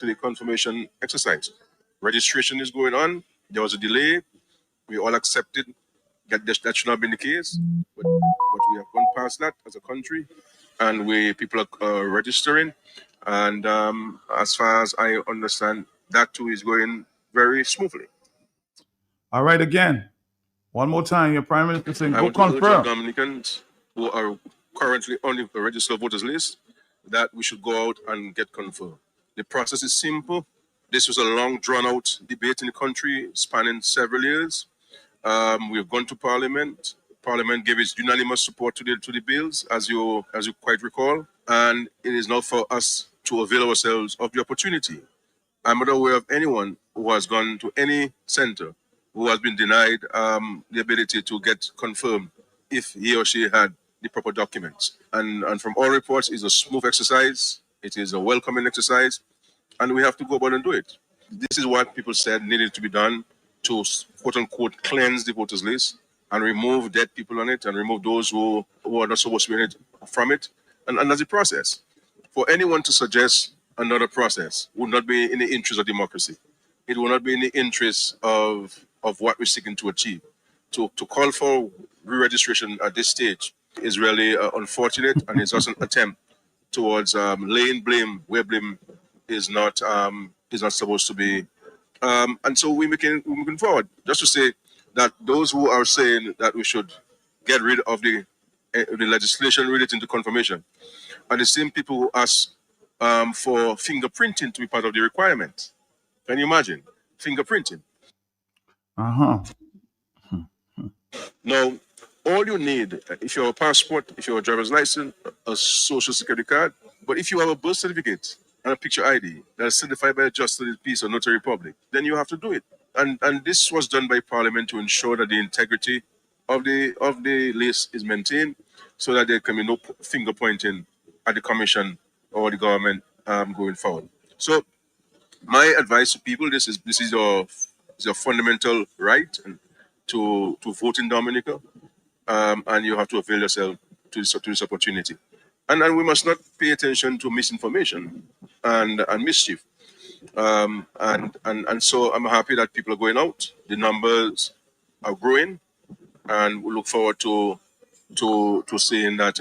to the confirmation exercise. Registration is going on. There was a delay. We all accepted that should not have been the case, but we have gone past that as a country, and people are registering. And as far as I understand, that too is going very smoothly. All right, again, one more time, your Prime Minister saying, I go want to urge the confirm. Dominicans who are currently on the registered voters list that we should go out and get confirmed. The process is simple. This was a long, drawn-out debate in the country, spanning several years. We've gone to Parliament. Parliament gave its unanimous support to the bills, as you quite recall, and it is now for us to avail ourselves of the opportunity. I'm not aware of anyone who has gone to any center who has been denied the ability to get confirmed if he or she had the proper documents. And from all reports, it's a smooth exercise. It is a welcoming exercise, and we have to go about and do it. This is what people said needed to be done to, quote unquote, cleanse the voters list and remove dead people on it and remove those who are not supposed to be in it from it. And that's the process. For anyone to suggest another process would not be in the interest of democracy. It will not be in the interest of what we're seeking to achieve. To call for re-registration at this stage is really unfortunate, and it's also an attempt towards laying blame where blame is not supposed to be. And so we're moving forward. Just to say that those who are saying that we should get rid of the legislation relating to confirmation are the same people who ask for fingerprinting to be part of the requirement. Can you imagine? Fingerprinting. Now, all you need, if you're a passport, if you're a driver's license, a social security card, but if you have a birth certificate and a picture ID that is certified by a justice of the peace or notary public, then you have to do it. And this was done by Parliament to ensure that the integrity of the list is maintained, so that there can be no finger pointing at the Commission or the government going forward. So my advice to people: this is your fundamental right to vote in Dominica, and you have to avail yourself to this opportunity. And we must not pay attention to misinformation and mischief. And so I'm happy that people are going out. The numbers are growing, and we look forward to seeing that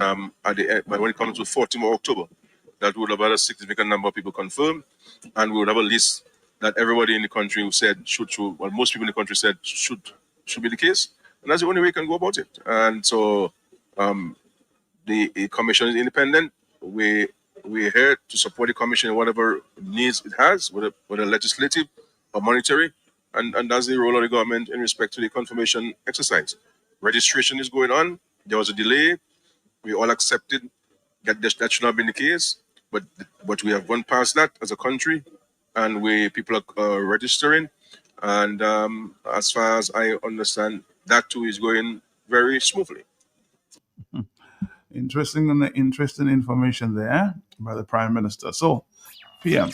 when it comes to 14th of October, that we would have had a significant number of people confirmed, and we would have a list that everybody in the country who said most people in the country said should be the case, and that's the only way we can go about it. And so the commission is independent. We're here to support the commission in whatever needs it has, whether legislative or monetary, and that's the role of the government in respect to the confirmation exercise. Registration is going on. There was a delay. We all accepted that should not have been the case, but we have gone past that as a country, and people are registering. And as far as I understand, that too is going very smoothly. Interesting information there by the Prime Minister. So, PM.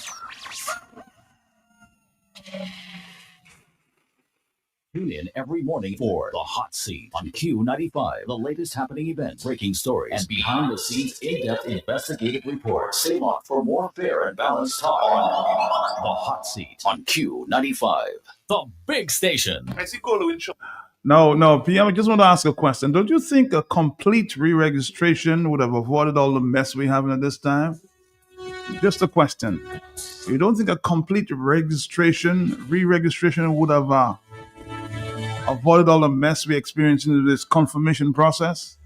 Tune in every morning for The Hot Seat on Q95. The latest happening events, breaking stories, and behind-the-scenes in-depth investigative reports. Stay on for more fair and balanced talk on The Hot Seat on Q95, the big station. No, PM, I just want to ask a question. Don't you think a complete re-registration would have avoided all the mess we're having at this time? Just a question. You don't think a complete re-registration would have avoided all the mess we experienced in this confirmation process?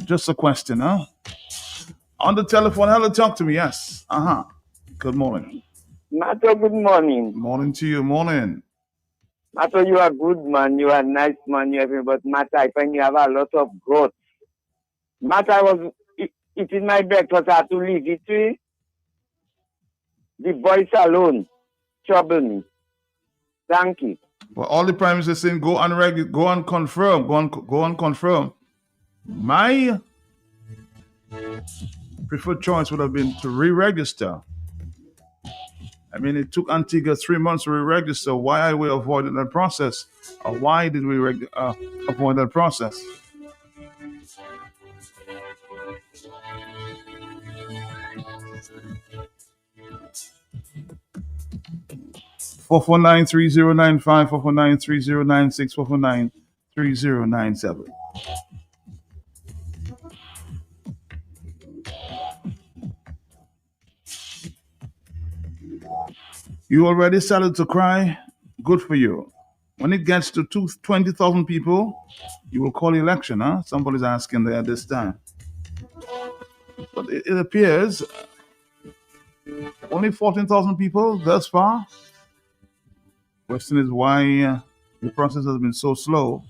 Just a question, huh? On the telephone, hello, talk to me, yes. Good morning. Mato, good morning. Morning to you, morning. Mato, you are good man, you are nice man, you everything, but Mato, I find you have a lot of growth. Mato, I was eating my breakfast, I had to leave it to you. The voice alone trouble me. Thank you. Well, all the Prime Minister is saying go and confirm. My preferred choice would have been to re-register. I mean, it took Antigua 3 months to re-register. Why are we avoiding that process? Or why did we avoid that process? 449-3095, 449-3096, 449-3097. You already started to cry? Good for you. When it gets to 20,000 people, you will call election, huh? Somebody's asking there this time. But it appears only 14,000 people thus far. Question is why the process has been so slow.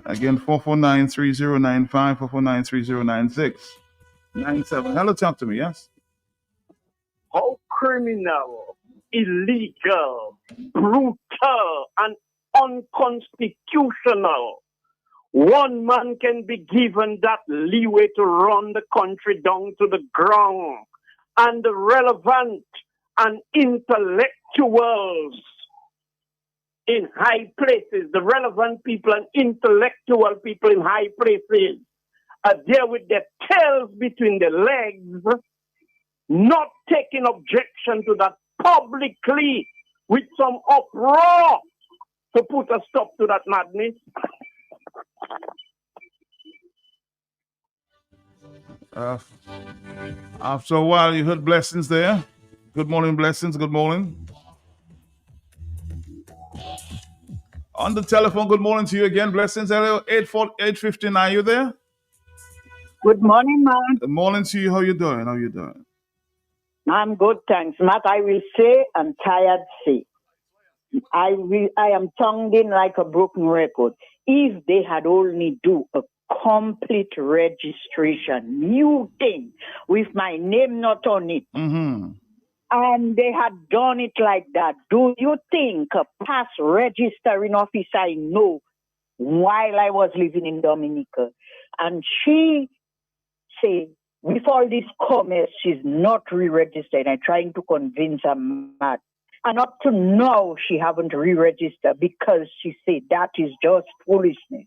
Again, 449-3095, 449-3096. Hello, talk to me, yes? How criminal, illegal, brutal, and unconstitutional one man can be given that leeway to run the country down to the ground, and the relevant and intellectuals in high places, the relevant people and intellectual people in high places are there with their tails between their legs, not taking objection to that publicly with some uproar to put a stop to that madness. After a while, you heard blessings there. Good morning, blessings. Good morning. On the telephone, good morning to you again, blessings. Hello, 815. Are you there? Good morning, man. Good morning to you. How you doing? How you doing? I'm good, thanks. Matt, I will say and tired say. I am tongued in like a broken record. If they had only do a complete registration, new thing, with my name not on it, and they had done it like that, do you think a past registering office I know while I was living in Dominica, and she said, with all this commerce, she's not re-registered. I'm trying to convince her, Matt. And up to now, she haven't re-registered because she said that is just foolishness.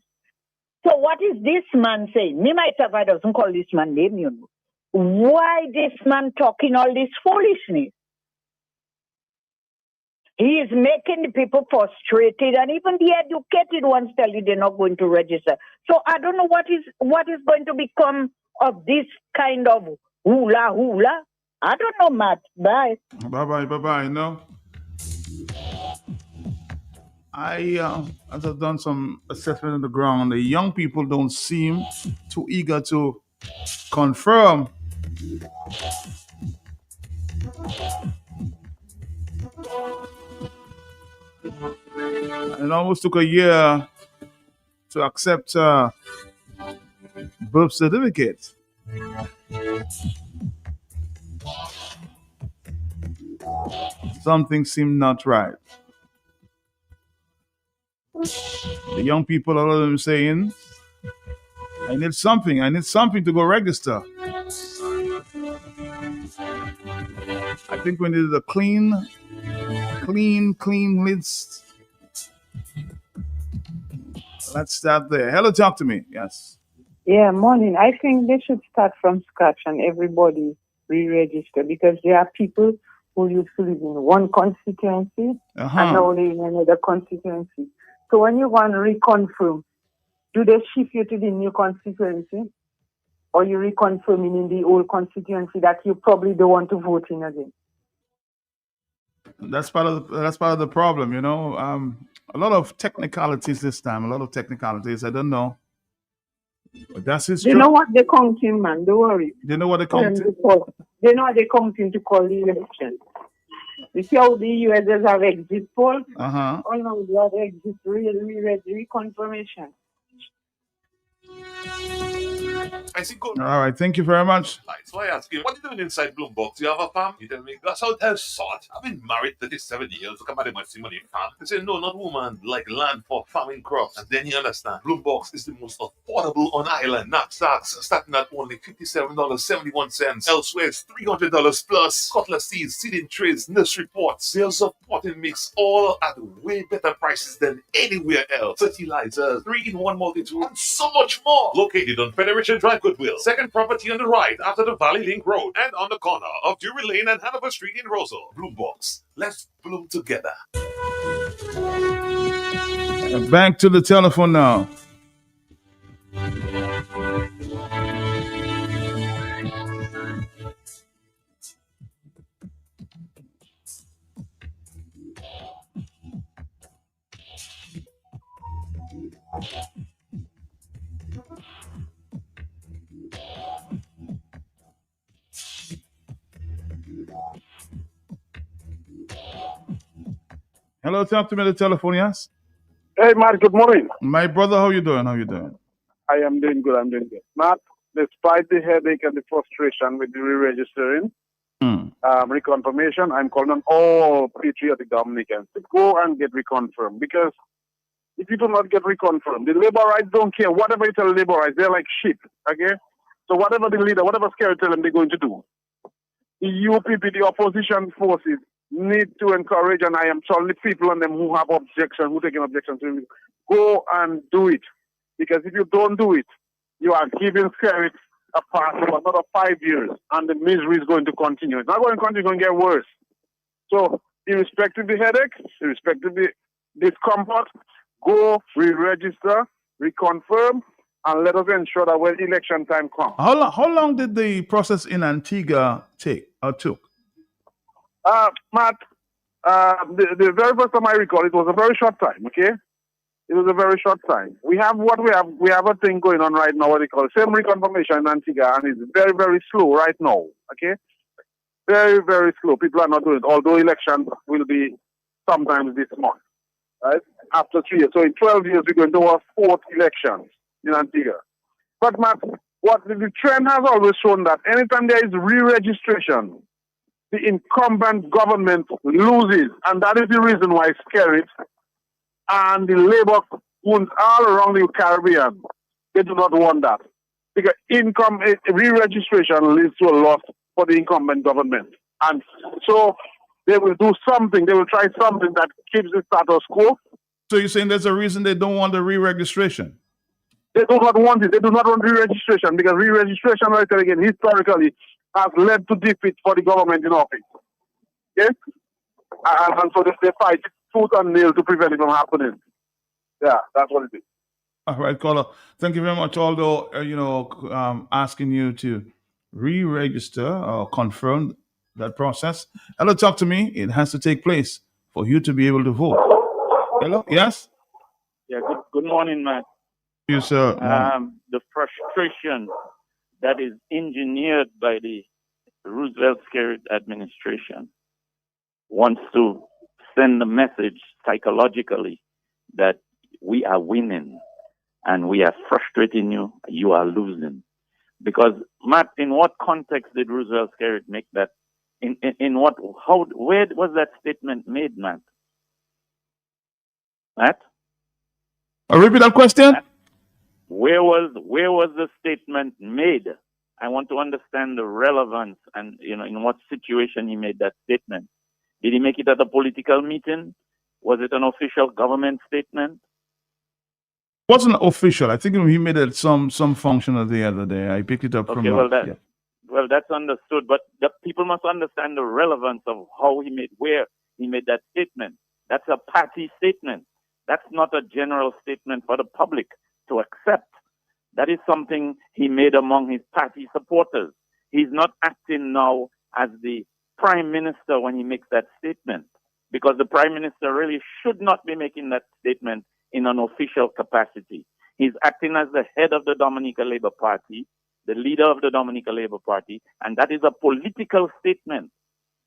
So what is this man saying? Me myself, I doesn't call this man name, you know. Why this man talking all this foolishness? He is making the people frustrated, and even the educated ones tell you they're not going to register. So I don't know what is going to become of this kind of hula. I don't know, Matt. Bye. Bye. No. As I've done some assessment on the ground, the young people don't seem too eager to confirm. It almost took a year to accept birth certificates. Something seemed not right. The young people, all of them saying, I need something to go register. I think we needed a clean list. Let's start there. Hello, talk to me. Yes. Yeah, morning. I think they should start from scratch and everybody re-register, because there are people who used to live in one constituency and now live in another constituency. So when you want to reconfirm, do they shift you to the new constituency, or you reconfirming in the old constituency that you probably don't want to vote in again? That's part of the problem, you know. A lot of technicalities this time. I don't know. But that's his. They know what they're counting, man. Don't worry. They know what they're counting. They know what they're counting to call the election. You see how the USS have exit polls? All now they have exit reconfirmation. I see good. All right, thank you very much. Right, so I ask you, what are you doing inside Bloombox? You have a farm? You tell me, that's how tell sort. I've been married 37 years. Look at my money farm. They say, no, not woman, like land for farming crops. And then you understand, Bloombox is the most affordable on island. Knapsacks starting at only $57.71. Elsewhere, it's $300 plus. Cutlass seeds, seeding trays, nursery pots, sales of potting mix, all at way better prices than anywhere else. Fertilizers, 3-in-1 multi-tool, and so much more. Located on Federation Drive, good Goodwill. Second property on the right after the Valley Link Road and on the corner of Drury Lane and Hanover Street in Rosal. Bloombox. Let's bloom together. Back to the telephone now. Hello, talk to me on the telephone, yes? Hey, Matt, good morning. My brother, how you doing? How you doing? I am doing good. I'm doing good. Matt, despite the headache and the frustration with the re-registering, reconfirmation, I'm calling on all patriotic Dominicans to go and get reconfirmed. Because if you do not get reconfirmed, the labor rights don't care. Whatever you tell the labor rights, they're like sheep, okay? So whatever the leader, whatever scary tell them, they're going to do. The UPP, the opposition forces, need to encourage, and I am telling the people on them who have objections, who take an objection to it, go and do it. Because if you don't do it, you are giving Skerrit a pass for another 5 years, and the misery is going to continue. It's not going to continue, it's going to get worse. So, irrespective of the headache, irrespective of the discomfort, go, re-register, reconfirm, and let us ensure that when election time comes. How long did the process in Antigua took? Matt, the very first time I recall, it was a very short time, okay? It was a very short time. We have a thing going on right now, what they call same reconfirmation in Antigua, and it's very, very slow right now, okay? Very, very slow. People are not doing it, although elections will be sometimes this month, right? After 3 years. So in 12 years, we're going to have 4th elections in Antigua. But, Matt, what the trend has always shown that anytime there is re-registration, the incumbent government loses, and that is the reason why Skerrit and the labor wounds all around the Caribbean, they do not want that. Because re-registration leads to a loss for the incumbent government. And so they will do something, they will try something that keeps the status quo. So you're saying there's a reason they don't want the re-registration? They do not want it. They do not want re-registration because re-registration, right again, historically, has led to defeat for the government in office. Okay? And so they fight tooth and nail to prevent it from happening. Yeah, that's what it is. All right, caller. Thank you very much. Although, asking you to re-register or confirm that process. Hello, talk to me. It has to take place for you to be able to vote. Hello? Yes? Yeah, good morning, man. You, sir. The frustration that is engineered by the Roosevelt Skerrit administration wants to send a message psychologically that we are winning and we are frustrating you, you are losing. Because, Matt, in what context did Roosevelt Skerrit make that? Where was that statement made, Matt? Matt? Repeat that question? Matt? Where was the statement made? I want to understand the relevance and in what situation he made that statement. Did he make it at a political meeting? Was it an official government statement? It wasn't official. I think he made it some function the other day. I picked it up from. Okay, well that's understood. But the people must understand the relevance of where he made that statement. That's a party statement. That's not a general statement for the public to accept. That is something he made among his party supporters. He's not acting now as the prime minister when he makes that statement, because the prime minister really should not be making that statement in an official capacity. He's acting as the head of the Dominica Labour Party, the leader of the Dominica Labour Party, and that is a political statement.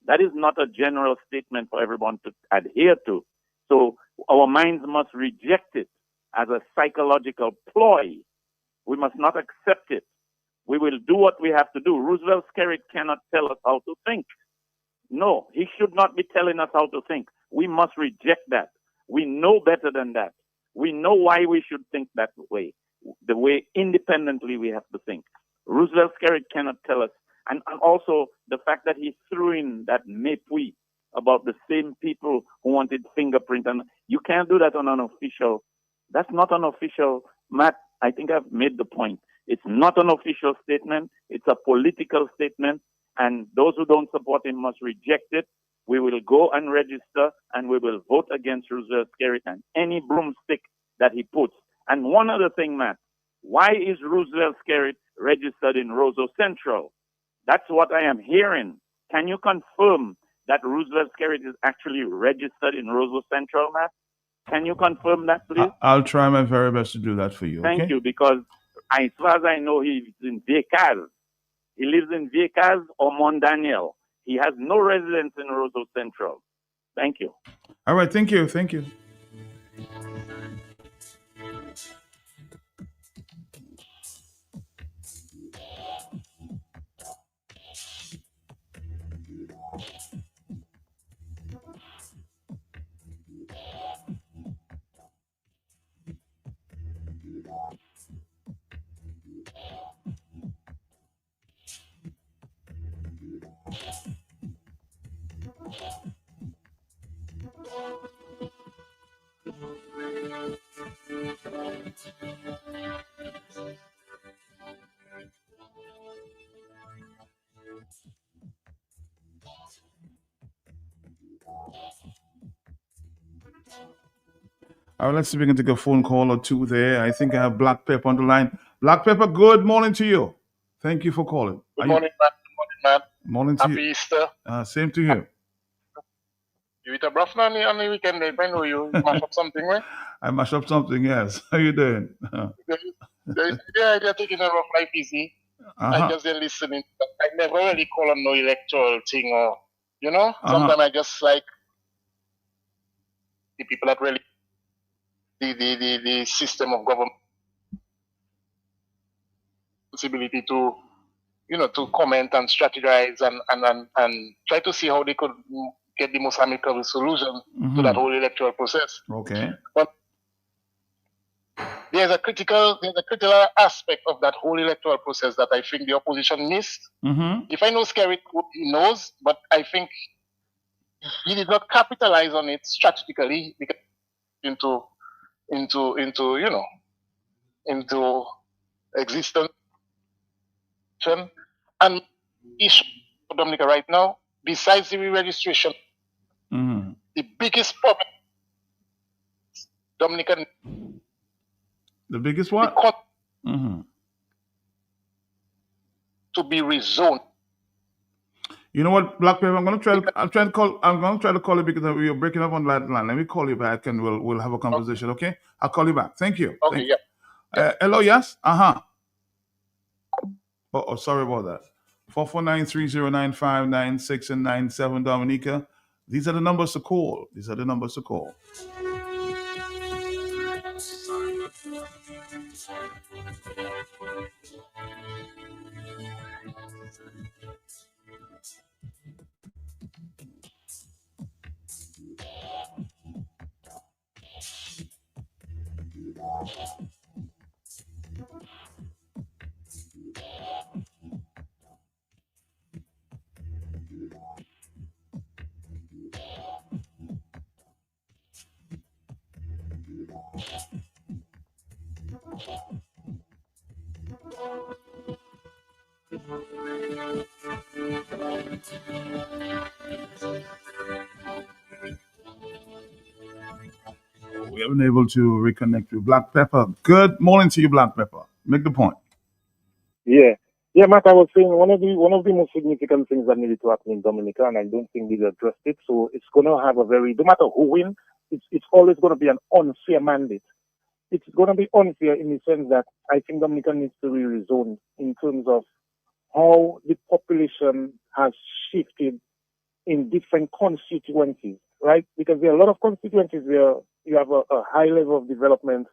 That is not a general statement for everyone to adhere to. So our minds must reject it as a psychological ploy. We must not accept it. We will do what we have to do. Roosevelt Skerrit cannot tell us how to think. No, he should not be telling us how to think. We must reject that. We know better than that. We know why we should think that way, the way independently we have to think. Roosevelt Skerrit cannot tell us. And also the fact that he threw in that mépris about the same people who wanted fingerprint. And you can't do that on an official. That's not an official. Matt, I think I've made the point. It's not an official statement. It's a political statement. And those who don't support him must reject it. We will go and register, and we will vote against Roosevelt Skerrit and any broomstick that he puts. And one other thing, Matt, why is Roosevelt Skerrit registered in Roseau Central? That's what I am hearing. Can you confirm that Roosevelt Skerrit is actually registered in Roseau Central, Matt? Can you confirm that, please? I'll try my very best to do that for you. Thank okay? you, because as far as I know, he's in Viecaz. He lives in Viecaz or Mont Daniel. He has no residence in Roseau Central. Thank you. All right, thank you. Thank you. All right, let's see if we can take a phone call or two there. I think I have Black Pepper on the line. Black Pepper, good morning to you. Thank you for calling. Good morning, man. Good morning, man. Morning to Happy you. Easter. Same to you. You eat a bruff on the weekend, I know you mash up something, right? I mash up something, yes. How you doing? Yeah, they're taking a rough life easy. I just been listening. I never really call on no electoral thing or, sometimes I just like the people that really, the system of government possibility to, to comment and strategize and try to see how they could get the most amicable solution to that whole electoral process. Okay. But there's a critical aspect of that whole electoral process that I think the opposition missed. If I know Skerrit, he knows, but I think he did not capitalize on it strategically because into existence. And issue for Dominica right now, besides the re-registration, the biggest problem Dominican. The biggest what? To be rezoned. You know what, Black Pepper? I'm gonna try to call you because we are breaking up on that line. Let me call you back and we'll have a conversation. Okay? I'll call you back. Thank you. Okay. Hello. Yes. Oh, sorry about that. 449-309-596 and 97, Dominica. These are the numbers to call. We haven't been able to reconnect with Black Pepper. Good morning to you, Black Pepper. Make the point. Yeah, Matt. I was saying one of the most significant things that needed to happen in Dominica, and I don't think they addressed it. So it's going to have no matter who wins, it's always going to be an unfair mandate. It's going to be unfair in the sense that I think Dominica needs to be rezoned in terms of how the population has shifted in different constituencies, right? Because there are a lot of constituencies where you have a high level of development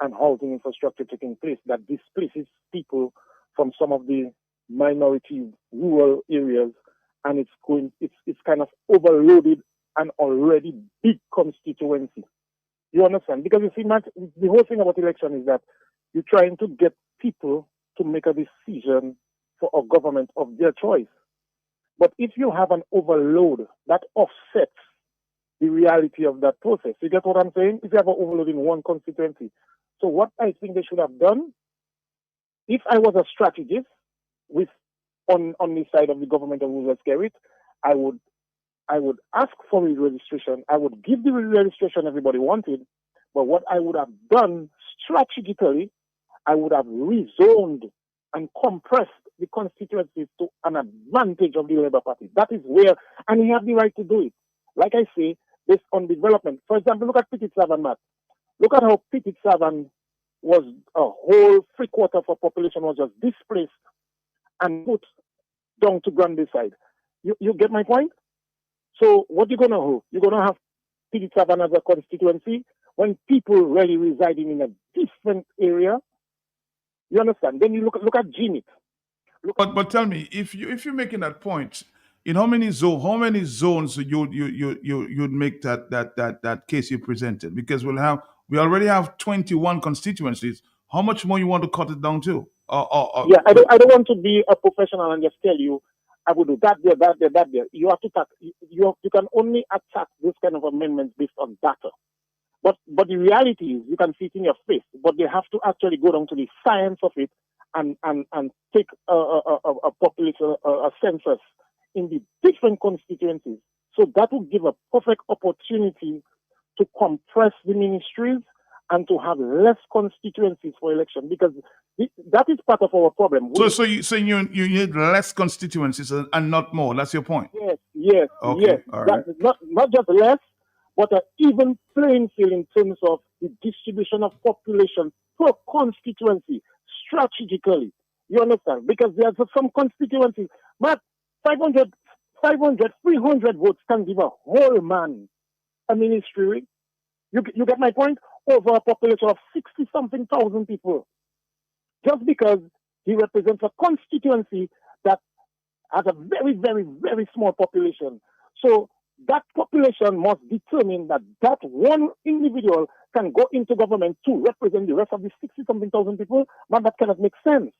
and housing infrastructure taking place that displaces people from some of the minority rural areas, and it's kind of overloaded an already big constituency. You understand? Because you see, Matt, the whole thing about election is that you're trying to get people to make a decision for a government of their choice. But if you have an overload, that offsets the reality of that process. You get what I'm saying? If you have an overload in one constituency. So what I think they should have done if I was a strategist with on the side of the government of Roosevelt Skerrit, I would ask for re-registration. I would give the re-registration everybody wanted, but what I would have done strategically, I would have rezoned and compressed the constituencies to an advantage of the Labour Party. That is where, and he have the right to do it. Like I say, based on development. For example, look at Petit Savan, Matt. Look at how Petit Savan was a whole 3/4 of our population was just displaced and put down to Granby side. You get my point? So what you're gonna do? You're gonna have Petit Savan as a constituency when people really residing in a different area. You understand? Then you look at Ginit. But tell me, if you're making that point, in how many zones you'd make that case you presented? Because we already have 21 constituencies. How much more you want to cut it down to? Yeah, I don't want to be a professional and just tell you I would do that there, that there, that there. You have to you can only attack this kind of amendments based on data. But the reality is you can see it in your face, but they have to actually go down to the science of it and take a population, a census in the different constituencies. So that would give a perfect opportunity to compress the ministries and to have less constituencies for election, because that is part of our problem. So you need less constituencies and not more. That's your point. Yes. Okay. Yes. All right. Not just less, but an even playing field in terms of the distribution of population per constituency strategically. You understand? Because there's some constituencies, but 500, 300 votes can give a whole man a ministry. You get my point? Over a population of 60-something thousand people. Just because he represents a constituency that has a very, very, very small population. So that population must determine that one individual can go into government to represent the rest of the 60-something thousand people, but that cannot make sense.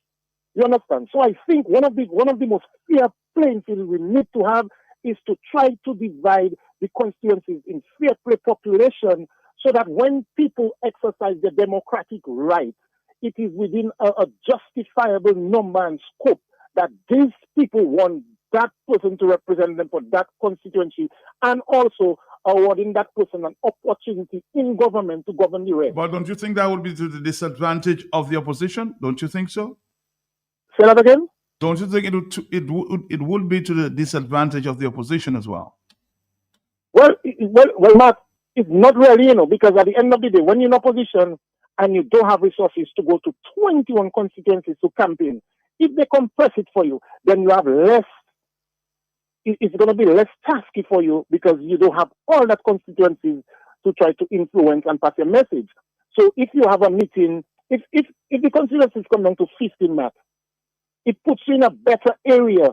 You understand? So I think one of the most fair playing field we need to have is to try to divide the constituencies in fair play population, so that when people exercise their democratic rights, it is within a justifiable number and scope that these people want that person to represent them for that constituency, and also awarding that person an opportunity in government to govern the rest. But don't you think that would be to the disadvantage of the opposition? Don't you think so? Say that again? Don't you think it would be to the disadvantage of the opposition as well? Well, Matt, it's not really, because at the end of the day, when you're in opposition and you don't have resources to go to 21 constituencies to campaign, if they compress it for you, then you have less. It's going to be less tasky for you because you don't have all that constituencies to try to influence and pass your message. So if you have a meeting, if the constituencies come down to 15, Matt, it puts you in a better area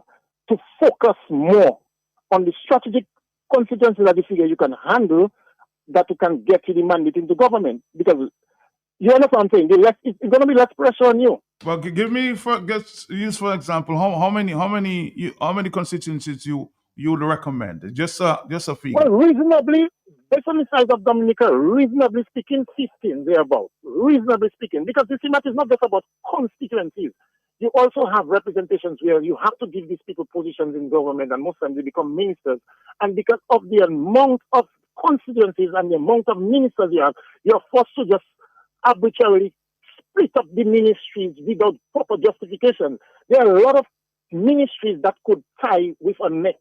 to focus more on the strategic constituencies that you figure you can handle, that you can get to the mandate into government. Because you understand what I'm saying? It's going to be less pressure on you. Well, give me for example, how many constituencies you would recommend? Just a figure. Well, reasonably, based on the size of Dominica, reasonably speaking, 15 thereabout. Reasonably speaking, because the CMAT is not just about constituencies. You also have representations where you have to give these people positions in government, and most times they become ministers. And because of the amount of constituencies and the amount of ministers you have, you're forced to just arbitrarily split up the ministries without proper justification. There are a lot of ministries that could tie with a net.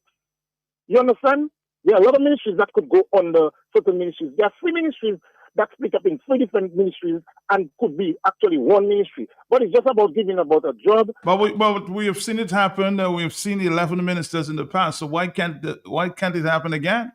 You understand? There are a lot of ministries that could go under certain ministries. There are 3 ministries that split up in 3 different ministries and could be actually one ministry. But it's just about giving about a job. But we have seen it happen. We have seen 11 ministers in the past. So why can't it happen again?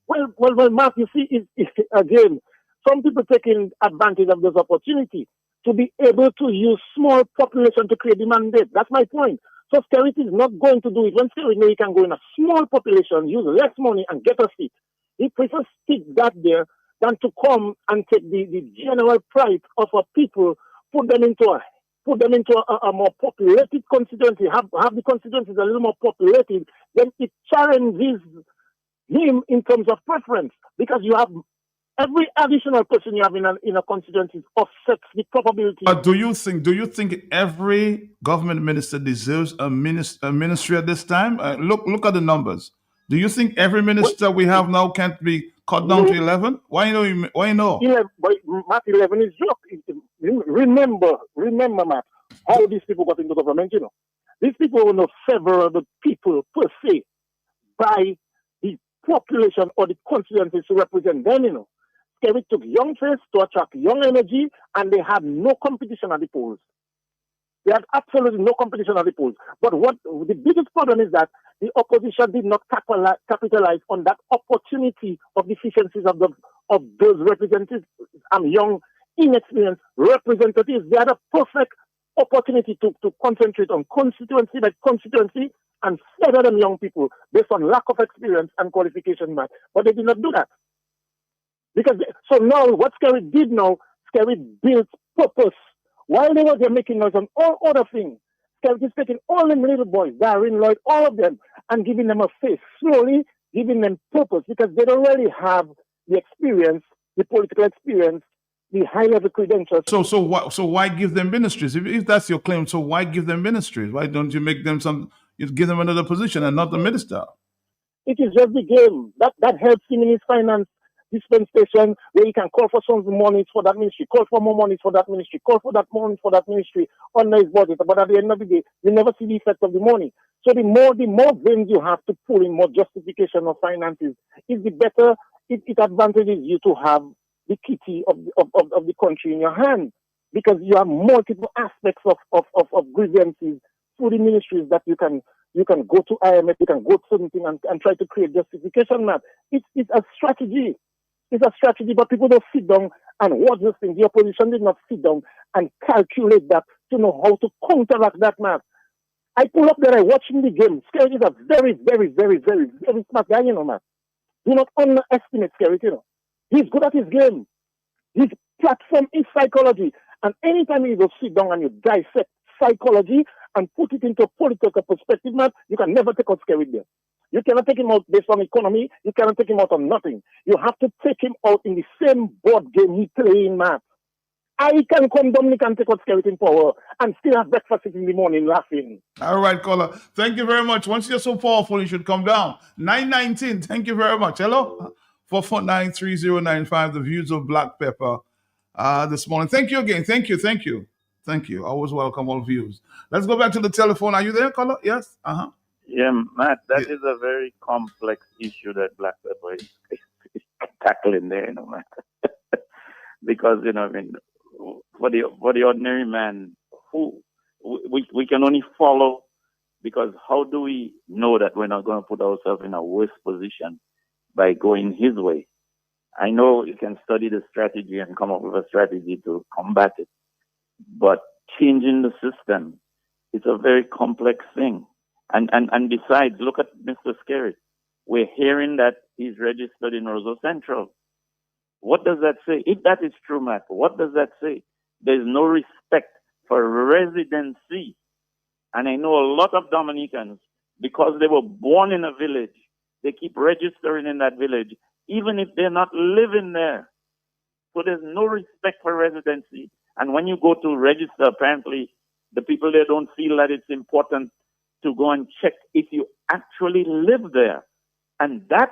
Well, Mark, you see, again, some people taking advantage of this opportunity to be able to use small population to create the mandate. That's my point. So Skerrit is not going to do it. When Skerrit knows he can go in a small population, use less money and get a seat. He prefers to stick that there than to come and take the general pride of a people, put them into a more populated constituency, have the constituencies a little more populated, then it challenges him in terms of preference, because you have Every additional person you have in a constituency offsets the probability. But do you think every government minister deserves a ministry at this time? Look at the numbers. Do you think every minister we have now can't be cut down to 11? Why no? 11, but Matt, 11 is joke. Remember, Matt, how these people got into government, These people were not favorable people per se by the population or the constituencies to represent them, Kerry took young face to attract young energy, and they had no competition at the polls. They had absolutely no competition at the polls. But what the biggest problem is that the opposition did not capitalize on that opportunity of deficiencies of those representatives and young, inexperienced representatives. They had a perfect opportunity to concentrate on constituency by constituency and feather them young people based on lack of experience and qualification. But they did not do that. So now, what Scary did now, Scary built purpose. While they were there making noise on all other things, Scary is taking all them little boys, Darren, Lloyd, all of them, and giving them a face, slowly giving them purpose, because they don't really have the experience, the political experience, the high-level credentials. So why give them ministries? If that's your claim, so why give them ministries? Why don't you make them you give them another position and not the minister? It is just the game. That helps him in his finance dispensation, where he can call for some money for that ministry, call for more money for that ministry, call for that money for that ministry under his budget. But at the end of the day, you never see the effect of the money. So the more veins you have to pull in, more justification of finances, is the better it advantages you to have the kitty of the country in your hand, because you have multiple aspects of grievances through the ministries that you can go to IMF, you can go to something and try to create justification. It's a strategy. It's a strategy, but people don't sit down and watch this thing. The opposition did not sit down and calculate that to know how to counteract that, I pull up there, I watch him the game. Scary is a very, very, very, very, very smart guy, Do not underestimate Scary, He's good at his game. His platform is psychology. And anytime you go sit down and you dissect psychology and put it into a political perspective, you can never take out Scary there. You cannot take him out based on economy. You cannot take him out on nothing. You have to take him out in the same board game he playing, I can come Dominic and take out Scary in power and still have breakfast in the morning laughing. All right, caller. Thank you very much. Once you're so powerful, you should come down. 919. Thank you very much. Hello? 449-3095, the views of Black Pepper this morning. Thank you again. Thank you. Always welcome all views. Let's go back to the telephone. Are you there, caller? Yes? Uh-huh. Yeah, Matt, that is a very complex issue that Black Pepper is tackling there, Matt. Because, for the ordinary man, we can only follow, because how do we know that we're not going to put ourselves in a worse position by going his way? I know you can study the strategy and come up with a strategy to combat it, but changing the system is a very complex thing. And besides, look at Mr. Scary. We're hearing that he's registered in Roseau Central. What does that say? If that is true, Matt, what does that say? There's no respect for residency. And I know a lot of Dominicans, because they were born in a village, they keep registering in that village, even if they're not living there. So there's no respect for residency. And when you go to register, apparently, the people there don't feel that it's important to go and check if you actually live there. And that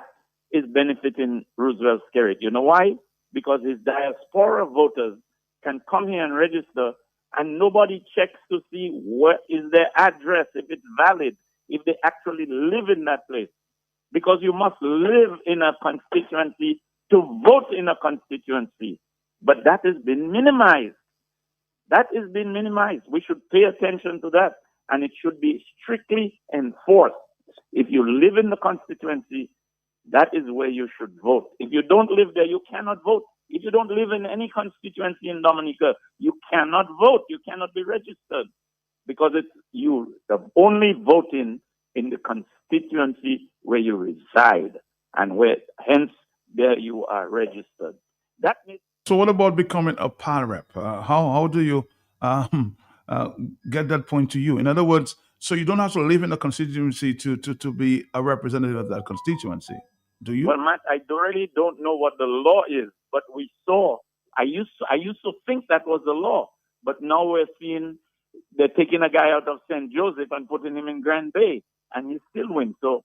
is benefiting Roosevelt Skerrit. You know why? Because his diaspora voters can come here and register, and nobody checks to see what is their address, if it's valid, if they actually live in that place. Because you must live in a constituency to vote in a constituency. But that has been minimized. We should pay attention to that. And it should be strictly enforced. If you live in the constituency, that is where you should vote. If you don't live there, you cannot vote. If you don't live in any constituency in Dominica, you cannot vote. You cannot be registered, because it's you only voting in the constituency where you reside, and where hence there you are registered. That means. So what about becoming a PAL rep? How do you get that point to you? In other words, so you don't have to live in a constituency to be a representative of that constituency, do you? Well, Matt, I really don't know what the law is but we saw. I used to think that was the law, but now we're seeing they're taking a guy out of St. Joseph and putting him in Grand Bay, and he still wins. So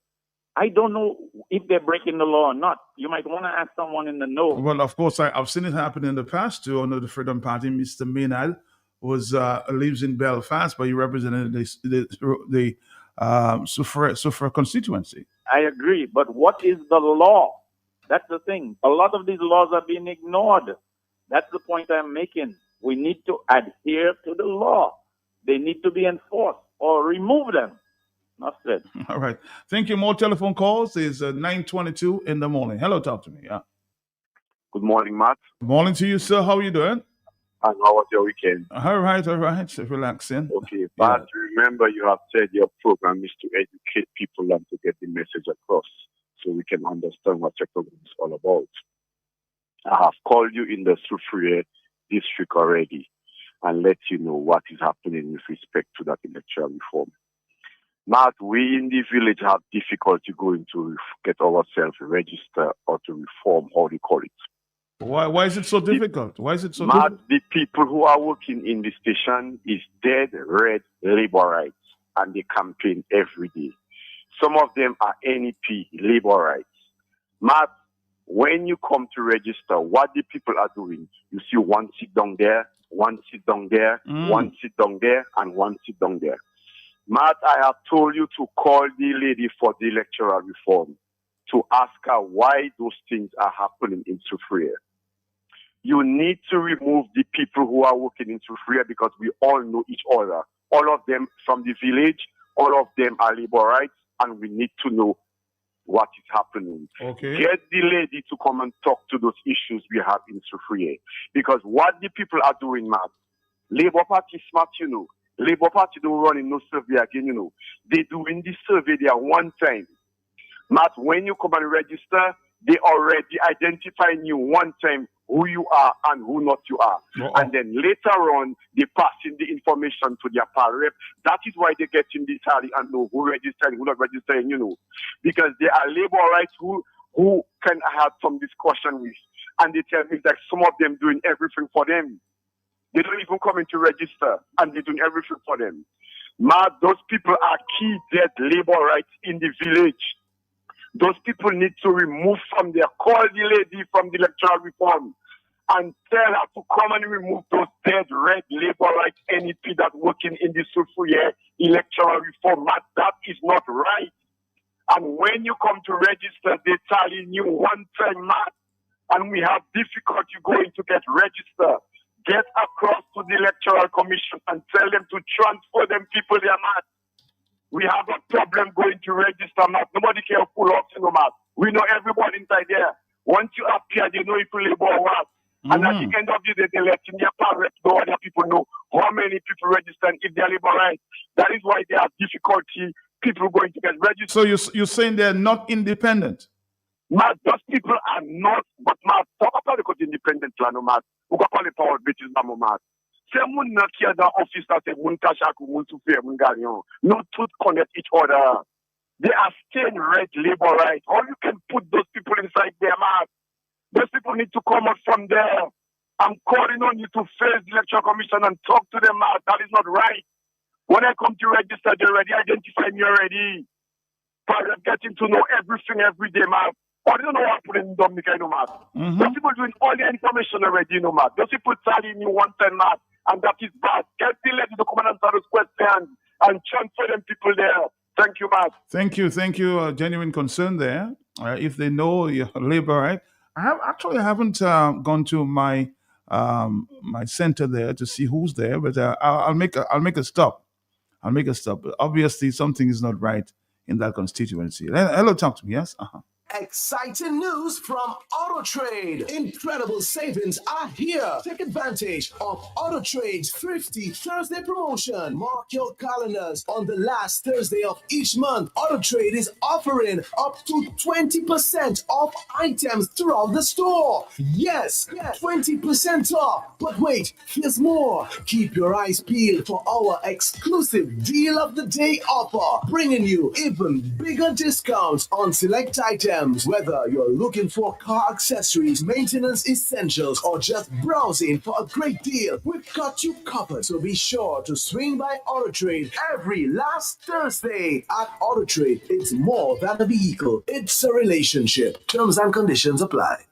I don't know if they're breaking the law or not. You might want to ask someone in the know. Well, of course, I've seen it happen in the past too. Under the Freedom Party, Mr. Maynard lives in Belfast, but he represented the Soufriere constituency. I agree, but what is the law? That's the thing. A lot of these laws are being ignored. That's the point I'm making. We need to adhere to the law. They need to be enforced or remove them. Not said. All right. Thank you. More telephone calls is 9:22 in the morning. Hello, talk to me. Yeah. Good morning, Matt. Good morning to you, sir. How are you doing? And how was your weekend? All right. So relaxing. Okay, but remember, you have said your program is to educate people and to get the message across so we can understand what your program is all about. I have called you in the Soufriere district already and let you know what is happening with respect to that electoral reform. Matt, we in the village have difficulty going to get ourselves registered or to reform, how they call it. Why is it so difficult? Why is it so Matt, difficult? the people who are working in the station is dead red labor rights, and they campaign every day. Some of them are NEP labor rights. Matt, when you come to register, what the people are doing, you see one sit down there, one sit down there, one sit down there, and one sit down there. Matt, I have told you to call the lady for the electoral reform to ask her why those things are happening in Soufriere. You need to remove the people who are working in Soufriere because we all know each other. All of them from the village, all of them are labor rights, and we need to know what is happening. Okay. Get the lady to come and talk to those issues we have in Soufriere. Because what the people are doing, Matt, Labour Party is smart, you know. Labour Party don't run in no survey again, you know. They do in this survey there one time. Matt, when you come and register, they already identify you one time who you are and who not you are. And then later on, they pass in the information to their power rep. That is why they get in the tally and know who registered, who not registering, you know. Because they are labor rights who can have some discussion with. And they tell me that some of them doing everything for them. They don't even come in to register, and they're doing everything for them. Matt, those people are key dead labor rights in the village. Those people need to remove from there. Call the lady from the electoral reform and tell her to come and remove those dead red labor rights NEP that working in the Soufriere electoral reform. Matt, that is not right. And when you come to register, they're telling you one time, Matt, and we have difficulty going to get registered. Get across to the electoral commission and tell them to transfer them people there, Matt. We have a problem going to register, Matt. Nobody can pull up, you know, Matt. We know everybody inside there. Once you appear, they know if you labor or what. And at the end of the day, they let in their parents know, other people know how many people register if they're labor right. That is why they have difficulty, people going to get registered. So you're saying they're not independent? Matt, those people are not, but Matt, talk about the independent plan, Matt. Who can call the power bitches, Matt. Say, mun not here the office that say, mun kashaku, mun Soufriere, mun ganyo. No two connect each other. They are staying red labor right. How you can put those people inside there, Matt? Those people need to come out from there. I'm calling on you to face the electoral commission and talk to them, Matt. That is not right. When I come to register, they already identify me already. Parents getting to know everything every day, Matt. I don't know what happened in Dominica, you know, Matt. Those people doing all the information already, you know, Matt. Those people telling you one time, Matt, and that is bad. Get the lady to come and answer those questions and transfer them people there. Thank you, Matt. Thank you. Genuine concern there. If they know your labor right, I haven't gone to my my center there to see who's there, but I'll make a stop. But obviously, something is not right in that constituency. Hello, talk to me. Yes. Exciting news from AutoTrade. Incredible savings are here. Take advantage of AutoTrade's Thrifty Thursday promotion. Mark your calendars. On the last Thursday of each month, AutoTrade is offering up to 20% off items throughout the store. Yes, 20% off. But wait, there's more. Keep your eyes peeled for our exclusive Deal of the Day offer, bringing you even bigger discounts on select items. gems. Whether you're looking for car accessories, maintenance essentials, or just browsing for a great deal, we've got you covered. So be sure to swing by AutoTrade every last Thursday. At AutoTrade, it's more than a vehicle, it's a relationship. Terms and conditions apply.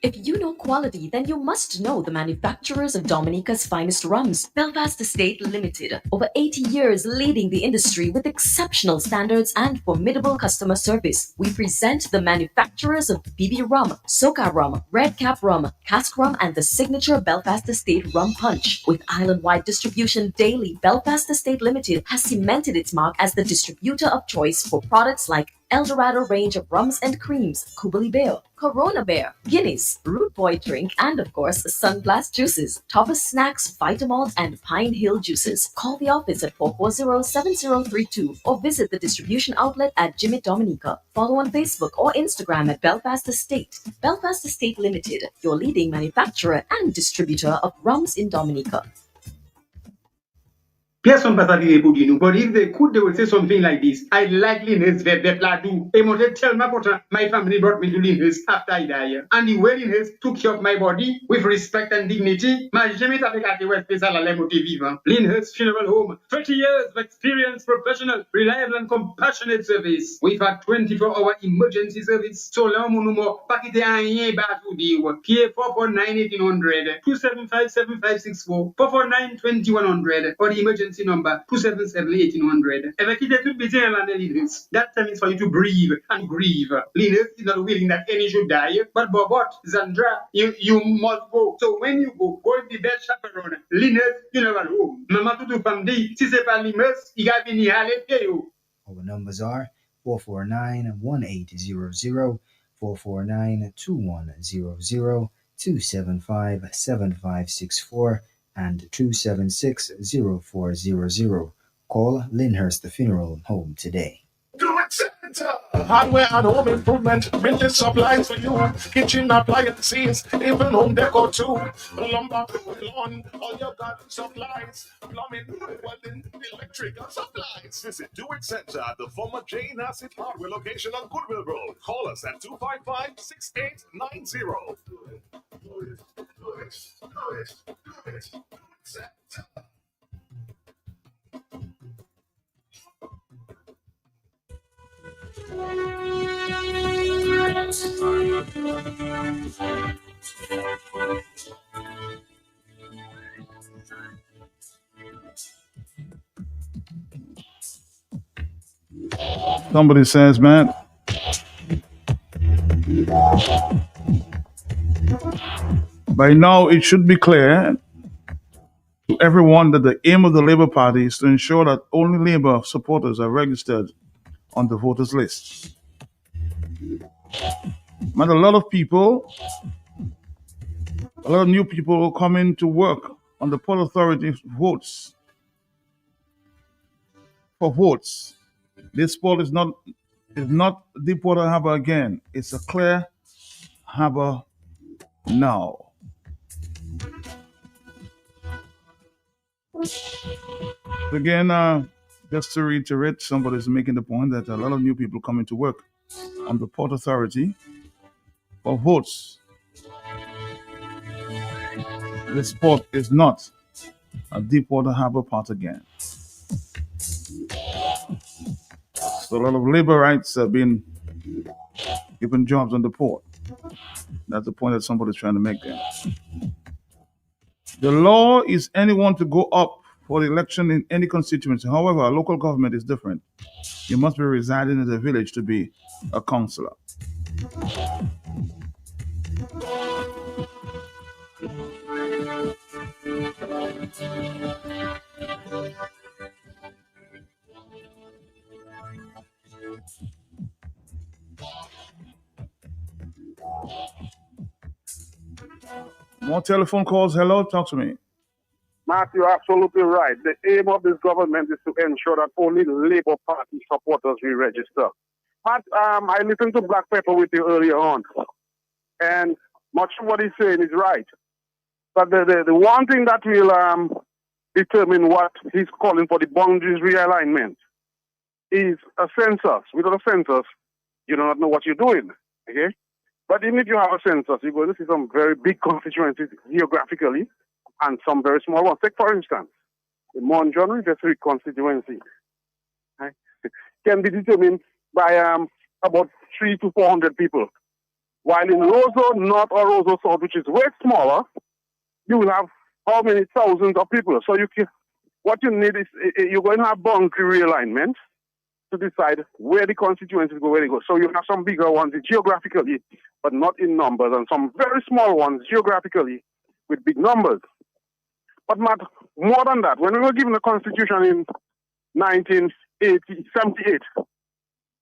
If you know quality, then you must know the manufacturers of Dominica's finest rums. Belfast Estate Limited, over 80 years leading the industry with exceptional standards and formidable customer service. We present the manufacturers of BB Rum, Soca Rum, Red Cap Rum, Cask Rum, and the signature Belfast Estate Rum Punch. With island-wide distribution daily, Belfast Estate Limited has cemented its mark as the distributor of choice for products like Eldorado range of rums and creams, Kubali Bear, Corona Bear, Guinness, Root Boy drink, and of course, Sunglass juices, Toffee snacks, Vitamalt, and Pine Hill juices. Call the office at 440-7032 or visit the distribution outlet at Jimmy Dominica. Follow on Facebook or Instagram at Belfast Estate. Belfast Estate Limited, your leading manufacturer and distributor of rums in Dominica. Person pasali pour nous. But if they could, they would say something like this. I like Linus Vepladu. I must tell my family brought me to Linus after I died. And the way Linus took care of my body with respect and dignity, ma jamais avec la West spécial à l'émoté vivant. Linus Funeral Home. 30 years of experience, professional, reliable and compassionate service. We've had 24-hour emergency service. So long mon numéro, pas quitter rien bas tout dire. Qui est 449-1800, 275-7564, 449-2100, or the emergency number 277-1800. If you get busy and Linus, that time is for you to breathe and grieve. Linus is not willing that any should die, but Zandra, you must go. So when you go with the best chaperone. Linus, Funeral Home. Mama tutu famdi, si c'est pas Linus, il a venu aller payer. Our numbers are 449-1800, 449-2100, 275-7564, and 276-0400. Call Lyndhurst Funeral Home today. Do it center. Hardware and home improvement. Building supplies for you. Kitchen appliances. Even home decor too. Lumber, lawn, all your garden supplies. Plumbing, welding, electrical supplies. Visit Do It Center at the former Jane Asset Hardware location on Goodwill Road. Call us at 255-6890. Do it. Center. Somebody says, man, by now it should be clear to everyone that the aim of the Labour Party is to ensure that only Labour supporters are registered on the voters list. Man, a lot of new people will come in to work on the Port Authority votes. For votes. This port is not Deepwater Harbour again. It's a clear harbour now. Again, just to reiterate, somebody's making the point that a lot of new people coming to work on the Port Authority for votes. This port is not a Deepwater Harbour port again. So a lot of labor rights have been given jobs on the port. That's the point that somebody's trying to make there. The law is anyone to go up for the election in any constituency. However, a local government is different. You must be residing in the village to be a councillor. More telephone calls. Hello, talk to me. Matt, you're absolutely right. The aim of this government is to ensure that only Labour Party supporters will register. Matt, I listened to Black Pepper with you earlier on, and much of what he's saying is right. But the one thing that will determine what he's calling for the boundaries realignment is a census. Without a census, you do not know what you're doing. Okay? But even if you have a census, you're going to see some very big constituencies geographically and some very small ones. Take, for instance, the Mount John River constituency, right, can be determined by about 300 to 400 people. While in Roseau North or Roseau South, which is way smaller, you will have how many thousands of people. So what you need is you're going to have boundary realignment to decide where the constituencies go, where they go. So you have some bigger ones geographically, but not in numbers, and some very small ones geographically with big numbers. But Matt, more than that, when we were given the Constitution in 1978,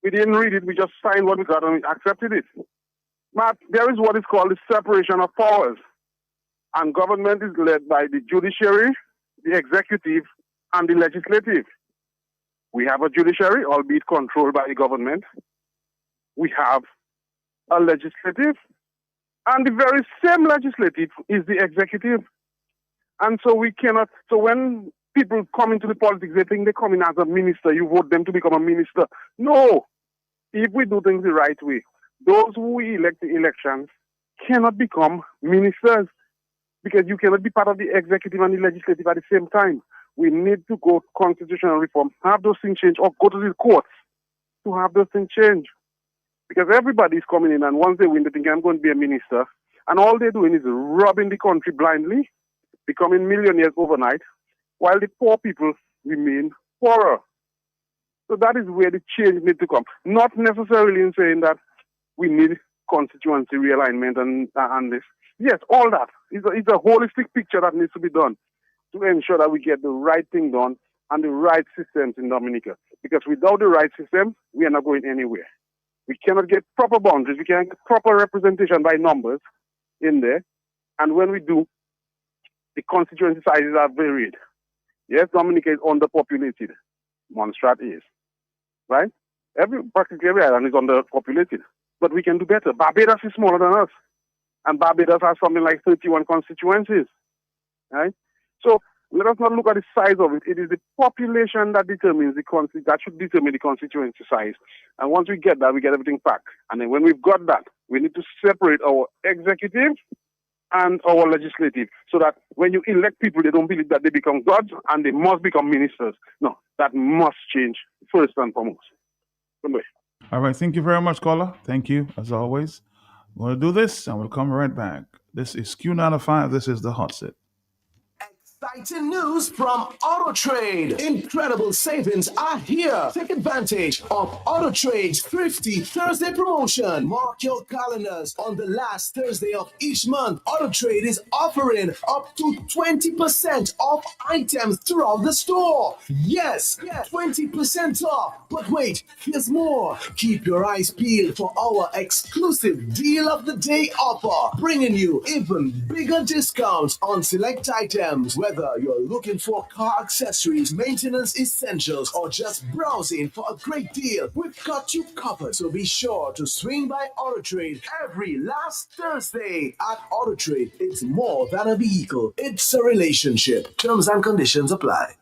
we didn't read it, we just signed what we got and we accepted it. Matt, there is what is called the separation of powers. And government is led by the judiciary, the executive, and the legislative. We have a judiciary, albeit controlled by the government. We have a legislative, and the very same legislative is the executive. And so so when people come into the politics, they think they come in as a minister, you vote them to become a minister. No! If we do things the right way, those who we elect the elections cannot become ministers, because you cannot be part of the executive and the legislative at the same time. We need to go constitutional reform, have those things changed, or go to the courts to have those things changed. Because everybody is coming in, and once they win, they think I'm going to be a minister, and all they're doing is robbing the country blindly, becoming millionaires overnight, while the poor people remain poorer. So that is where the change needs to come. Not necessarily in saying that we need constituency realignment and this. Yes, all that. It's a holistic picture that needs to be done to ensure that we get the right thing done and the right systems in Dominica. Because without the right system, we are not going anywhere. We cannot get proper boundaries. We cannot get proper representation by numbers in there. And when we do, the constituency sizes are varied. Yes, Dominica is underpopulated. Montserrat is. Right? Practically every island is underpopulated. But we can do better. Barbados is smaller than us. And Barbados has something like 31 constituencies. Right? So let us not look at the size of it. It is the population that determines that should determine the constituency size. And once we get that, we get everything back. And then when we've got that, we need to separate our executive and our legislative, so that when you elect people, they don't believe that they become gods and they must become ministers. No, that must change first and foremost. All right, thank you very much, caller. Thank you, as always. We'll do this, and we'll come right back. This is Q95. This is the Hot Seat. Exciting news from AutoTrade. Incredible savings are here. Take advantage of AutoTrade's Thrifty Thursday promotion. Mark your calendars. On the last Thursday of each month, AutoTrade is offering up to 20% off items throughout the store. Yes, 20% off. But wait, here's more. Keep your eyes peeled for our exclusive Deal of the Day offer, bringing you even bigger discounts on select items. Whether you're looking for car accessories, maintenance essentials, or just browsing for a great deal, we've got you covered. So be sure to swing by AutoTrade every last Thursday. At AutoTrade, it's more than a vehicle, it's a relationship. Terms and conditions apply.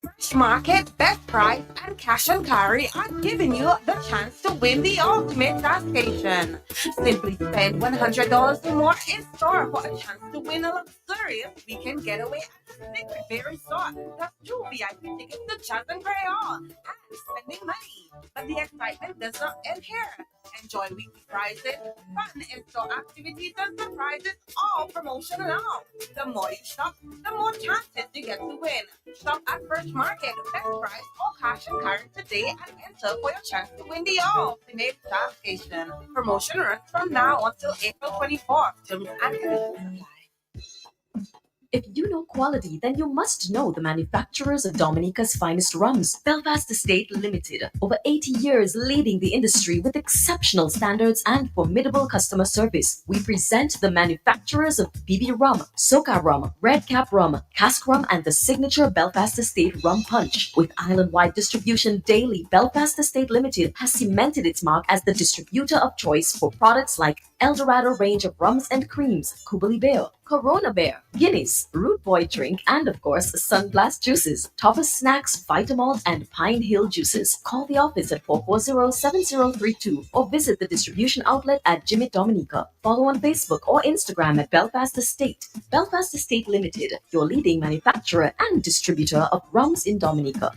Fresh Market, Best Price, and Cash and Carry are giving you the chance to win the ultimate taxation. Simply spend $100 or more in store for a chance to win a luxurious weekend getaway at the Secret Bay Resort, plus 2 VIP tickets to Jazz and Crayon, and spending money. But the excitement does not end here. Enjoy weekly prizes, fun in-store activities, and surprises, all promotion alone. The more you shop, the more chances you get to win. Shop at Fresh Market, Best Price, or Cash and Carry today and enter for your chance to win the ultimate taxation. Promotion runs from now until April 24th. Terms and conditions apply. If you know quality, then you must know the manufacturers of Dominica's finest rums. Belfast Estate Limited, over 80 years leading the industry with exceptional standards and formidable customer service. We present the manufacturers of BB Rum, Soca Rum, Red Cap Rum, Cask Rum, and the signature Belfast Estate Rum Punch. With island-wide distribution daily, Belfast Estate Limited has cemented its mark as the distributor of choice for products like Eldorado range of rums and creams, Kubali Bear, Corona Bear, Guinness, Root Boy Drink, and of course, Sunblast Juices, Toffee Snacks, Vitamalt, and Pine Hill Juices. Call the office at 440-7032 or visit the distribution outlet at Jimmy Dominica. Follow on Facebook or Instagram at Belfast Estate. Belfast Estate Limited, your leading manufacturer and distributor of rums in Dominica.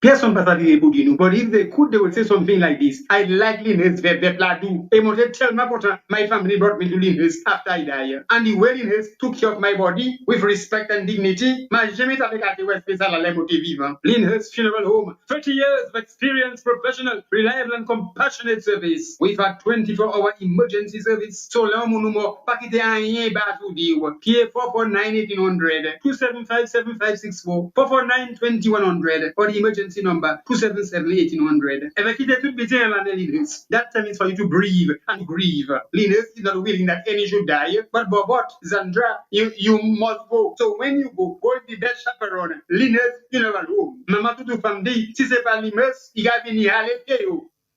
Person pasali budi nou, but if they could, they would say something like this. I like Linus Vepladu. I must tell my daughter, my family brought me to Linus after I died. And the way Linus took care of my body with respect and dignity, my jamais avec à West Pesal à l'émoté vivant. Linus Funeral Home, 30 years of experience, professional, reliable and compassionate service. We've had 24-hour emergency service. So long, monumo, pakite anye batu diwa. PA 449-1800, 275-7564, 449-2100, or the emergency number 277-1800. Evacuate to be Linus. That time is for you to breathe and grieve. Linus is not willing that any should die, but Zandra, you must go. So when you go with the best chaperone. Linus, you never go. Mama to do family, si c'est pas Linus, il a venu à l'été.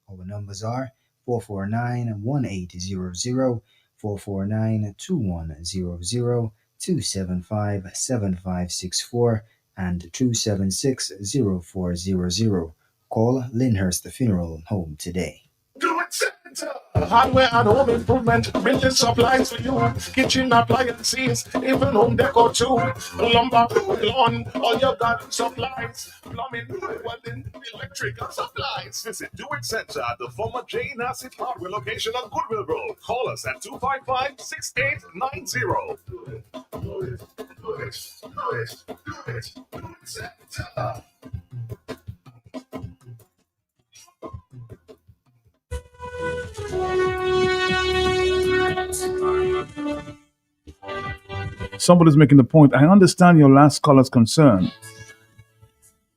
Our numbers are 449-1800, 449-2100, 275-7564, and 276-0400. Call Lyndhurst Funeral Home today. Do it center. Hardware and home improvement, building supplies for you, kitchen appliances, even home decor too. Lumber, lawn, all your garden supplies, plumbing, welding, electrical supplies. Visit Do It Center at the former J. Nassif Hardware location on Goodwill Road. Call us at 255-6890. Do it Center. Somebody's making the point. I understand your last caller's concern,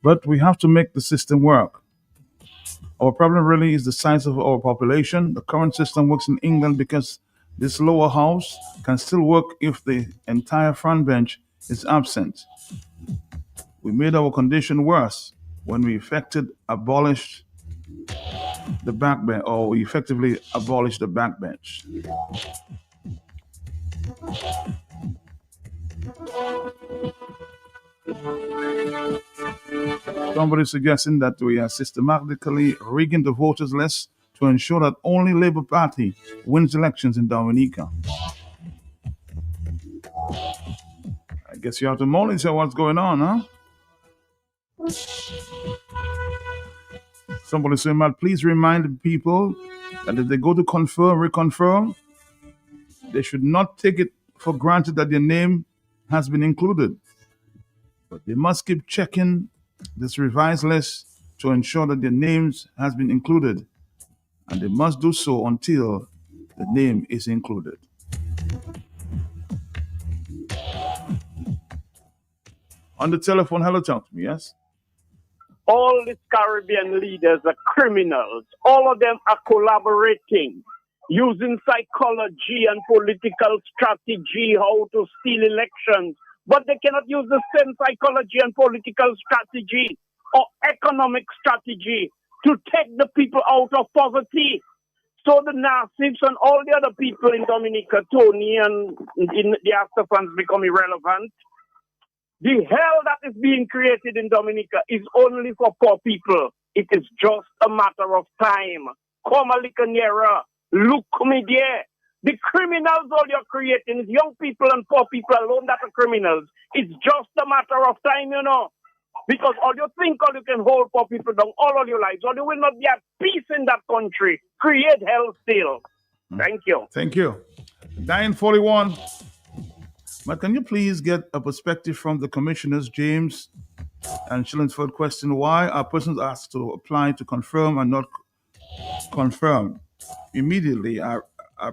but we have to make the system work. Our problem really is the size of our population. The current system works in England because this lower house can still work if the entire front bench is absent. We made our condition worse when we abolished the backbench, or we effectively abolished the backbench. Somebody suggesting that we are systematically rigging the voters list to ensure that only Labour Party wins elections in Dominica. I guess you have to monitor what's going on, huh? Somebody saying, Matt, please remind people that if they go to reconfirm, they should not take it for granted that their name has been included. But they must keep checking this revised list to ensure that their names has been included. And they must do so until the name is included. On the telephone, hello, talk to me, yes? All these Caribbean leaders are criminals. All of them are collaborating, using psychology and political strategy how to steal elections. But they cannot use the same psychology and political strategy or economic strategy to take the people out of poverty. So the Nassifs and all the other people in Dominica, Tony and in the after funds become irrelevant. The hell that is being created in Dominica is only for poor people. It is just a matter of time. Come a little nearer. Look me there. The criminals all you're creating is young people and poor people alone that are criminals. It's just a matter of time, you know. Because all you think all you can hold poor people down all of your lives, or you will not be at peace in that country. Create hell still. Thank you. Thank you. 941. But can you please get a perspective from the commissioners, James and Shillingsford, question why are persons asked to apply to confirm and not confirm immediately are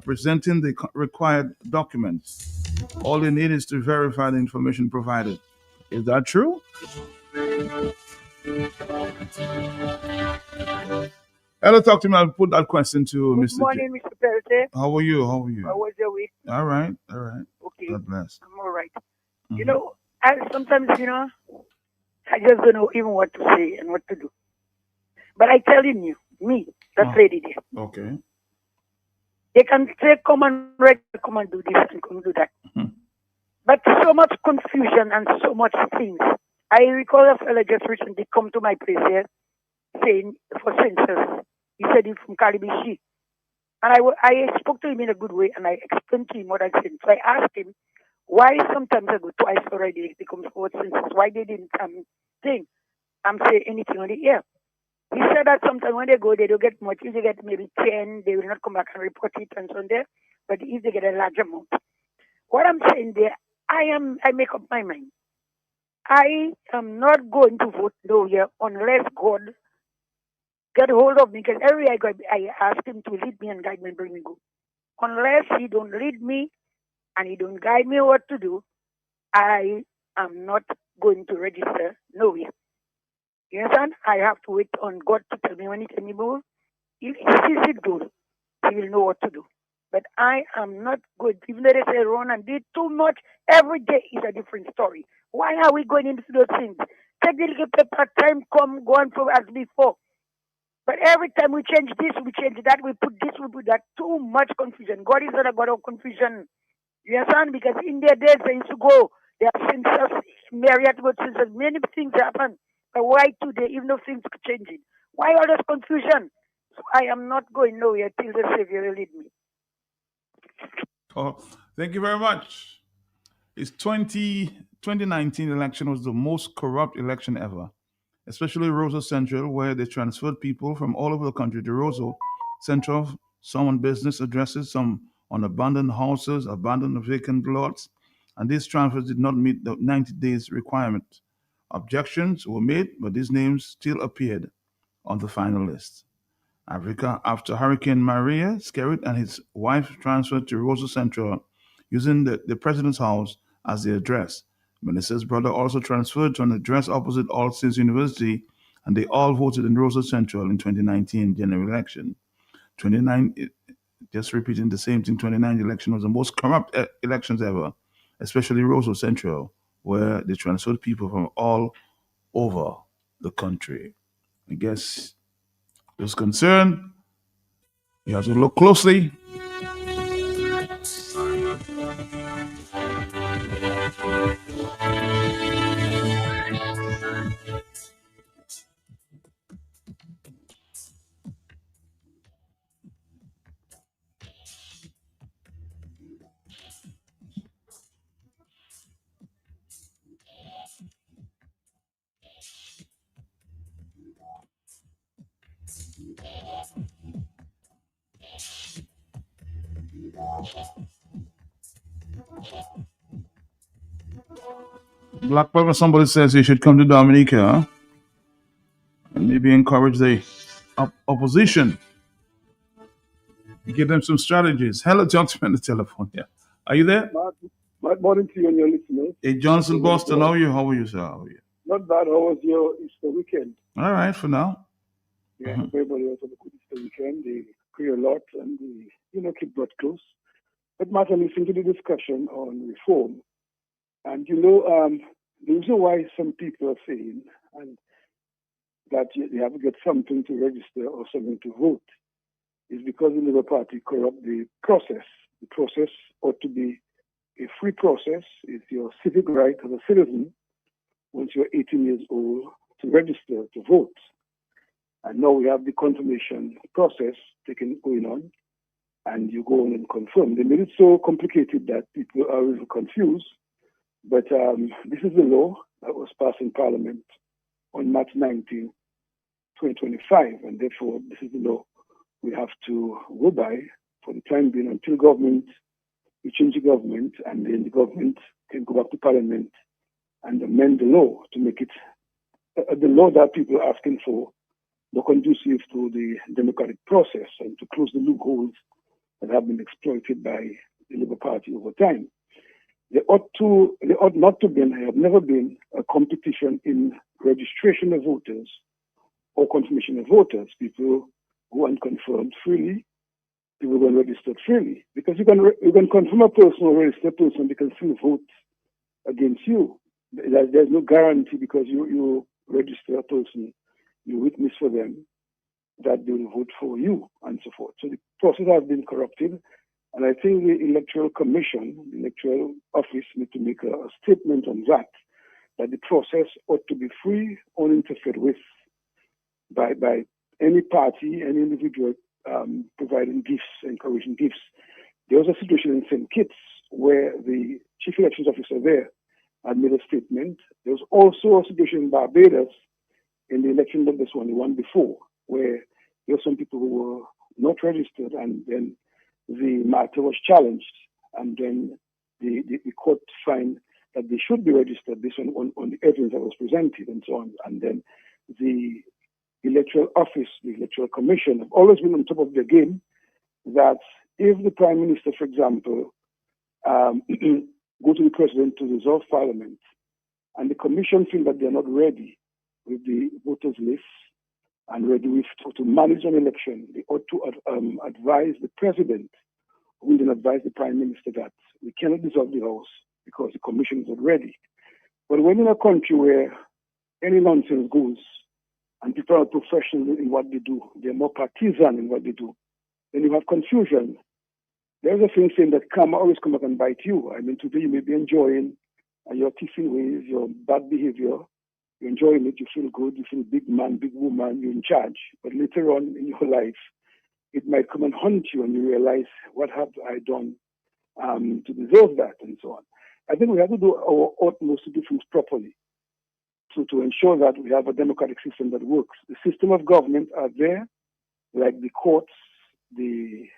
presenting the required documents? All they need is to verify the information provided. Is that true? Hello, talk to me. I'll put that question to Mr. Good morning, Mr. President. How are you? How was your week? All right. Okay. God bless. I'm all right. You know, I sometimes, I just don't know even what to say and what to do. But I telling you, me, that lady there. Okay. They can say, come and do this and come do that. But so much confusion and so much things. I recall a fellow just recently come to my place here saying for census. He said he's from Calibishi. And I spoke to him in a good way and I explained to him what I said. So I asked him why sometimes I go twice already they come for census. Why they didn't say anything on the air. He said that sometimes when they go, they don't get much. If they get maybe 10, they will not come back and report it and so on there. But if they get a large amount. What I'm saying there, I make up my mind. I am not going to vote no here unless God get hold of me. Because every I go, I ask him to lead me and guide me and bring me good. Unless he don't lead me and he don't guide me what to do, I am not going to register nowhere. You understand? I have to wait on God to tell me when he tell me more. If he sees it good, he will know what to do. But I am not good. Even though they say Ronan did too much, every day is a different story. Why are we going into those things? Take the little paper, time come, go on for as before. But every time we change this, we change that, we put this, we put that. Too much confusion. God is not a God of confusion. You understand? Because in their days, they used to go. They have census, Marriott go census. Many things happen. But why today, even though things are changing? Why all this confusion? So I am not going nowhere till the Savior will lead me. Oh, thank you very much. It's 2019 election was the most corrupt election ever, especially Roseau Central, where they transferred people from all over the country to Roseau Central, some on business addresses, some on abandoned houses, abandoned vacant lots, and these transfers did not meet the 90 days requirement. Objections were made, but these names still appeared on the final list. Africa, after Hurricane Maria, Skerritt and his wife transferred to Roseau Central using the president's house as the address. Melissa's brother also transferred to an address opposite All Saints University, and they all voted in Roseau Central in 2019 general election. 29, just repeating the same thing, 2019 election was the most corrupt elections ever, especially Roseau Central, where they transferred people from all over the country. I guess those concerned, you have to look closely. Black Pepper, somebody says you should come to Dominica, huh? And maybe encourage the opposition. Give them some strategies. Hello, Johnson on the telephone. Yeah. Are you there? Good morning to you and your listeners. Hey, Johnson, Boston. How are you? How are you, sir? How are you? Not bad. How was your Easter weekend? All right, for now. Yeah, everybody was on a good Easter weekend. They pray a lot and they, keep God close. But Matt, I'm listening to the discussion on reform. And, the reason why some people are saying and that they have to get something to register or something to vote is because the Labour Party corrupt the process. The process ought to be a free process. It's your civic right as a citizen, once you're 18 years old, to register to vote. And now we have the confirmation process going on, and you go on and confirm. They made it so complicated that people are really confused. But this is the law that was passed in Parliament on March 19, 2025, and therefore this is the law we have to go by for the time being until we change the government, and then the government can go back to Parliament and amend the law to make it the law that people are asking for more conducive to the democratic process and to close the loopholes that have been exploited by the Labour Party over time. There ought not to be, and have never been, a competition in registration of voters or confirmation of voters. People go and confirm freely, people go and register freely. Because you can confirm a person or register a person, they can still vote against you. There's no guarantee because you register a person, you witness for them, that they will vote for you and so forth. So the process has been corrupted. And I think the Electoral Commission, the Electoral Office, need to make a statement on that the process ought to be free, uninterfered with by any party, any individual providing gifts, encouraging gifts. There was a situation in St. Kitts where the chief elections officer there had made a statement. There was also a situation in Barbados in the election that this one, the one before, where there were some people who were not registered, and then the matter was challenged, and then the court found that they should be registered based on the evidence that was presented and so on. And then the Electoral Office, the Electoral Commission have always been on top of their game that if the Prime Minister, for example, go to the President to dissolve Parliament, and the Commission feel that they are not ready with the voters' lists and ready with to manage an election, they ought to advise the President, who will then advise the Prime Minister that we cannot dissolve the House because the Commission is not ready. But when in a country where any nonsense goes and people are professional in what they do, they're more partisan in what they do, then you have confusion. There's a thing saying that karma always come back and bite you. I mean, today you may be enjoying your tiffin ways, your bad behavior. You're enjoying it, you feel good, you feel big man, big woman, you're in charge. But later on in your life, it might come and haunt you and you realize, what have I done to deserve that, and so on. I think we have to do our utmost to do things properly to ensure that we have a democratic system that works. The system of government are there, like the courts, the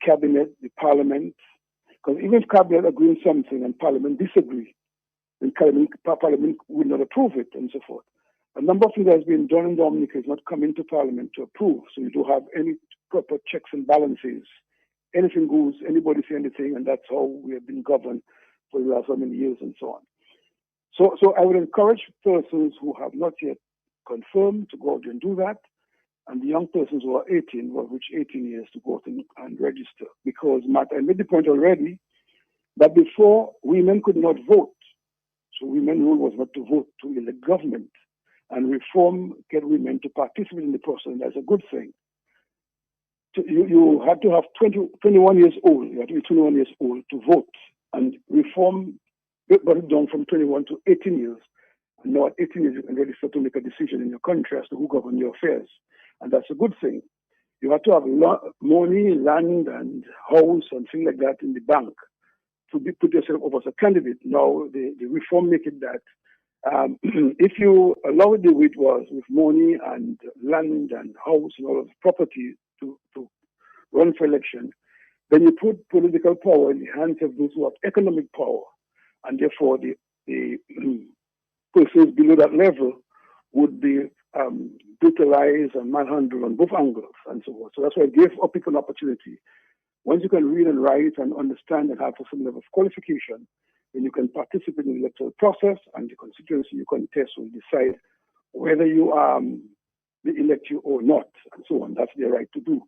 cabinet, the parliament, because even if cabinet agree on something and parliament disagree, then parliament will not approve it and so forth. A number of things that has been done in Dominica is not coming to parliament to approve, so you don't have any proper checks and balances. Anything goes, anybody say anything, and that's how we have been governed for the last so many years and so on. So I would encourage persons who have not yet confirmed to go out and do that, and the young persons who are 18, who have reached 18 years, to go out and register. Because, Matt, I made the point already that before, women could not vote. So women's role was not to vote, to elect government. And reform get women to participate in the process, and that's a good thing. You had to have 21 years old, you had to be 21 years old to vote. And reform got it down from 21 to 18 years. And now at 18 years, you can really start to make a decision in your country as to who governs your affairs. And that's a good thing. You have to have money, land, and house, and things like that in the bank to put yourself up as a candidate. Now, the reform make it that if you allow it the way it was, with money and land and house and all of the property to run for election, then you put political power in the hands of those who have economic power, and therefore the persons below that level would be brutalized and manhandled on both angles and so forth. So that's why I gave people an opportunity. Once you can read and write and understand and have some level of qualification, then you can participate in the electoral process, and the constituency you contest will decide whether you they elect you or not, and so on. That's their right to do.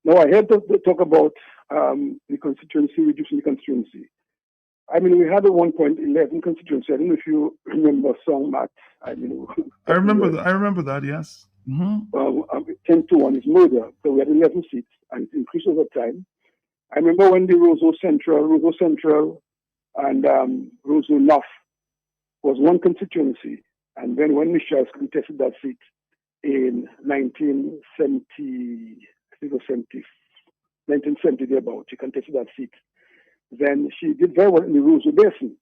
Now, I heard to talk about the constituency, reducing the constituency. I mean, we had a 1.11 constituency. I don't know if you remember a song, Matt. I remember that, yes. Mm-hmm. 10 to 1 is murder. So we had 11 seats, and it increased over time. I remember when the Roseau Central and Roseau North was one constituency. And then when Michelle contested that seat in 1970, I think it was 1970 thereabout, she contested that seat. Then she did very well in the Roseau Basin.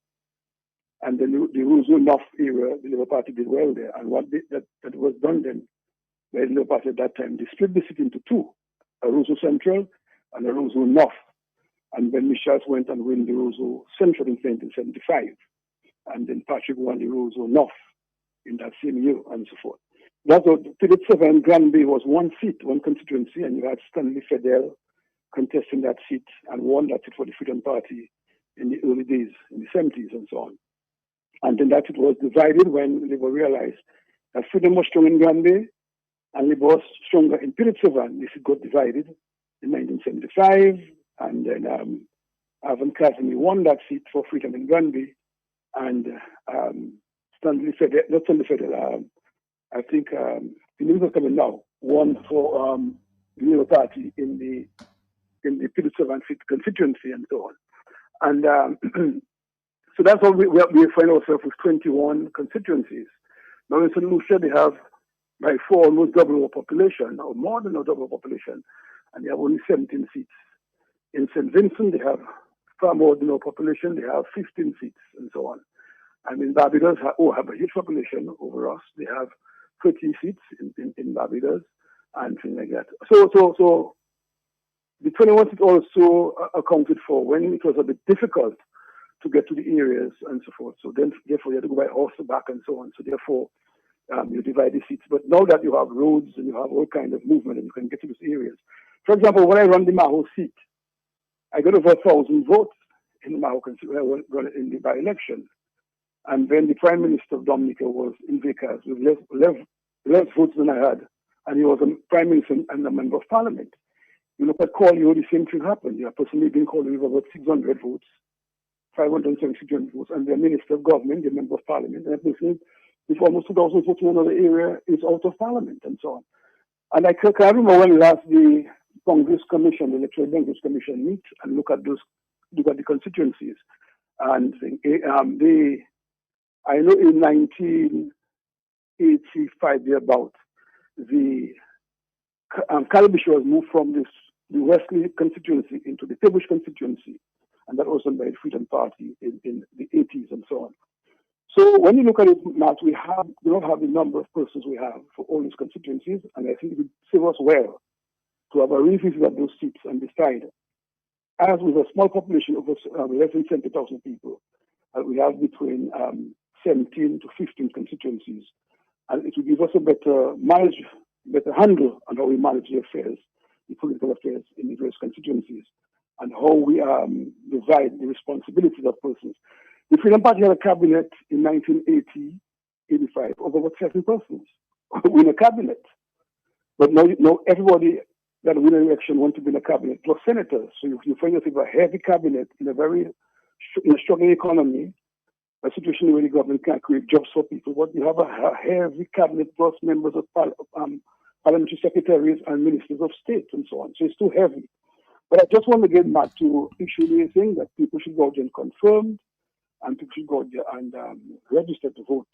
And then the Roseau North area, the Labour Party did well there. And what that was done then, by the Labour Party at that time, they split the city into two, a Roseau Central and a Roseau North. And then Michelle went and won the Roseau Central in 1975. And then Patrick won the Roseau North in that same year, and so forth. That's what Philip Severn Granby was one seat, one constituency, and you had Stanley Fedel contesting that seat and won that seat for the Freedom Party in the early days, in the 70s and so on. And then that seat was divided when Labour realized that Freedom was strong in Granby and Labour was stronger in Philip Severn. This seat got divided in 1975, and then Alvan Kazemi won that seat for Freedom in Granby, and Stanley Fedel, not Stanley Fedel, I think the news are coming now. won for the Labour Party in the 57th constituency and so on. And so that's how we find ourselves with 21 constituencies. Now in St. Lucia, they have by far almost double our population, or more than a double population, and they have only 17 seats. In St. Vincent, they have far more than our population, they have 15 seats and so on. And in Barbados, have a huge population over us. They have 30 seats in Barbados and things like that. So the 21 seats also accounted for when it was a bit difficult to get to the areas and so forth. So then, therefore, you had to go by horse back and so on. So therefore, you divide the seats. But now that you have roads and you have all kind of movement and you can get to those areas. For example, when I run the Maho seat, I got over 1,000 votes in the Maho constituency in the by-election. And then the Prime Minister of Dominica was in Vickers with less votes than I had. And he was a Prime Minister and a Member of Parliament. You look at Corleo, the same thing happened. You have personally been Corleo with about 600 votes, 576 votes, and the Minister of Government, the Member of Parliament, and a person with almost 2,000 votes in another area is out of Parliament and so on. And I can't remember when last the Congress Commission, the Electoral Congress Commission meet and look at the constituencies. And I know in 1985, thereabout, the Calabish was moved from the Wesley constituency into the Tabush constituency, and that was done by the Freedom Party in the 80s and so on. So when you look at it, Matt, we do not have the number of persons we have for all these constituencies, and I think it would serve us well to have a revisit of those seats and decide, as with a small population of less than 70,000 people, we have between 17 to 15 constituencies, and it will give us a better handle on how we manage the affairs, the political affairs in the various constituencies, and how we divide the responsibilities of persons. The Freedom Party had a cabinet in 1980-85 of about 7 persons in a cabinet. But now everybody that win an election want to be in a cabinet, plus senators. So you find yourself a heavy cabinet in a struggling economy, a situation where the government can't create jobs for people. But you have a heavy cabinet plus members of parliamentary secretaries and ministers of state and so on. So it's too heavy. But I just want to get back to issue the thing that people should go out and confirm, and people should go out there and register to vote.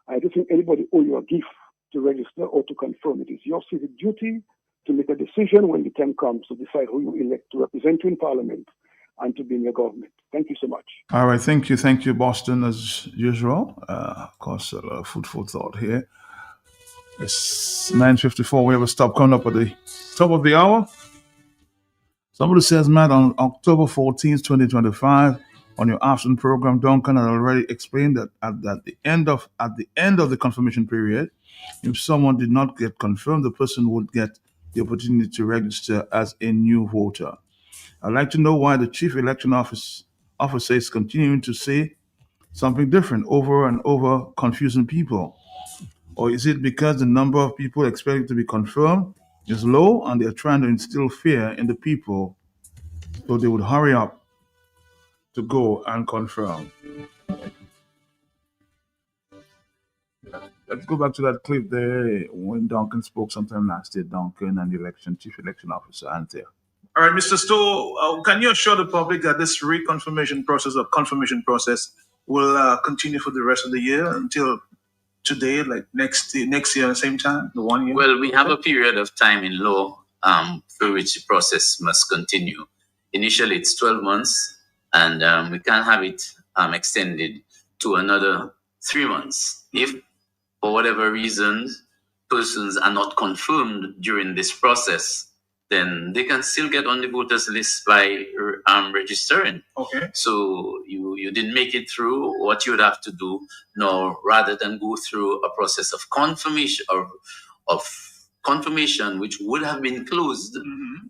I don't think anybody owe you a gift to register or to confirm. It is your civic duty to make a decision when the time comes to decide who you elect to represent you in Parliament and to be in your government. Thank you so much. All right, thank you, Boston, as usual. Of course, a lot of food for thought here. It's 9:54. We have a stop coming up at the top of the hour. Somebody says, Matt, on October 14th, 2025, on your afternoon program, Duncan had already explained that at the end of the confirmation period, if someone did not get confirmed, the person would get the opportunity to register as a new voter. I'd like to know why the Chief Election Officer is continuing to say something different over and over, confusing people. Or is it because the number of people expected to be confirmed is low and they're trying to instill fear in the people so they would hurry up to go and confirm? Let's go back to that clip there when Duncan spoke sometime last year, Duncan and the Chief Election Officer Anthea. All right, Mr. Stowe, can you assure the public that this reconfirmation process or confirmation process will continue for the rest of the year until today, like next year at the same time, the 1 year? Well, we have a period of time in law through which the process must continue. Initially, it's 12 months, and we can't have it extended to another 3 months. If, for whatever reasons, persons are not confirmed during this process, then they can still get on the voters list by registering. Okay. So you didn't make it through. What you would have to do now, rather than go through a process of confirmation which would have been closed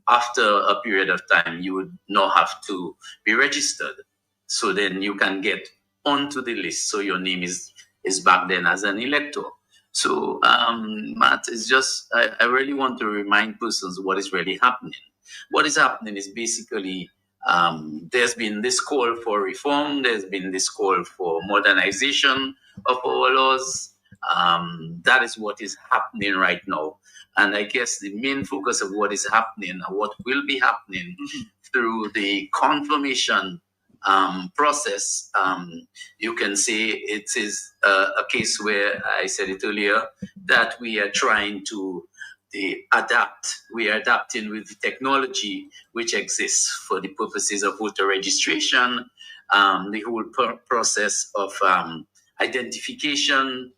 after a period of time, you would now have to be registered. So then you can get onto the list. So your name is back then as an elector. So, Matt, it's just, I really want to remind persons what is really happening. What is happening is basically, there's been this call for reform, there's been this call for modernization of our laws. That is what is happening right now. And I guess the main focus of what is happening and what will be happening through the confirmation process, you can say it is a case where I said it earlier that we are trying to adapt. We are adapting with the technology which exists for the purposes of voter registration, the whole process of identification,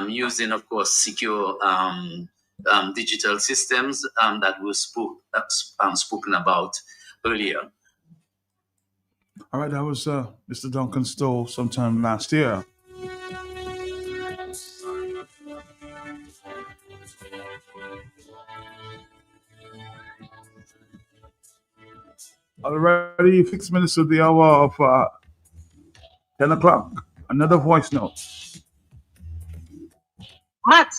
using, of course, secure digital systems that were spoken about earlier. All right, that was Mr. Duncan Stowe sometime last year. Already 6 minutes to the hour of 10 o'clock. Another voice note. Matt,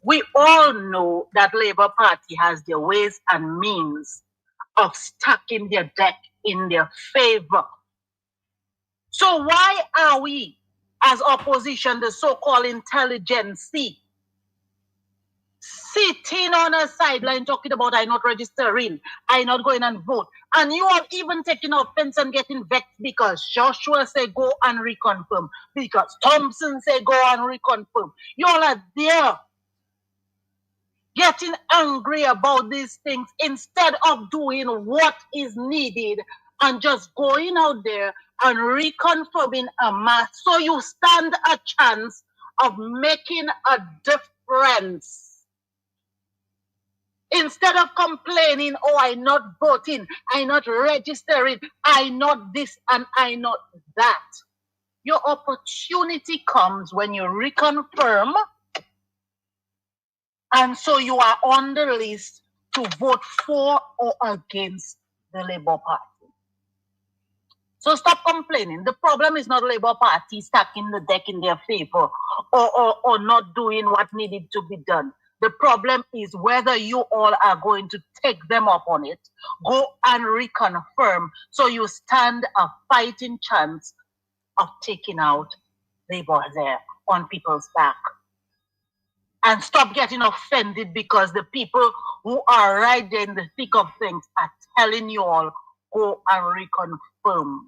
we all know that Labour Party has their ways and means of stacking their deck in their favor. So why are we, as opposition, the so-called intelligentsia, sitting on a sideline talking about I not registering, I not going and vote? And you are even taking offense and getting vexed because Joshua say go and reconfirm, because Thompson say go and reconfirm. You all are there getting angry about these things instead of doing what is needed and just going out there and reconfirming a mass so you stand a chance of making a difference. Instead of complaining, oh, I not voting, I not registering, I not this and I not that. Your opportunity comes when you reconfirm, and so you are on the list to vote for or against the Labour Party. So stop complaining. The problem is not Labour Party stacking the deck in their favor or not doing what needed to be done. The problem is whether you all are going to take them up on it, go and reconfirm, so you stand a fighting chance of taking out Labour there on people's back. And stop getting offended because the people who are right there in the thick of things are telling you all, go and reconfirm.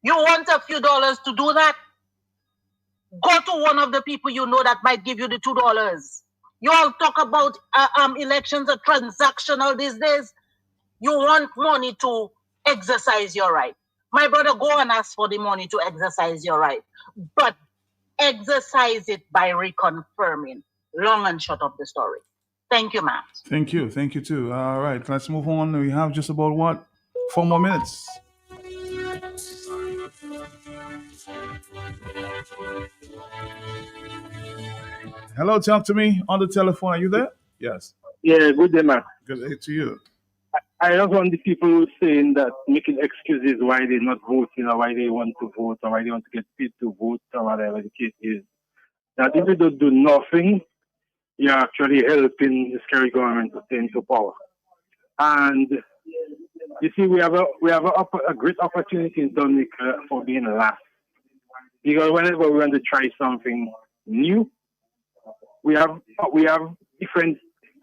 You want a few dollars to do that? Go to one of the people you know that might give you the $2. You all talk about elections are transactional these days. You want money to exercise your right. My brother, go and ask for the money to exercise your right. But exercise it by reconfirming. Long and short of the story. Thank you, Matt. Thank you. Thank you, too. All right, let's move on. We have just about, 4 more minutes. Hello, talk to me on the telephone. Are you there? Yes. Yeah, good day, man. Good day to you. I just want the people saying that, making excuses why they're not voting or why they want to vote or why they want to get paid to vote or whatever the case is, that if you don't do nothing, you're actually helping the scary government to stay into power. And you see, we have a great opportunity in Dominica for being last. Because whenever we want to try something new, we have different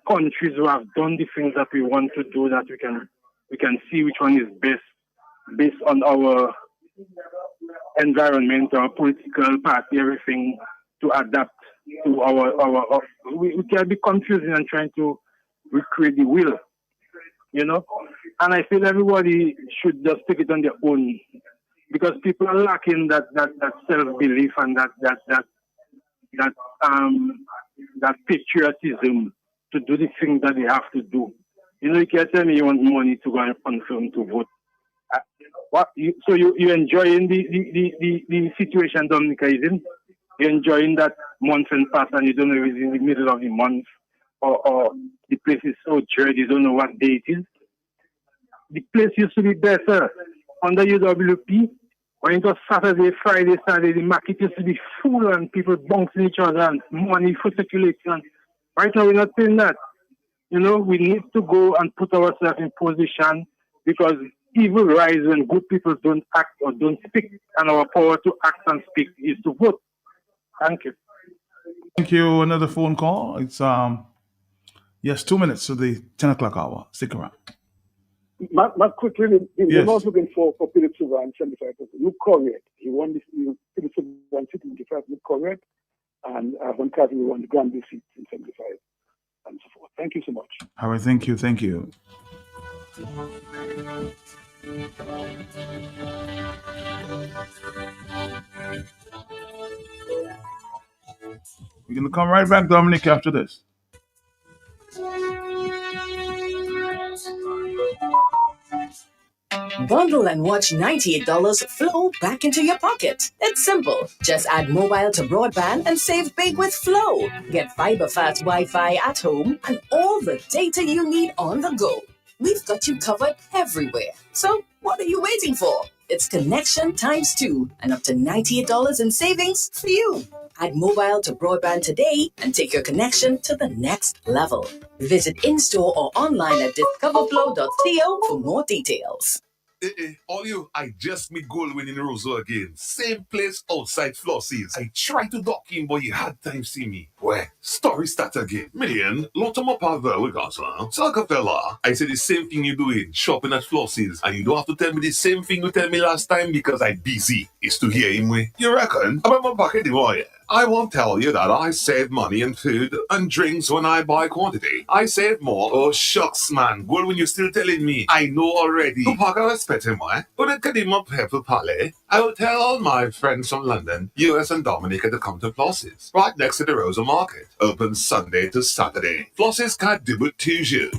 countries who have done the things that we want to do, that we can see which one is best based on our environment, our political party, everything, to adapt to our we can be confusing and trying to recreate the wheel, you know. And I feel everybody should just take it on their own, because people are lacking that self-belief and that patriotism to do the things that they have to do. You know, you can't tell me you want money to go and confirm to vote. So you enjoying the situation Dominica is in? You're enjoying that month and pass and you don't know if it's in the middle of the month or the place is so dread, you don't know what day it is. The place used to be better under UWP. When it was Saturday, Friday, Saturday, the market used to be full and people bouncing each other and money for circulation. Right now, we're not doing that. You know, we need to go and put ourselves in position, because evil rises when good people don't act or don't speak, and our power to act and speak is to vote. Thank you. Thank you. Another phone call. It's Yes, 2 minutes to the 10 o'clock hour. Stick around. Matt quickly, Yes. they're not looking for Philip Silva and 75%. Look correct. He won this, Philip Silva won 75, look correct. And Von Carter won the Grand seat in 75 and so forth. Thank you so much. All right, thank you. Thank you. We're going to come right back, Dominic, after this. Bundle and watch $98 flow back into your pocket. It's simple. Just add mobile to broadband and save big with Flow. Get fiber fast Wi-Fi at home and all the data you need on the go. We've got you covered everywhere. So what are you waiting for? It's connection times 2 and up to $98 in savings for you. Add mobile to broadband today and take your connection to the next level. Visit in-store or online at discoverflow.co for more details. All you, I just meet Goldwyn in Roseau again. Same place outside Flossie's. I tried to dock in, but he had time see me. Where? Story start again. Million, lot of my father we got, huh? Saga fella, I said the same thing you doing, shopping at Flossie's. And you don't have to tell me the same thing you tell me last time because I busy. It's to hear him way. You reckon? About my pocket, boy. I won't tell you that I save money in food and drinks when I buy quantity. I save more. Oh, shucks, man. Well, when you're still telling me, I know already. Tu paga respect him, eh? But it can even pepper palais. I will tell all my friends from London, US and Dominica to come to Flossie's, right next to the Rosa Market. Open Sunday to Saturday. Flossie's can't do it to you.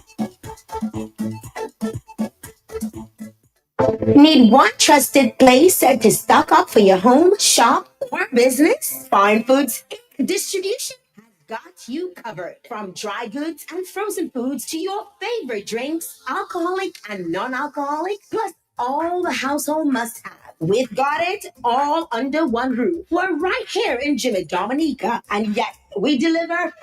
Need one trusted place to stock up for your home, shop, or business? Fine Foods Distribution has got you covered. From dry goods and frozen foods to your favorite drinks, alcoholic and non-alcoholic, plus all the household must-have. We've got it all under one roof. We're right here in Jimmy Dominica, and yes, we deliver.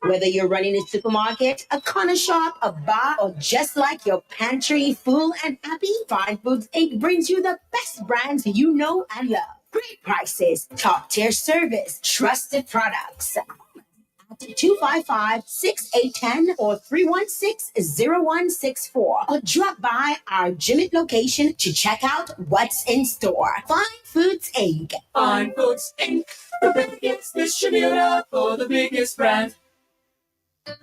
Whether you're running a supermarket, a corner shop, a bar, or just like your pantry full and happy, Fine Foods Inc. brings you the best brands you know and love. Great prices, top-tier service, trusted products. 255-6810 or 316-0164 or drop by our Jimmy location to check out what's in store. Fine Foods Inc. Fine Foods Inc. The biggest distributor for the biggest brand.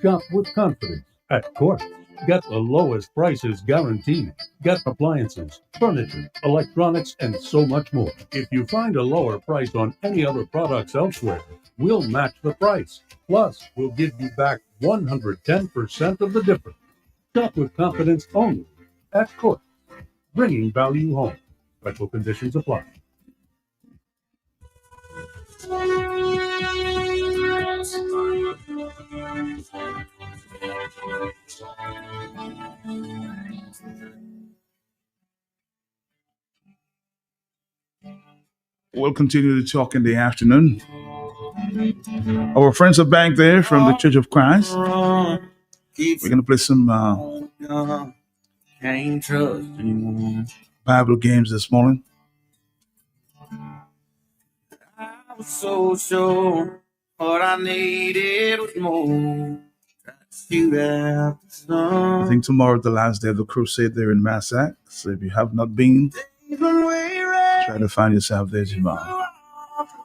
Shop with confidence at Court. Get the lowest prices guaranteed. Get appliances, furniture, electronics, and so much more. If you find a lower price on any other products elsewhere, we'll match the price. Plus, we'll give you back 110% of the difference. Shop with confidence only at Court. Bringing value home. Special conditions apply. We'll continue to talk in the afternoon. Our friends are back there from the Church of Christ. We're going to play some Bible games this morning. I was so sure what I needed was more. I think tomorrow is the last day of the crusade there in Massac. So if you have not been, try to find yourself there tomorrow.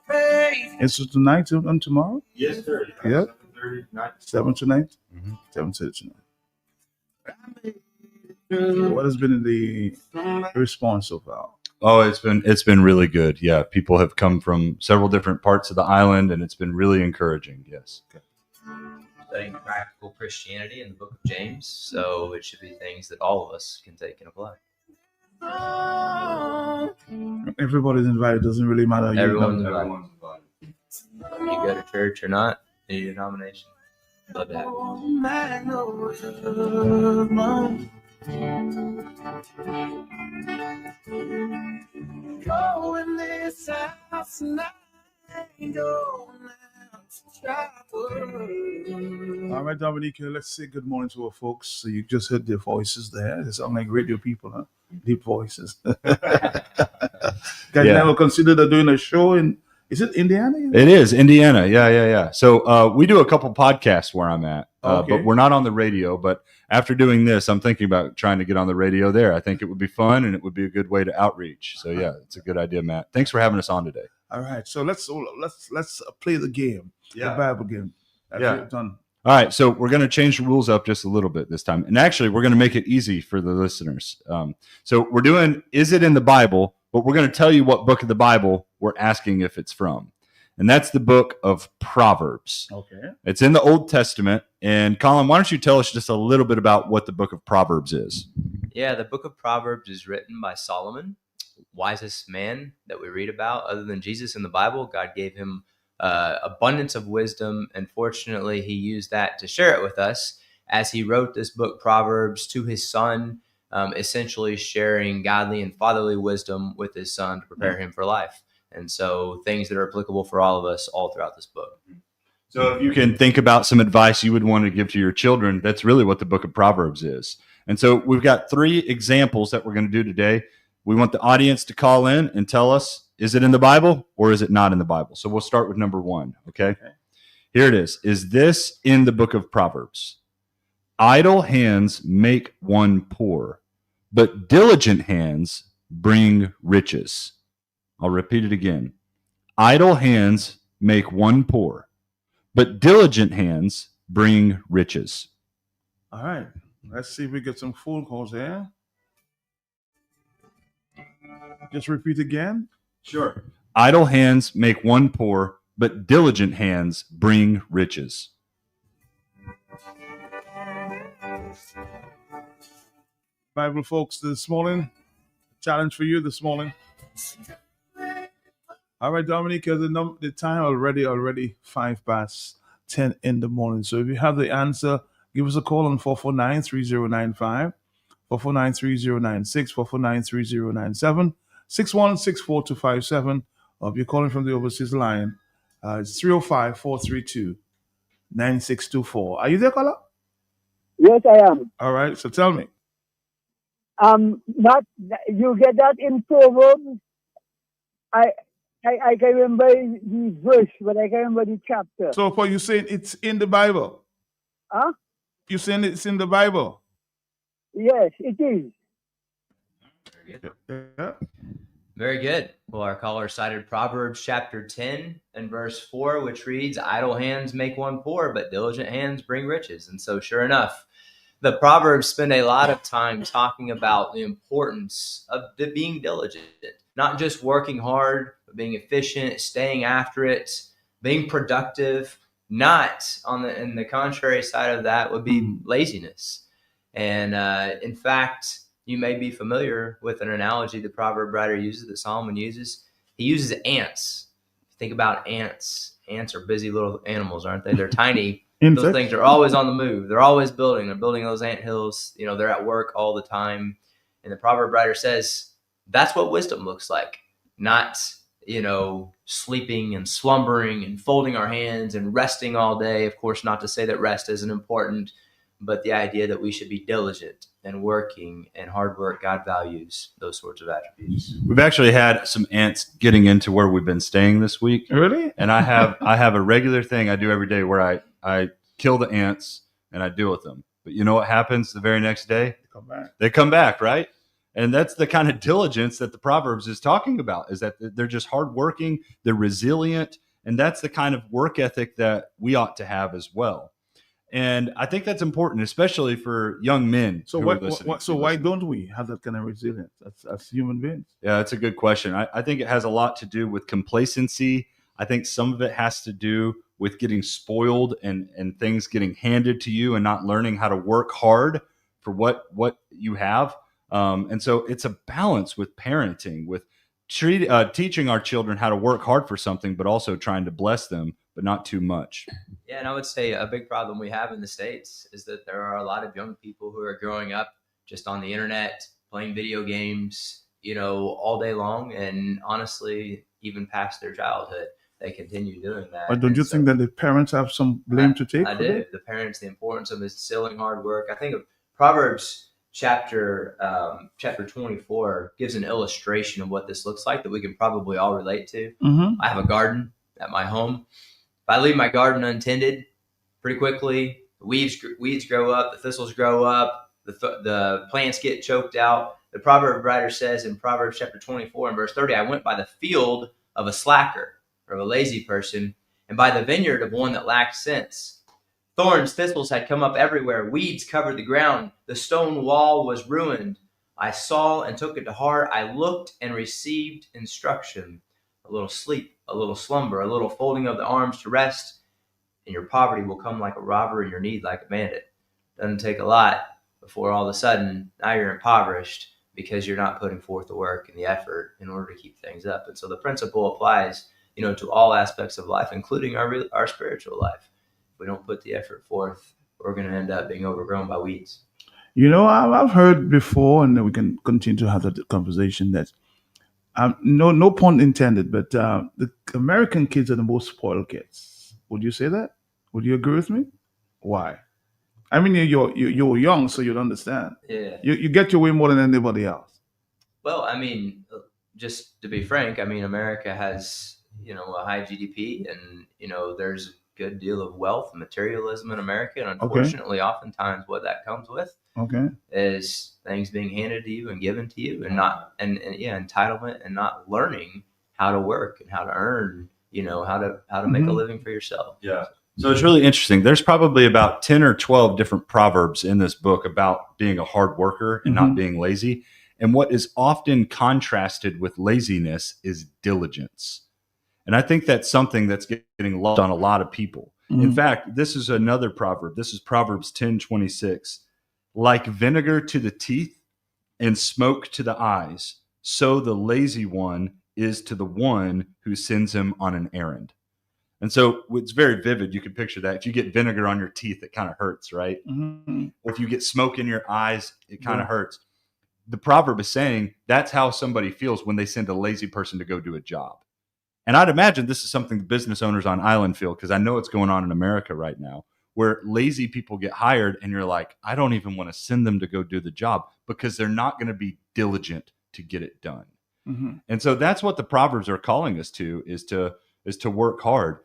It's tonight and tomorrow? Yes, sir. Yeah. 7 tonight? Mm-hmm. 7 tonight. What has been the response so far? Oh, it's been really good. Yeah, people have come from several different parts of the island, and it's been really encouraging. Yes. Okay. Studying practical Christianity in the book of James, so it should be things that all of us can take and apply. Everybody's invited. Doesn't really matter. Everyone's invited. You go to church or not, in your denomination. Love to have you. Go in this house and all right, Dominica, let's say good morning to our folks. So you just heard their voices there. They sound like radio people, huh? Deep voices. Guys, never considered doing a show in Is it Indiana? It is Indiana. Yeah. So we do a couple podcasts where I'm at, Okay. but we're not on the radio. But after doing this, I'm thinking about trying to get on the radio there. I think it would be fun and it would be a good way to outreach. So yeah, it's a good idea, Matt. Thanks for having us on today. All right. So let's play the game. Yeah. The Bible game. After Yeah. you're done. All right, so we're going to change the rules up just a little bit this time. And actually, we're going to make it easy for the listeners. So we're doing, is it in the Bible? But we're going to tell you what book of the Bible we're asking if it's from. And that's the book of Proverbs. Okay. It's in the Old Testament. And Colin, why don't you tell us just a little bit about what the book of Proverbs is? Yeah, the book of Proverbs is written by Solomon, wisest man that we read about. Other than Jesus in the Bible, God gave him abundance of wisdom, and fortunately he used that to share it with us as he wrote this book Proverbs to his son, essentially sharing godly and fatherly wisdom with his son to prepare him for life. And so things that are applicable for all of us all throughout this book. So if you can think about some advice you would want to give to your children, that's really what the book of Proverbs is. And so we've got 3 examples that we're going to do today. We want the audience to call in and tell us, is it in the Bible or is it not in the Bible? So we'll start with number 1, okay? Here it is. Is this in the book of Proverbs? Idle hands make one poor, but diligent hands bring riches. I'll repeat it again. Idle hands make one poor, but diligent hands bring riches. All right. Let's see if we get some phone calls here. Just repeat again. Sure. Idle hands make one poor, but diligent hands bring riches. Bible folks, this morning, challenge for you this morning. All right, Dominique, the time already 10:05 in the morning. So if you have the answer, give us a call on 449-3095, 449-3096, 449-3097, 6164257. Or if you're calling from the overseas line, it's 305-432-9624. Are you there, caller? Yes, I am. All right, so tell me. Not you get that in Proverbs. I can remember the verse, but I can't remember the chapter. So for you saying it's in the Bible? Huh? You saying it's in the Bible? Yes, it is. Yeah. Very good. Well, our caller cited Proverbs chapter 10 and verse 4, which reads, idle hands make one poor, but diligent hands bring riches. And so sure enough, the Proverbs spend a lot of time talking about the importance of being diligent, not just working hard, but being efficient, staying after it, being productive. Not in the contrary side of that would be laziness. And in fact, you may be familiar with an analogy the proverb writer uses, that Solomon uses. He uses ants. Think about ants. Ants are busy little animals, aren't they? They're tiny. Those things are always on the move. They're always building. They're building those ant hills. You know, they're at work all the time. And the proverb writer says that's what wisdom looks like. Not, sleeping and slumbering and folding our hands and resting all day. Of course, not to say that rest isn't important, but the idea that we should be diligent and working, and hard work, God values those sorts of attributes. We've actually had some ants getting into where we've been staying this week. Really? And I have a regular thing I do every day where I kill the ants and I deal with them. But you know what happens the very next day? They come back, right? And that's the kind of diligence that the Proverbs is talking about, is that they're just hardworking, they're resilient, and that's the kind of work ethic that we ought to have as well. And I think that's important, especially for young men. So why don't we have that kind of resilience as human beings? Yeah, that's a good question. I think it has a lot to do with complacency. I think some of it has to do with getting spoiled and things getting handed to you and not learning how to work hard for what you have. And so it's a balance with parenting, with teaching our children how to work hard for something, but also trying to bless them, but not too much. Yeah, and I would say a big problem we have in the States is that there are a lot of young people who are growing up just on the internet, playing video games, all day long. And honestly, even past their childhood, they continue doing that. But don't you think that the parents have some blame to take? I do. The parents, the importance of instilling hard work. I think of Proverbs chapter 24 gives an illustration of what this looks like that we can probably all relate to. I have a garden at my home. If I leave my garden untended, pretty quickly, weeds grow up, the thistles grow up, the plants get choked out. The proverb writer says in Proverbs chapter 24 and verse 30, I went by the field of a slacker, or of a lazy person, and by the vineyard of one that lacked sense. Thorns, thistles had come up everywhere. Weeds covered the ground. The stone wall was ruined. I saw and took it to heart. I looked and received instruction. A little sleep, a little slumber, a little folding of the arms to rest, and your poverty will come like a robber and your need like a bandit. Doesn't take a lot before all of a sudden now you're impoverished because you're not putting forth the work and the effort in order to keep things up. And so the principle applies, to all aspects of life, including our spiritual life. If we don't put the effort forth, we're going to end up being overgrown by weeds. I've heard before, and we can continue to have that conversation, that no pun intended, but the American kids are the most spoiled kids. Would you say that? Would you agree with me? Why? I mean, you're young, so you'd understand. Yeah. You get your way more than anybody else. Well, I mean, just to be frank, I mean, America has, a high GDP, and, there's a good deal of wealth and materialism in America. And unfortunately, oftentimes what that comes with is things being handed to you and given to you, and entitlement, and not learning how to work and how to earn, how to make a living for yourself. Yeah. So it's really interesting. There's probably about 10 or 12 different proverbs in this book about being a hard worker and not being lazy. And what is often contrasted with laziness is diligence. And I think that's something that's getting lost on a lot of people. In fact, this is another proverb. This is Proverbs 10:26. Like vinegar to the teeth and smoke to the eyes, so the lazy one is to the one who sends him on an errand. And so it's very vivid. You can picture that. If you get vinegar on your teeth, it kind of hurts, right? Or if you get smoke in your eyes, it kind of hurts. The proverb is saying that's how somebody feels when they send a lazy person to go do a job. And I'd imagine this is something the business owners on Island feel, because I know it's going on in America right now, where lazy people get hired and you're like, I don't even want to send them to go do the job because they're not going to be diligent to get it done. And so that's what the Proverbs are calling us to, is to work hard.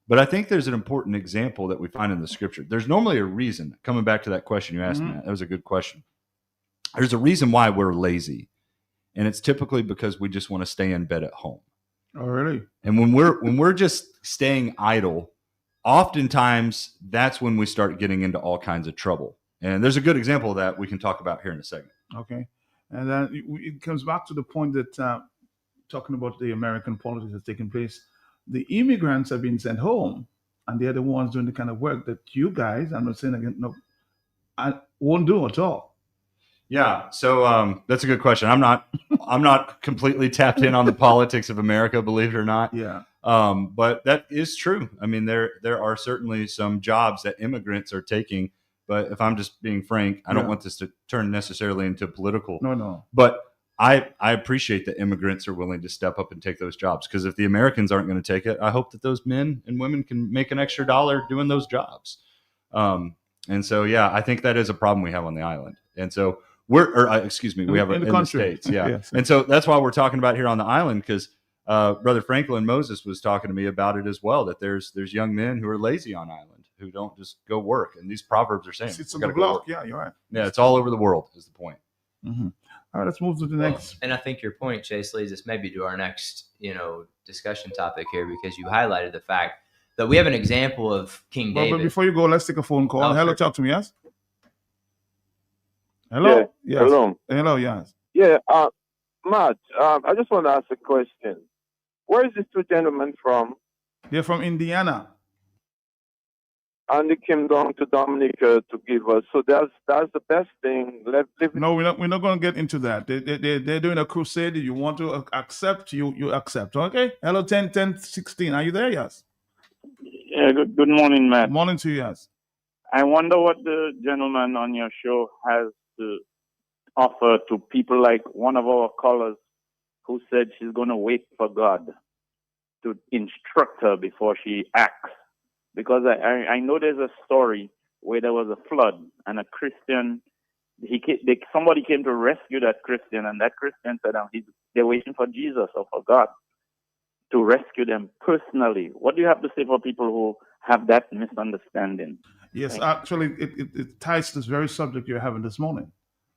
But I think there's an important example that we find in the scripture. There's normally a reason, coming back to that question you asked, Matt, that was a good question. There's a reason why we're lazy. And it's typically because we just want to stay in bed at home. Oh, really? And when we're just staying idle, oftentimes that's when we start getting into all kinds of trouble. And there's a good example of that we can talk about here in a second. Okay. And then it comes back to the point that talking about the American politics that's taking place, the immigrants have been sent home, and they're the ones doing the kind of work that you guys, I'm not saying again, no, I won't do at all. Yeah, so that's a good question. I'm not completely tapped in on the politics of America, believe it or not. Yeah. But that is true. I mean, there are certainly some jobs that immigrants are taking. But if I'm just being frank, I don't want this to turn necessarily into political. No. But I appreciate that immigrants are willing to step up and take those jobs, because if the Americans aren't going to take it, I hope that those men and women can make an extra dollar doing those jobs. And so, yeah, I think that is a problem we have on the island. And so we have in the States. Yeah. Yes. And so that's why we're talking about here on the island, because Brother Franklin Moses was talking to me about it as well, that there's young men who are lazy on island, who don't just go work. And these proverbs are saying, it's on the block. Yeah, you're right. Yeah, it's all over the world is the point. All right, let's move to the next. And I think your point, Chase, leads us maybe to our next, discussion topic here, because you highlighted the fact that we have an example of King David. But before you go, let's take a phone call. Hello, sure. talk to me, yes? Hello? Yeah. Yes. Hello, yes. Yeah, Matt, I just want to ask a question. Where is this two gentlemen from? They're from Indiana. And they came down to Dominica to give us. So that's the best thing. No, we're not going to get into that. They're doing a crusade. You want to accept, you accept. Okay? Hello, 1016. Are you there? Yes. Yeah, good morning, Matt. Morning to you, yes. I wonder what the gentleman on your show has to offer to people like one of our callers who said she's going to wait for God to instruct her before she acts. Because I know there's a story where there was a flood and a Christian somebody came to rescue that Christian, and that Christian said, they're waiting for Jesus or for God to rescue them personally. What do you have to say for people who have that misunderstanding? Yes, actually, it ties to this very subject you're having this morning.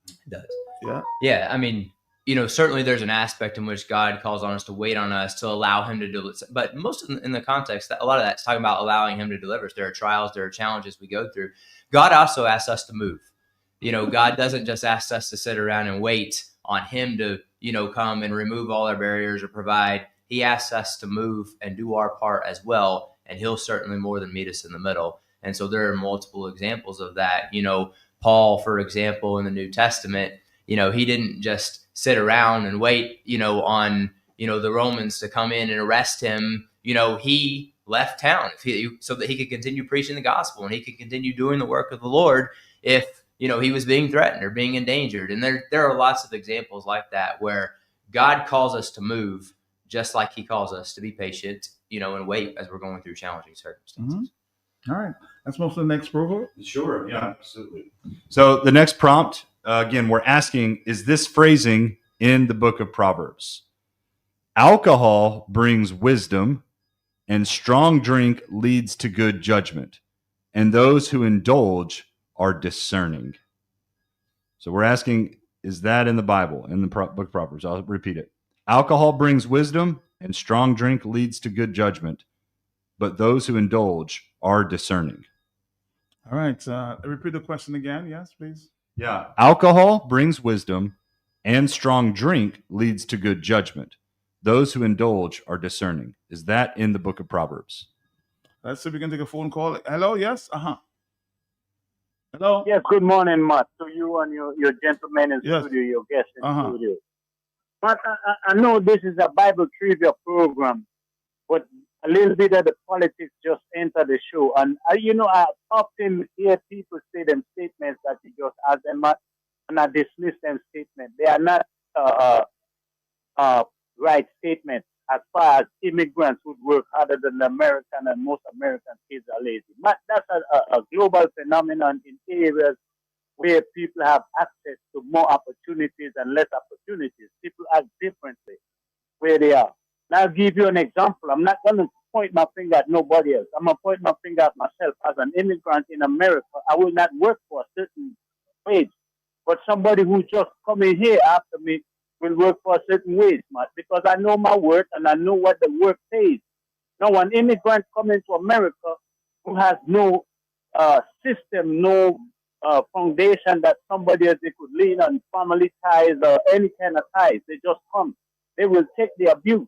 It does. Yeah. Yeah, I mean, certainly there's an aspect in which God calls on us to wait on us, to allow him to deliver. But most in the context, a lot of that's talking about allowing him to deliver us. There are trials, there are challenges we go through. God also asks us to move. God doesn't just ask us to sit around and wait on him to, come and remove all our barriers or provide. He asks us to move and do our part as well. And he'll certainly more than meet us in the middle. And so there are multiple examples of that. Paul, for example, in the New Testament, he didn't just sit around and wait, on, the Romans to come in and arrest him. He left town so that he could continue preaching the gospel and he could continue doing the work of the Lord if, he was being threatened or being endangered. And there are lots of examples like that where God calls us to move just like he calls us to be patient, and wait as we're going through challenging circumstances. Mm-hmm. All right. Let's move to the next proverb. Sure. Yeah, absolutely. So the next prompt, again, we're asking, is this phrasing in the book of Proverbs? Alcohol brings wisdom, and strong drink leads to good judgment, and those who indulge are discerning. So we're asking, is that in the Bible, in the book of Proverbs? I'll repeat it. Alcohol brings wisdom, and strong drink leads to good judgment, but those who indulge are discerning. All right. Repeat the question again. Yes, please. Yeah. Alcohol brings wisdom, and strong drink leads to good judgment. Those who indulge are discerning. Is that in the book of Proverbs? Let's see if we can take a phone call. Hello. Yes. Hello. Yes. Good morning, Matt. To you and your gentlemen in Yes. studio, your guests in studio. Matt, I know this is a Bible trivia program, but a little bit of the politics just enter the show. And, I often hear people say them statements that you just ask them, and I dismiss them statements. They are not right statements as far as immigrants would work harder than the American, and most American kids are lazy. But that's a global phenomenon in areas where people have access to more opportunities and less opportunities. People act differently where they are. Now, I'll give you an example. I'm not going to point my finger at nobody else. I'm going to point my finger at myself. As an immigrant in America, I will not work for a certain wage. But somebody who's just coming here after me will work for a certain wage, Matt, because I know my work and I know what the work pays. Now, an immigrant coming to America who has no system, no foundation that somebody else they could lean on, family ties or any kind of ties, they just come. They will take the abuse.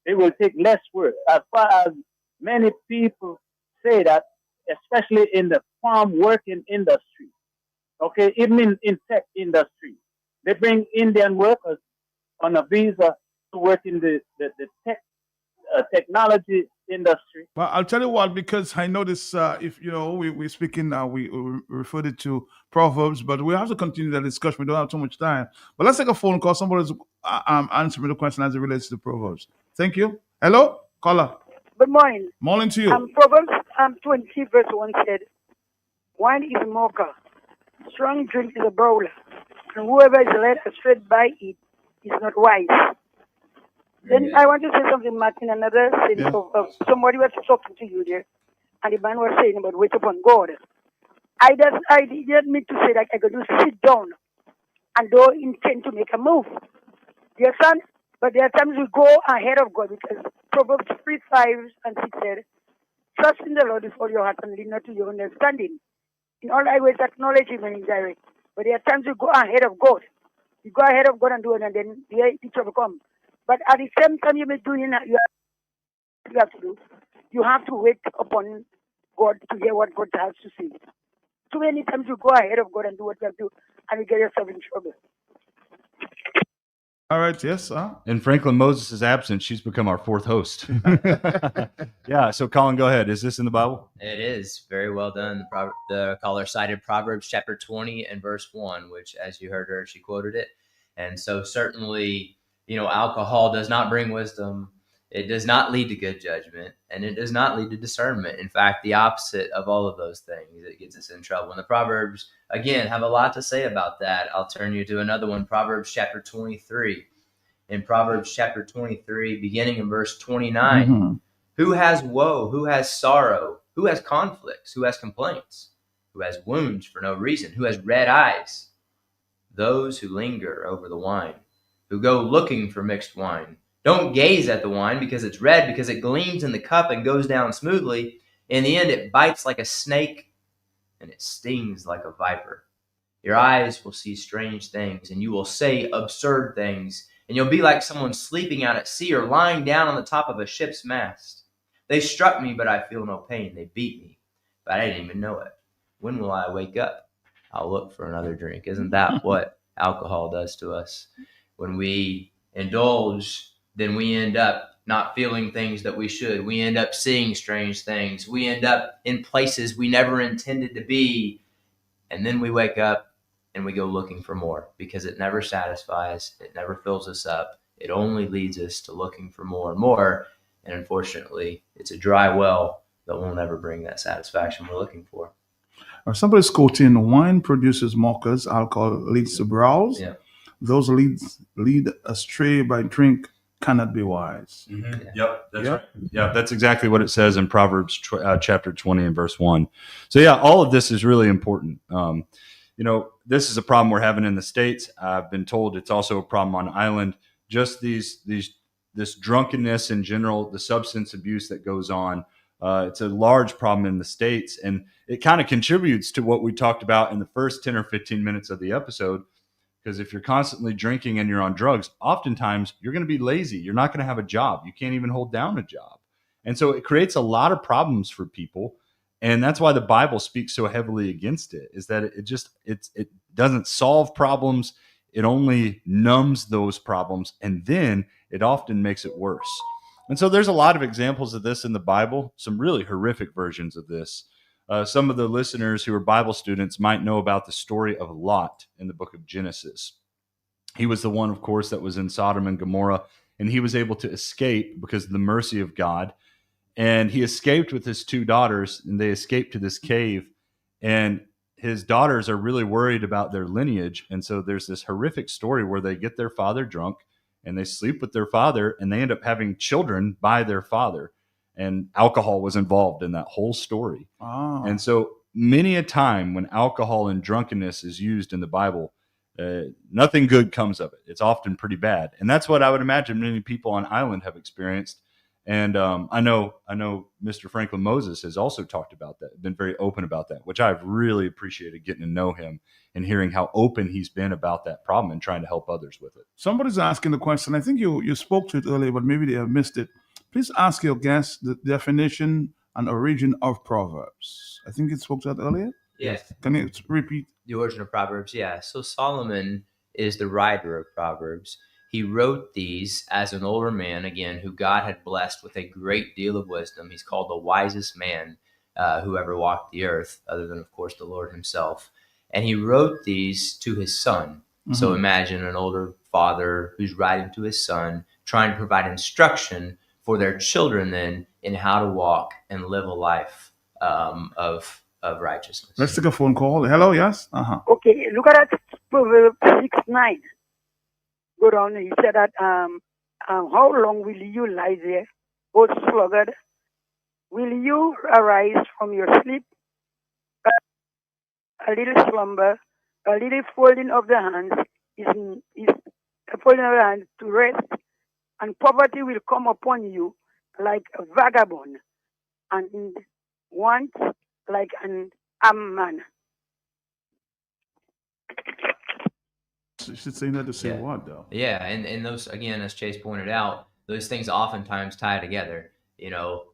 They will take less work. As far as many people say that, especially in the farm working industry, okay, even in tech industry, they bring Indian workers on a visa to work in the tech technology industry. Well, I'll tell you what, because I notice if we're speaking now, we referred it to Proverbs, but we have to continue that discussion. We don't have too much time. But let's take a phone call. Somebody's answering the question as it relates to Proverbs. Thank you. Hello, caller. Good morning. Morning to you. Proverbs 20 verse 1 said, wine is a mocker, strong drink is a brawler, and whoever is led astray by it is not wise. Then I want to say something, Martin, another thing of somebody was talking to you there, and the man was saying about wait upon God. I didn't mean to say that I could just sit down and don't intend to make a move. You understand? But there are times we go ahead of God, because Proverbs 3, 5, and 6 said, trust in the Lord with all your heart and lean not to your understanding. In all thy ways acknowledge him and indirect. But there are times you go ahead of God. You go ahead of God and do it, and then the trouble comes. But at the same time you may do it, you have to do. You have to wait upon God to hear what God has to say. Too many times you go ahead of God and do what you have to do, and you get yourself in trouble. All right, yes. In Franklin Moses' absence, she's become our fourth host. Yeah, so Colin, go ahead. Is this in the Bible? It is. Very well done. The caller cited Proverbs chapter 20 and verse 1, which, as you heard her, she quoted it. And so certainly, alcohol does not bring wisdom. It does not lead to good judgment, and it does not lead to discernment. In fact, the opposite of all of those things. It gets us in trouble. And the Proverbs, again, have a lot to say about that. I'll turn you to another one, Proverbs chapter 23. In Proverbs chapter 23, beginning in verse 29, who has woe? Who has sorrow? Who has conflicts? Who has complaints? Who has wounds for no reason? Who has red eyes? Those who linger over the wine, who go looking for mixed wine. Don't gaze at the wine because it's red, because it gleams in the cup and goes down smoothly. In the end, it bites like a snake and it stings like a viper. Your eyes will see strange things, and you will say absurd things, and you'll be like someone sleeping out at sea or lying down on the top of a ship's mast. They struck me, but I feel no pain. They beat me, but I didn't even know it. When will I wake up? I'll look for another drink. Isn't that what alcohol does to us? When we indulge, then we end up not feeling things that we should. We end up seeing strange things. We end up in places we never intended to be. And then we wake up and we go looking for more, because it never satisfies. It never fills us up. It only leads us to looking for more and more. And unfortunately, it's a dry well that will never bring that satisfaction we're looking for. Or somebody's quoting, wine produces mockers, alcohol leads to brawls. Yeah. Those lead astray by drink cannot be wise. Mm-hmm. Yep, that's right. Yeah, that's exactly what it says in Proverbs chapter 20 and verse 1. So yeah, all of this is really important. This is a problem we're having in the States. I've been told it's also a problem on island. Just this drunkenness in general, the substance abuse that goes on. It's a large problem in the States, and it kind of contributes to what we talked about in the first 10 or 15 minutes of the episode. Because if you're constantly drinking and you're on drugs, oftentimes you're going to be lazy. You're not going to have a job. You can't even hold down a job. And so it creates a lot of problems for people. And that's why the Bible speaks so heavily against it, is that it doesn't solve problems. It only numbs those problems. And then it often makes it worse. And so there's a lot of examples of this in the Bible, some really horrific versions of this. Some of the listeners who are Bible students might know about the story of Lot in the book of Genesis. He was the one, of course, that was in Sodom and Gomorrah, and he was able to escape because of the mercy of God. And he escaped with his two daughters, and they escaped to this cave. And his daughters are really worried about their lineage. And so there's this horrific story where they get their father drunk, and they sleep with their father, and they end up having children by their father. And alcohol was involved in that whole story. Oh. And so many a time when alcohol and drunkenness is used in the Bible, nothing good comes of it. It's often pretty bad. And that's what I would imagine many people on island have experienced. And I know Mr. Franklin Moses has also talked about that, been very open about that, which I've really appreciated getting to know him and hearing how open he's been about that problem and trying to help others with it. Somebody's asking the question. I think you spoke to it earlier, but maybe they have missed it. Please ask your guest the definition and origin of Proverbs. I think you spoke to that earlier. Yes. Can you repeat? The origin of Proverbs, yeah. So Solomon is the writer of Proverbs. He wrote these as an older man, again, who God had blessed with a great deal of wisdom. He's called the wisest man who ever walked the earth, other than, of course, the Lord himself. And he wrote these to his son. Mm-hmm. So imagine an older father who's writing to his son, trying to provide instruction for their children then in how to walk and live a life of righteousness. Let's take a phone call. Hello, yes? Uh-huh. Okay, look at that Proverbs 6:9. Go down. He said that, how long will you lie there, O sluggard? Will you arise from your sleep? A little slumber, a little folding of the hands is a folding of the hands to rest, and poverty will come upon you like a vagabond, and want like an armed man. You should say that to say what, though? Yeah, and those, again, as Chase pointed out, those things oftentimes tie together.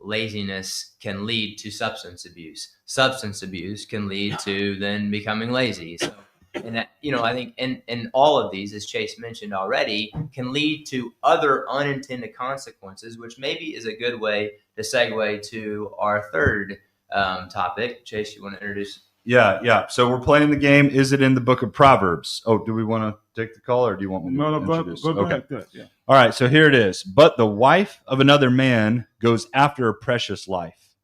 Laziness can lead to substance abuse. Substance abuse can lead to then becoming lazy. So, and that, I think, and all of these, as Chase mentioned already, can lead to other unintended consequences, which maybe is a good way to segue to our third topic. Chase, you want to introduce? Yeah. So we're playing the game. Is it in the book of Proverbs? Oh, do we want to take the call, or do you want me to No, introduce? go ahead. Go ahead. Yeah. All right, so here it is. But the wife of another man goes after a precious life.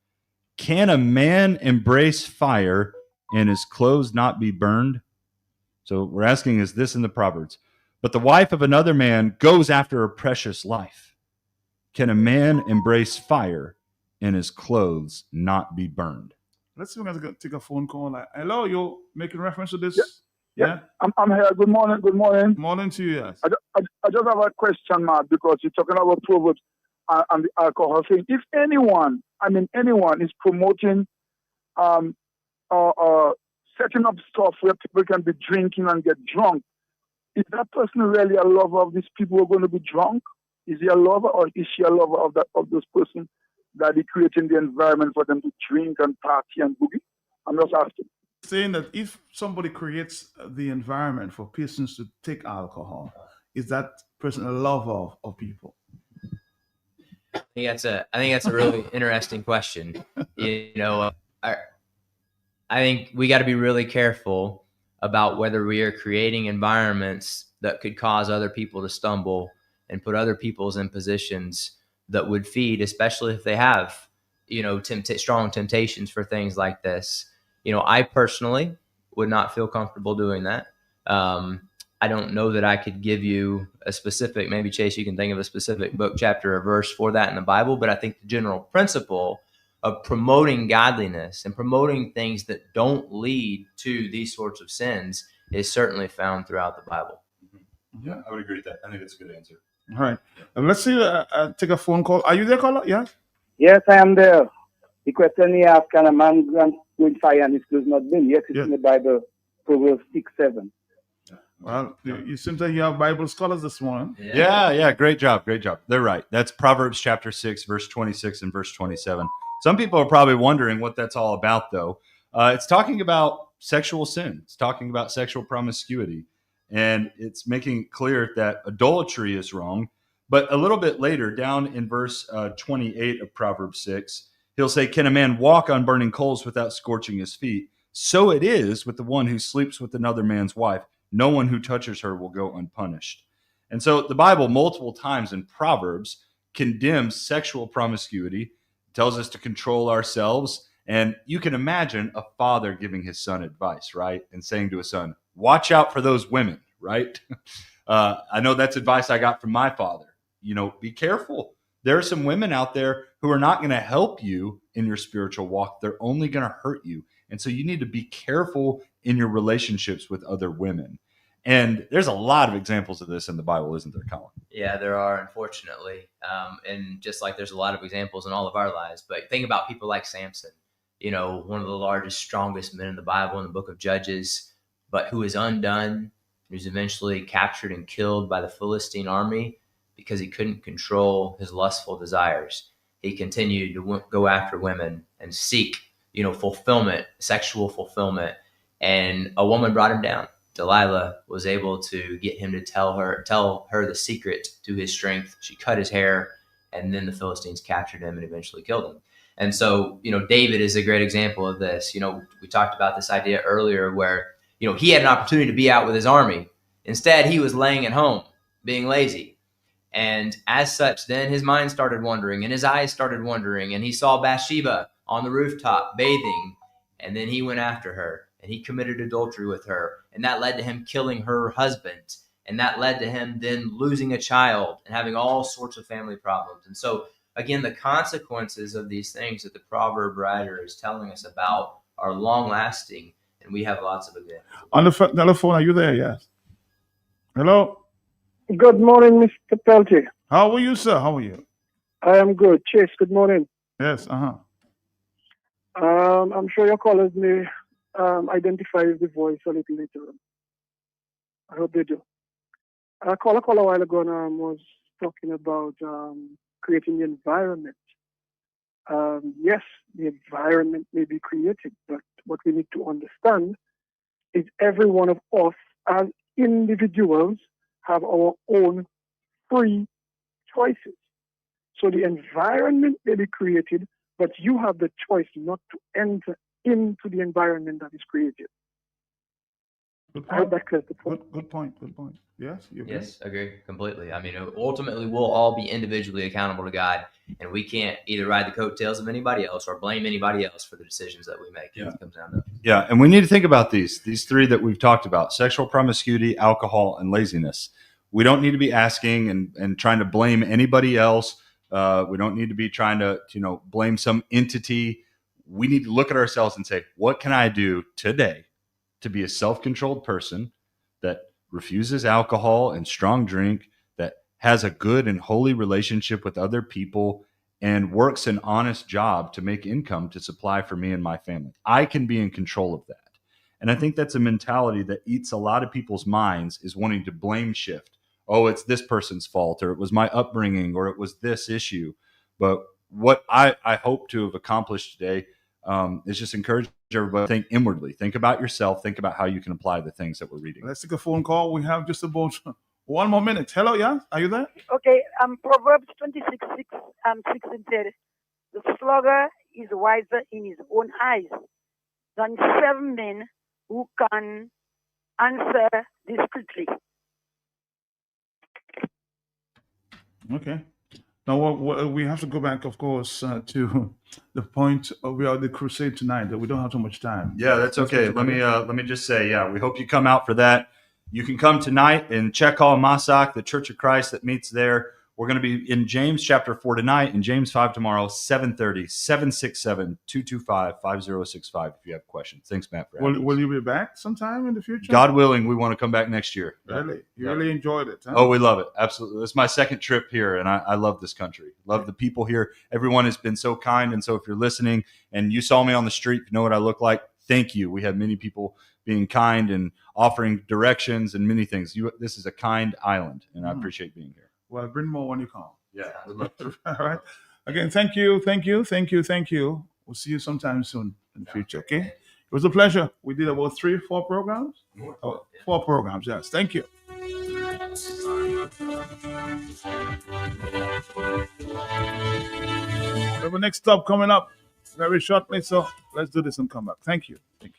Can a man embrace fire and his clothes not be burned? So we're asking, is this in the Proverbs? But the wife of another man goes after a precious life. Can a man embrace fire and his clothes not be burned? Let's see if we're going to take a phone call. Like, hello, you're making reference to this? Yeah. I'm here. Good morning. Good morning. Morning to you, yes. I just have a question, Mark, because you're talking about Proverbs and the alcohol thing. If anyone is promoting or setting up stuff where people can be drinking and get drunk, is that person really a lover of these people who are going to be drunk? Is he a lover, or is she a lover of those persons that are creating the environment for them to drink and party and boogie? I'm just asking. Saying that if somebody creates the environment for persons to take alcohol, is that person a lover of people? I think that's a really interesting question. I think we got to be really careful about whether we are creating environments that could cause other people to stumble and put other people's in positions that would feed, especially if they have, strong temptations for things like this. I personally would not feel comfortable doing that. I don't know that I could give you a specific, maybe Chase, you can think of a specific book, chapter, or verse for that in the Bible, but I think the general principle of promoting godliness and promoting things that don't lead to these sorts of sins is certainly found throughout the Bible. Yeah, I would agree with that. I think that's a good answer. All right. Let's see. Take a phone call. Are you there, caller? Yes? Yes, I am there. The question he asked, can a man go in fire and his clothes not burn? Yes, it's in the Bible, Proverbs 6:7. Well, you seem like you have Bible scholars this morning. Yeah. Great job. They're right. That's Proverbs chapter 6, verse 26 and verse 27. Some people are probably wondering what that's all about, though. It's talking about sexual sin. It's talking about sexual promiscuity. And it's making it clear that adultery is wrong. But a little bit later, down in verse 28 of Proverbs 6, he'll say, can a man walk on burning coals without scorching his feet? So it is with the one who sleeps with another man's wife. No one who touches her will go unpunished. And so the Bible, multiple times in Proverbs, condemns sexual promiscuity, tells us to control ourselves. And you can imagine a father giving his son advice, right? And saying to his son, watch out for those women, right? I know that's advice I got from my father. Be careful. There are some women out there who are not going to help you in your spiritual walk. They're only going to hurt you. And so you need to be careful in your relationships with other women. And there's a lot of examples of this in the Bible, isn't there, Colin? Yeah, there are, unfortunately. And just like there's a lot of examples in all of our lives. But think about people like Samson, one of the largest, strongest men in the Bible in the book of Judges, but who is undone, who's eventually captured and killed by the Philistine army because he couldn't control his lustful desires. He continued to go after women and seek, fulfillment, sexual fulfillment. And a woman brought him down. Delilah was able to get him to tell her the secret to his strength. She cut his hair, and then the Philistines captured him and eventually killed him. And so, David is a great example of this. We talked about this idea earlier where, he had an opportunity to be out with his army. Instead, he was laying at home, being lazy. And as such, then his mind started wandering and his eyes started wandering, and he saw Bathsheba on the rooftop bathing, and then he went after her and he committed adultery with her, and that led to him killing her husband, and that led to him then losing a child and having all sorts of family problems. And so again, the consequences of these things that the proverb writer is telling us about are long lasting, and we have lots of examples. On the telephone, are you there? Yes. Hello. Good morning, Mr. Peltier. How are you, sir? How are you? I am good. Chase, good morning. Yes. I'm sure your callers may identify the voice a little later on. I hope they do. A caller a while ago was talking about creating the environment. Yes, the environment may be created, but what we need to understand is every one of us as individuals have our own free choices. So the environment may be created, but you have the choice not to enter into the environment that is created. Good I hope point. that clears the point. Good point. Good point. Yes, you agree? Yes, agree completely. I mean, ultimately, we'll all be individually accountable to God, and we can't either ride the coattails of anybody else or blame anybody else for the decisions that we make. Yeah. It comes down to Yeah, and we need to think about these three that we've talked about: sexual promiscuity, alcohol, and laziness. We don't need to be asking and trying to blame anybody else. We don't need to be trying to blame some entity. We need to look at ourselves and say, what can I do today to be a self-controlled person that refuses alcohol and strong drink, that has a good and holy relationship with other people, and works an honest job to make income to supply for me and my family. I can be in control of that. And I think that's a mentality that eats a lot of people's minds, is wanting to blame shift. Oh, it's this person's fault, or it was my upbringing, or it was this issue. But what I hope to have accomplished today is just encourage everybody to think inwardly. Think about yourself. Think about how you can apply the things that we're reading. Let's take a phone call. We have just about 1 more minute. Hello, yeah? Are you there? Okay, Proverbs 26:16 said, the slugger is wiser in his own eyes than 7 men who can answer discreetly. Okay. Now we have to go back, of course, to the point of we are the crusade tonight. That we don't have too much time. Yeah, that's okay. Let me just say, we hope you come out for that. You can come tonight in Chekal Masak, the Church of Christ that meets there. We're going to be in James chapter 4 tonight and James 5 tomorrow, 7:30, 767-225-5065 if you have questions. Thanks, Matt, for having us. Will you be back sometime in the future? God willing, we want to come back next year. Really? You really enjoyed it, huh? Oh, we love it. Absolutely. It's my second trip here, and I love this country. Love the people here. Everyone has been so kind, and so if you're listening and you saw me on the street, you know what I look like, thank you. We have many people being kind and offering directions and many things. This is a kind island, and I appreciate being here. Well, bring more when you come. Yeah, I would love to. All right. Again, thank you. We'll see you sometime soon in the future, okay? It was a pleasure. We did about 3 or 4 programs. 4 programs, yes. Thank you. We have a next stop coming up very shortly, so let's do this and come back. Thank you. The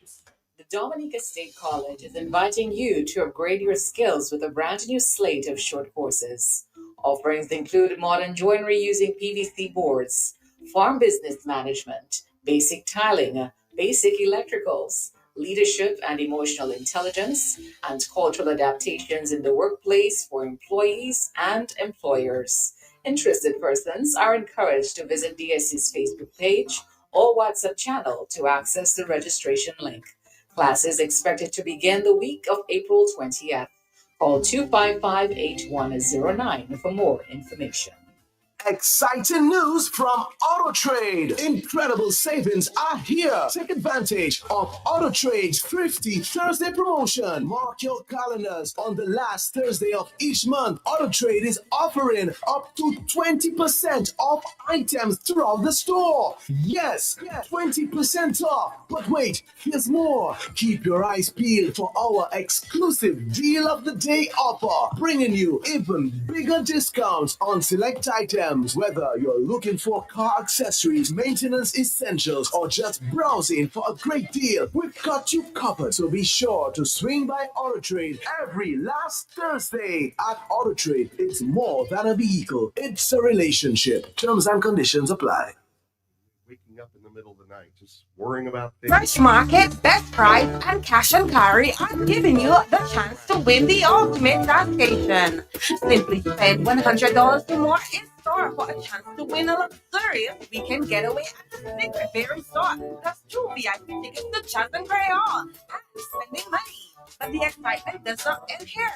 Dominica State College is inviting you to upgrade your skills with a brand new slate of short courses. Offerings include modern joinery using PVC boards, farm business management, basic tiling, basic electricals, leadership and emotional intelligence, and cultural adaptations in the workplace for employees and employers. Interested persons are encouraged to visit DSC's Facebook page or WhatsApp channel to access the registration link. Classes expected to begin the week of April 20th. Call 255-8109 for more information. Exciting news from AutoTrade. Incredible savings are here. Take advantage of AutoTrade's Thrifty Thursday promotion. Mark your calendars. On the last Thursday of each month, AutoTrade is offering up to 20% off items throughout the store. Yes, 20% off. But wait, here's more. Keep your eyes peeled for our exclusive Deal of the Day offer, bringing you even bigger discounts on select items. Whether you're looking for car accessories, maintenance essentials, or just browsing for a great deal, we've got you covered. So be sure to swing by AutoTrade every last Thursday. At AutoTrade, it's more than a vehicle. It's a relationship. Terms and conditions apply. Waking up in the middle of the night, just worrying about things. Fresh Market, Best Price, and Cash and Carry are giving you the chance to win the ultimate taxation. Simply spend $100 or more in store for a chance to win a luxurious weekend getaway at the Secret Bear Resort, plus 2 VIP tickets to Chas and Crayon, and spending money. But the excitement does not end here.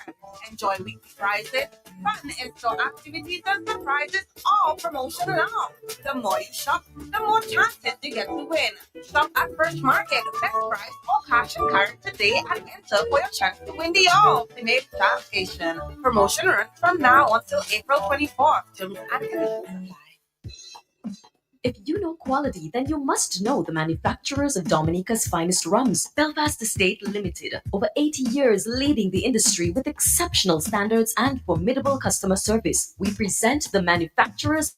Enjoy weekly prizes, fun in-store activities, and surprises, all promotion alone. The more you shop, the more chances you get to win. Shop at Fresh Market, Best Price, or Cash and Carry today and enter for your chance to win the ultimate taxation. Promotion runs from now until April 24th. Terms and conditions apply. If you know quality, then you must know the manufacturers of Dominica's finest rums. Belfast Estate Limited, over 80 years leading the industry with exceptional standards and formidable customer service. We present the manufacturers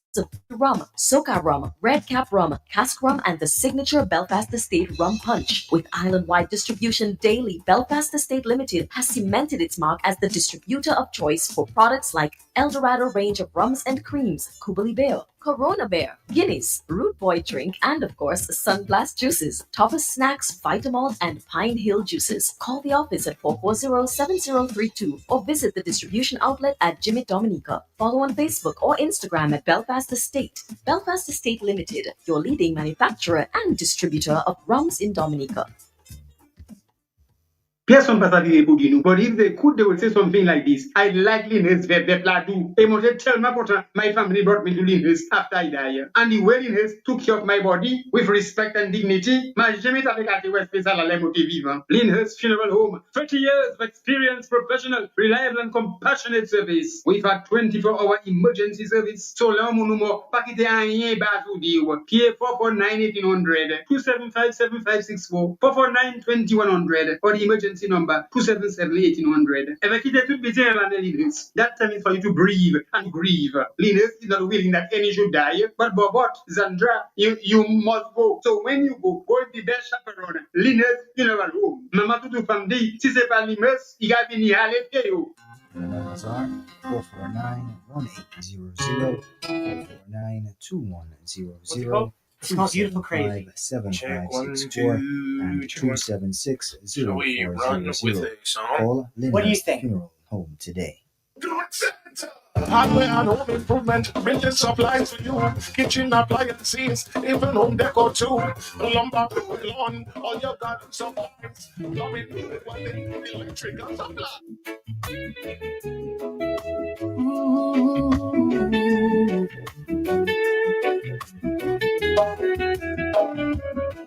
rum, Soca rum, Red Cap rum, Cask rum, and the signature Belfast Estate rum punch. With island-wide distribution daily, Belfast Estate Limited has cemented its mark as the distributor of choice for products like Eldorado range of rums and creams, Kubali Bear, Corona Bear, Guinness, Root Boy drink, and of course, Sunblast juices, Toppers snacks, Vitamalt, and Pine Hill juices. Call the office at 440-7032 or visit the distribution outlet at Jimmy Dominica. Follow on Facebook or Instagram at Belfast Estate. Belfast Estate Limited, your leading manufacturer and distributor of rums in Dominica. Personne ne passe à dire pour dire nous. But if they could, they would say something like this. I like Linus Vepladu. They must tell my important my family brought me to Linus after I died. And the way Linus took care of my body with respect and dignity, my jamais avec à dire spécial à l'émotif vivant. Linus Funeral Home. 30 years of experience, professional, reliable and compassionate service. We've had 24-hour emergency service. So long monument, pas quitter rien bas ou dire. Pierre 449-1800, 275-7564, 449-2100, or the emergency number 277-1800. Ever quitter tout busy in Linus. That time is for you to breathe and grieve. Linus is not willing that any should die, but Zandra, you must go. So when you go with the best chaperone. Linus Funeral Home. Mama Tutu family, si c'est pas Linus, il a fini à l'effet. Numbers are 449-1800, 449-2100, It's called Beautiful Crazy. 7564, and 276-0400. Call What do you Linda's think? Funeral Home today. Hardware and home improvement, building supplies for you, kitchen appliances, even home decor too. Lumber, lawn, all your garden supplies, plumbing, welding, electric and supply.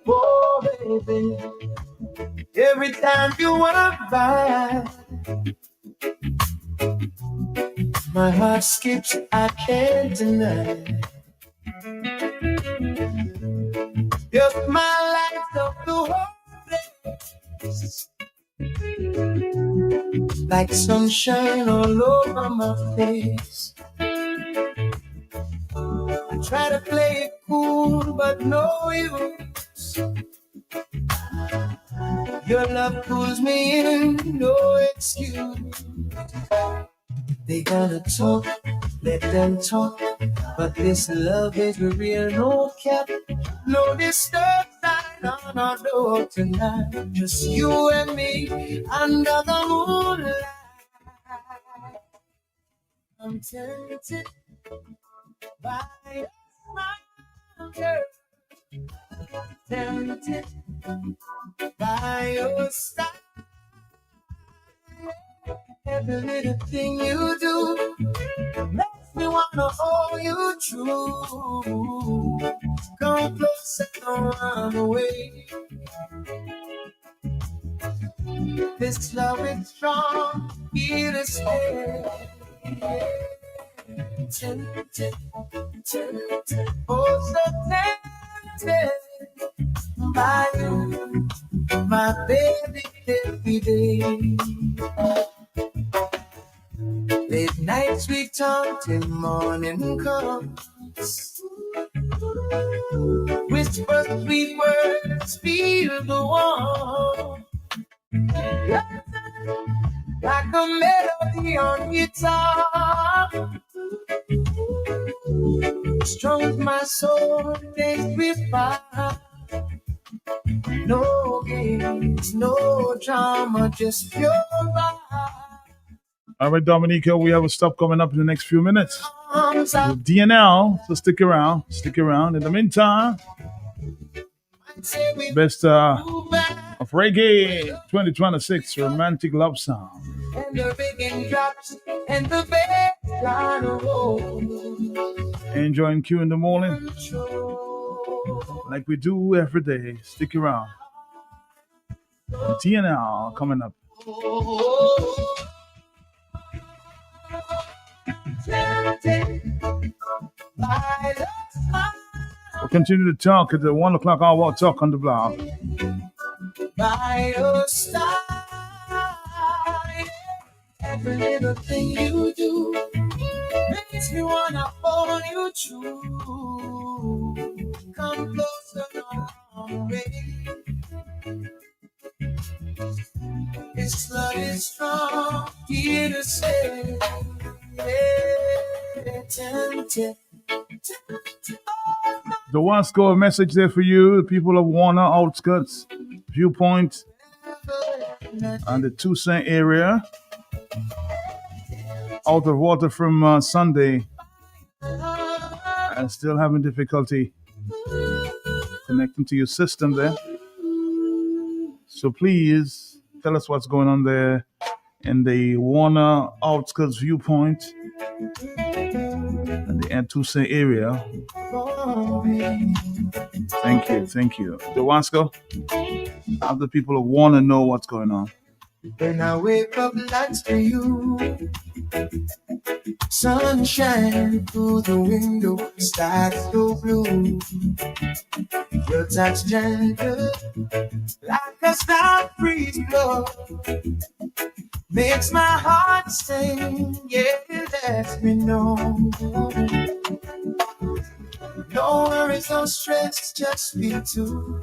Oh, baby, every time you walk by, my heart skips, I can't deny. You're my light of the whole place, like sunshine all over my face. I try to play it cool, but no use. Your love pulls me in, no excuse. They gonna talk, let them talk, but this love is real, no cap, no disturb sign on our door tonight. Just you and me under the moonlight. I'm tempted by your smile, girl. Tempted by your style. Every little thing you do makes me wanna hold you true. Come closer, don't run away. This love is strong, here to stay. Tempted, tempted, oh so tempted by you, my baby, every day. Late nights we talk till morning comes. Whisper sweet words, feel the warmth. Like a melody on guitar. Strong my soul, days with fire. No games, no drama, just pure vibe. All right, Dominica, we have a stop coming up in the next few minutes with DNL, so stick around. Stick around. In the meantime, best of reggae 2026 romantic love song. And the rigging drops and the bass line rolls. Enjoying Q in the morning, like we do every day. Stick around. DNL coming up. We'll continue to talk at the 1 o'clock hour talk on the blog. By your side, every little thing you do makes makes me wanna hold you true. Come closer, no rain. This love is strong, here to stay. Yeah, tempted. The Wasco, a message there for you, the people of Warner Outskirts, Viewpoint, and the Toussaint area. Out of water from Sunday, and still having difficulty connecting to your system there. So please tell us what's going on there in the Warner Outskirts Viewpoint and the Toussaint area. Thank you. Dewasco, have the people of Warner know what's going on. When I wake up lights to you, sunshine through the window, stars so blue. Your touch gentle, like a star breeze blow, makes my heart sing. Yeah, lets me know. No worries, no stress, just we two.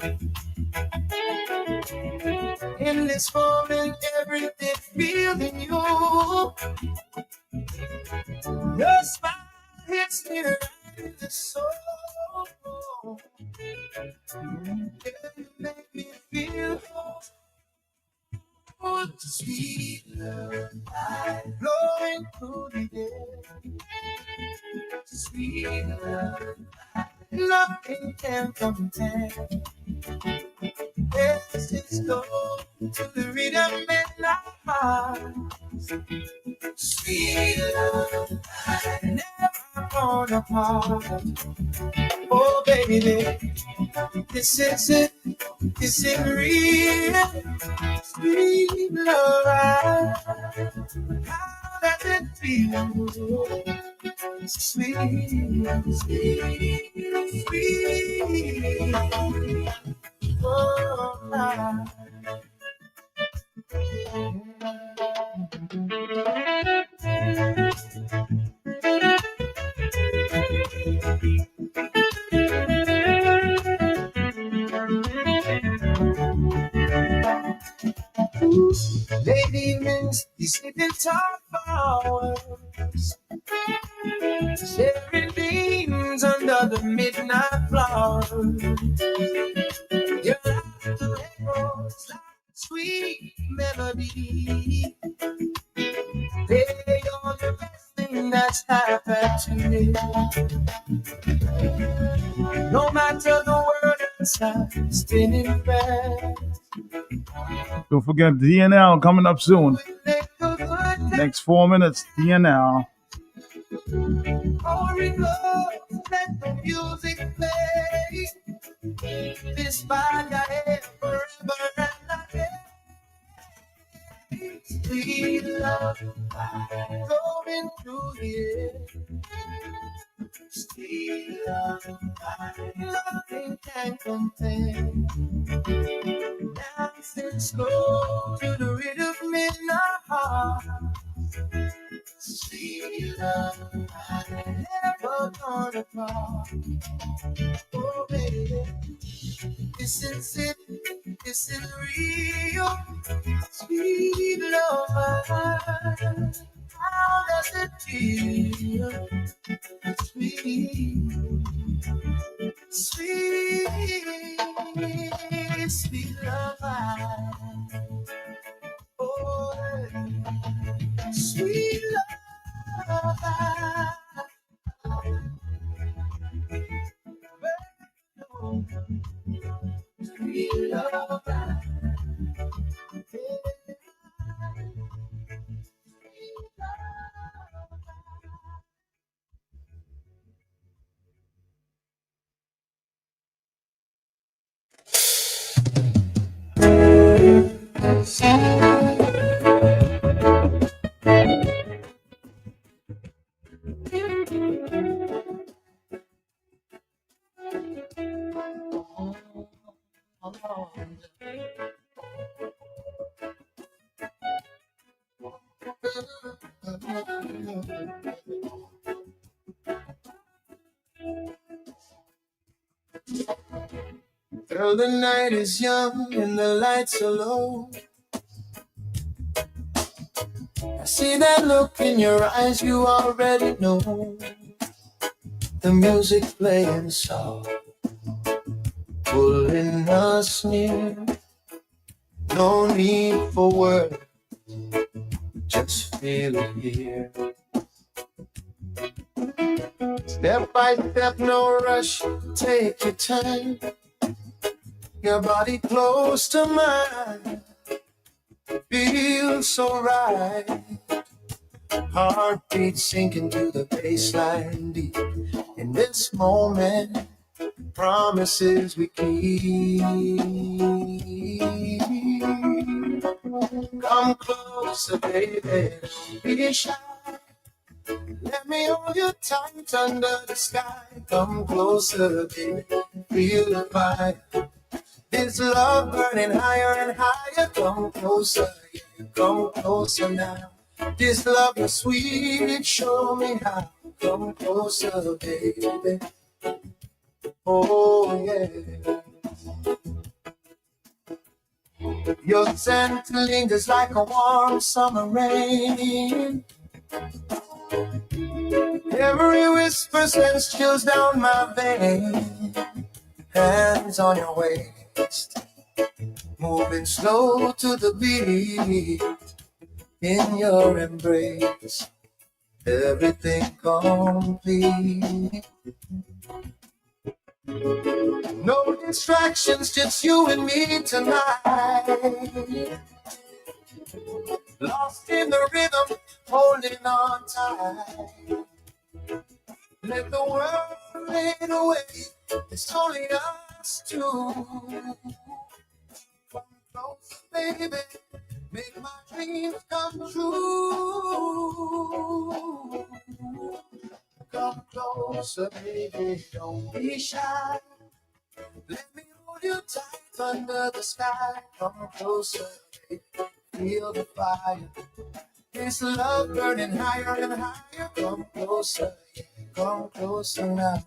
In this moment, everything feeling you. Your smile hits me right in the soul. You make me feel whole. Sweet love, blowing through the air. Sweet love, nothing can compare. Let's just go to the rhythm in our hearts. Sweet love, never torn apart. Oh baby, this is it, this is real. Sweet love, how does it feel? Sweet, sweet, sweet. Oh, late evenings, these sleeping top hours, sharing beams under the midnight flowers. Your laughter echoes like a sweet melody. They are the best thing that's happened to me. No matter the world inside, spinning fast. Don't forget DNL coming up soon. Next 4 minutes, DNL. Or in love, let the music play. This body I have forever and a day. Sweet love, going through the air. Sweet love, nothing can compare. Dancing slow to the rhythm in our heart. Sweet love, never torn apart. Oh baby, this is it, this is real. Sweet love, how does it feel? Sweet, sweet, sweet love. Oh, sweet love. Sweet love. Girl, the night is young and the lights are low. I see that look in your eyes, you already know. The music playing soft, pulling us near. No need for words, just feel it here. Step by step, no rush, take your time. Your body close to mine, feels so right. Heartbeat sinking to the baseline deep. In this moment, promises we keep. Come closer, baby, don't be shy. Let me hold you tight under the sky. Come closer, baby, feel the fire. This love burning higher and higher. Come closer, yeah, come closer now. This love is sweet, show me how. Come closer, baby. Oh, yeah. Your scent lingers like a warm summer rain. Every whisper sends chills down my vein. Hands on your waist, moving slow to the beat. In your embrace, everything complete. No distractions, just you and me tonight. Lost in the rhythm, holding on tight. Let the world fade away, it's only us two. Come close, baby, make my dreams come true. Come closer, baby, don't be shy. Let me hold you tight under the sky. Come closer, baby, feel the fire. This love burning higher and higher. Come closer, yeah, come closer now.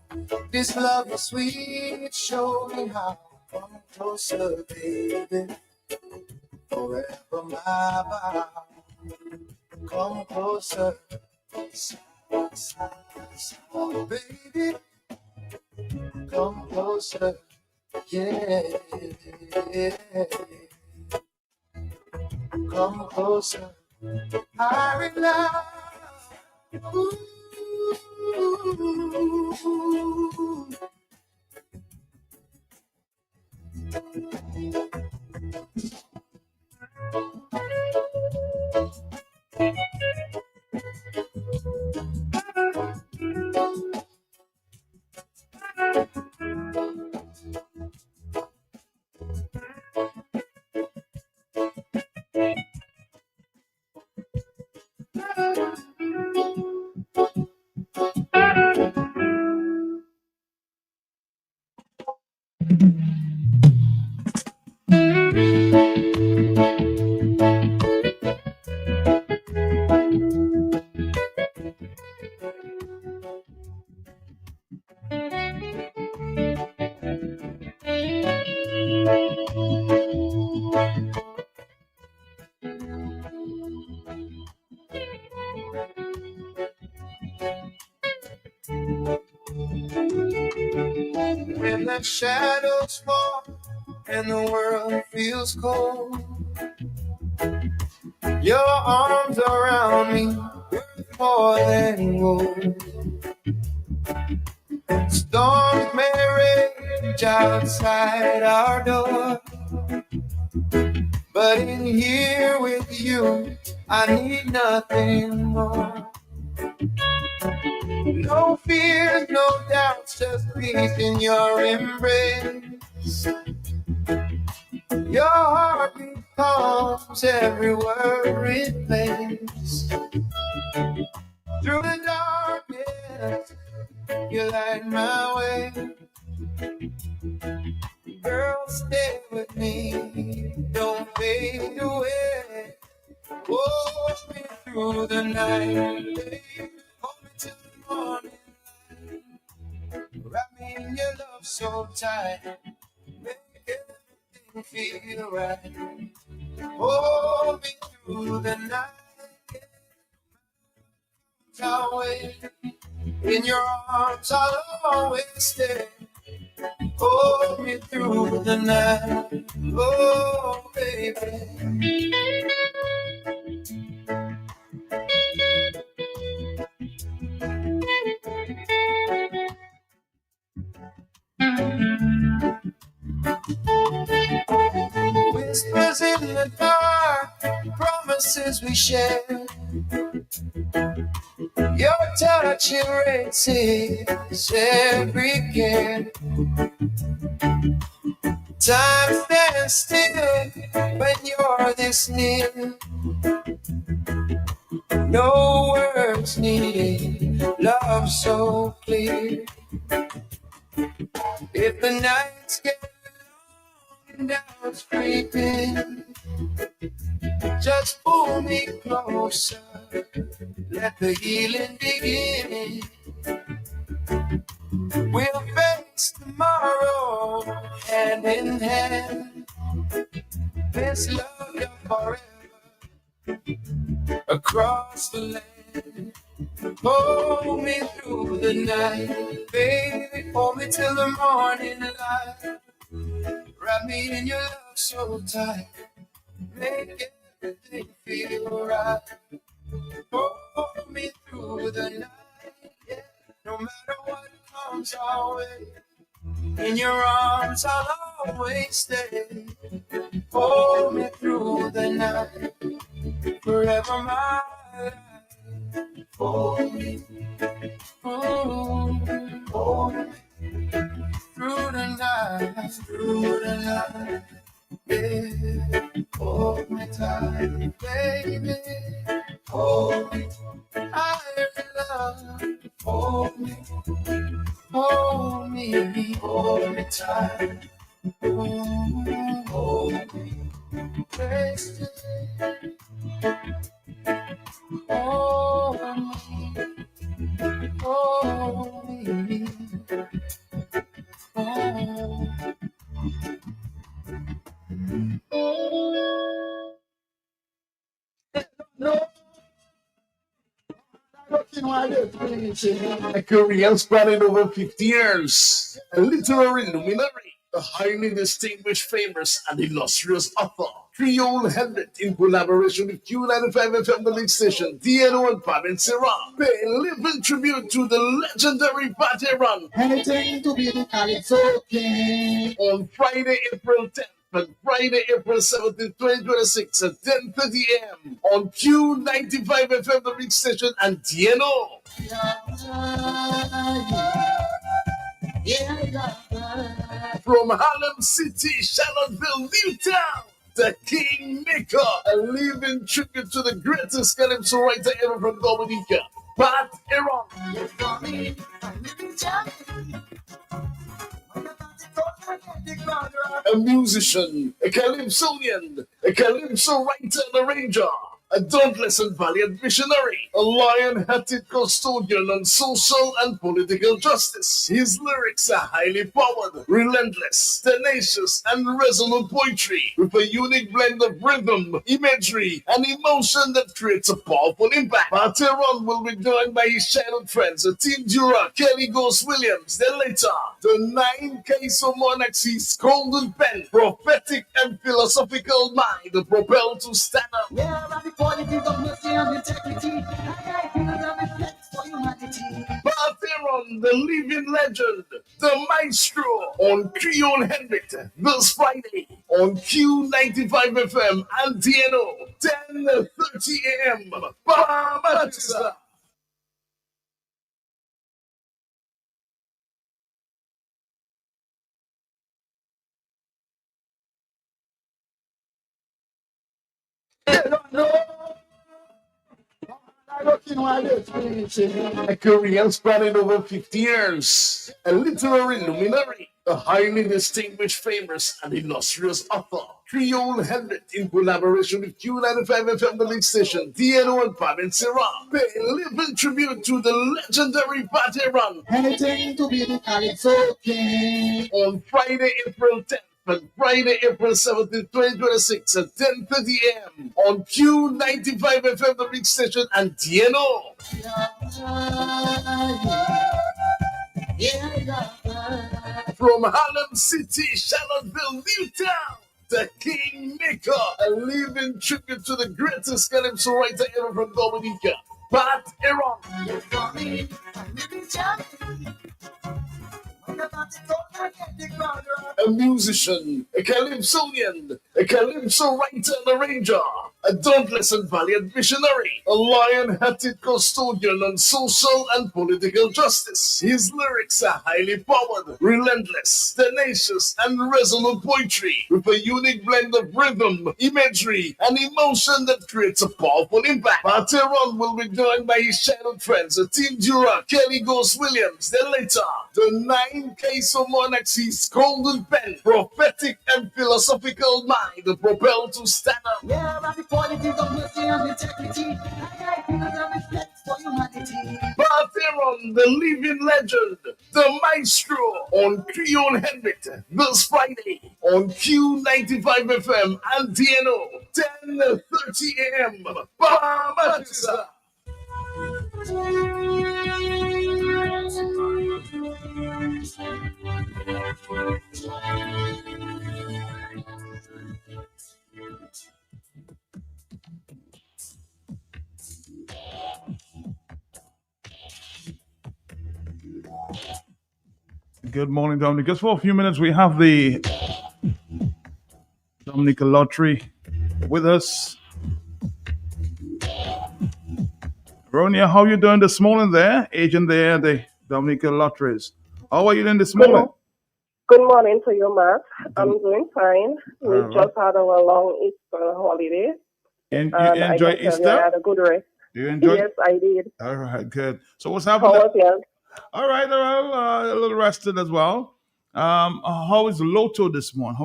This love is sweet, show me how. Come closer, baby, forever my vow. Come closer, oh, baby, come closer, yeah. Come closer, I love. Ooh. When the shadows fall and the world feels cold, your arms around me worth more than gold. Storms may rage outside our door, but in here with you, I need nothing more. No fears, no doubts, just peace in your embrace. Your heartbeat calms every worry place. Through the darkness, you light my way. Girl, stay with me, don't fade away. Hold me through the night, baby. Hold me till the morning light. Wrap me in your love so so tight. Make everything feel right. Hold me through the night. Away. In your arms I'll always stay. Hold me through the night. Oh, baby. Whispers in the dark, promises we share. Your touch erases every care. Time stands still when you're this near. No words needed, love so clear. If the nights get long and doubts creeping, just pull me closer, let the healing begin. We'll face tomorrow hand in hand. This love forever across the land. Hold me through the night, baby, hold me till the morning light. Wrap me in your love so tight, make everything feel right. Hold me through the night, yeah. No matter what comes our way, in your arms I'll always stay. Hold me through the night, forever my life. Hold me, hold me through the night, yeah. Hold me tight, baby. Hold me, I love. Hold me tight. Hold me, baby. Hold me. A career spanning over 50 years, a literary luminary, a highly distinguished, famous, and illustrious author. Creole Hendrick, in collaboration with Q95 FM, the lead station, DNO and Pabin Serra, pay living tribute to the legendary Bateran. Anything to be the Calypso King. On Friday, April 10th. And Friday, April 17th, 2026 at 10:30 a.m. on Q95 FM, the big station, and DNO. From Harlem City, Charlottesville, Newtown, the Kingmaker, a living tribute to the greatest calypso writer ever from Dominica, Pat Aaron. A musician, a calypsonian, a calypso writer and arranger, a dauntless and valiant missionary, a lion-hearted custodian on social and political justice. His lyrics are highly powered, relentless, tenacious, and resolute poetry with a unique blend of rhythm, imagery, and emotion that creates a powerful impact. Pateron will be joined by his childhood friends, Tim Dura, Kelly Ghost Williams, then later, the 9 Kaiso Monarchs, his golden pen, prophetic and philosophical mind, propelled to stand up. Qualities of mercy and integrity, I feel that reflects for humanity. Pateron, the living legend, the maestro, on Creole Hendrick, this Friday on Q95 FM and DNO, 10:30 a.m. Babatisa. A career spanning over 50 years, a literary luminary, a highly distinguished, famous, and illustrious author. Creole Helmet in collaboration with Q95 FM, the mix station, DNO and Pam and Sarah, pay living tribute to the legendary Party Run. Anything to be the Calypso King. On Friday, April 10th. And Friday, April 17th, 2026 at 10:30 a.m. on Q95 FM, the mix station, and DNO. From Harlem City, Charlottesville, Newtown, the Kingmaker, a living tribute to the greatest calypso writer ever from Dominica, Pat Aaron. A musician, a calypsonian, a calypso writer and arranger, a dauntless and valiant missionary, a lion-hearted custodian on social and political justice. His lyrics are highly powered, relentless, tenacious, and resolute poetry with a unique blend of rhythm, imagery, and emotion that creates a powerful impact. Pateron will be joined by his childhood friends, Tim Dura, Kelly Ghost Williams, then later, the 9 Queso Monarchs, his golden pen, prophetic and philosophical mind, propelled to stand up. Yeah, about the qualities of mercy and integrity, I feel the respect for humanity. Pateron, the living legend, the maestro, on Creole Helmet, this Friday, on Q95 FM and DNO, 10:30 a.m. Bamatisa. Good morning, Dominic. Just for a few minutes, we have the Dominica Lottery with us. Ronia, how you doing this morning there? Agent there, the Dominica Lotteries. How are you doing this morning? Good morning to you, Matt. I'm doing fine. We just had our long Easter holiday. And you enjoy Easter? I had a good rest. You enjoy? Yes, I did. All right, good. So what's happening? How was yours? All right, a little rested as well. How is Lotto this morning?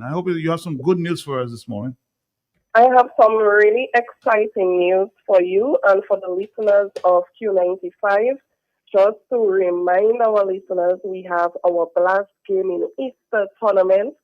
I hope you have some good news for us this morning. I have some really exciting news for you and for the listeners of Q95. Just to remind our listeners, we have our Blast Gaming Easter tournament.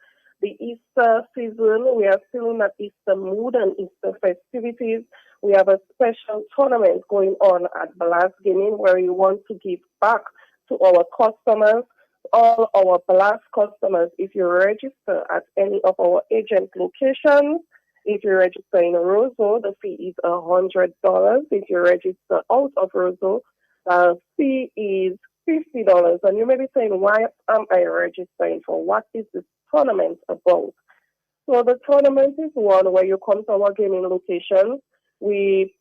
The Easter season, we are still in that Easter mood and Easter festivities. We have a special tournament going on at Blast Gaming where we want to give back to our customers, all our Blast customers. If you register at any of our agent locations, if you register in Roseau, the fee is $100. If you register out of Roseau, the fee is $50. And you may be saying, why am I registering for? What is this tournament about? So the tournament is one where you come to our gaming location. We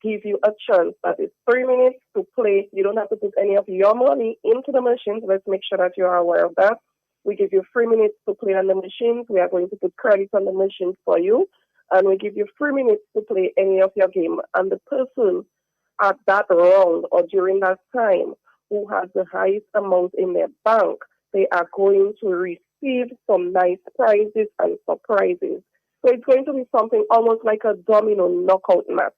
give you a chance that is 3 minutes to play. You don't have to put any of your money into the machines. Let's make sure that you are aware of that. We give you 3 minutes to play on the machines. We are going to put credits on the machines for you. And we give you 3 minutes to play any of your game. And the person at that round or during that time who has the highest amount in their bank, they are going to receive some nice prizes and surprises. So it's going to be something almost like a domino knockout match.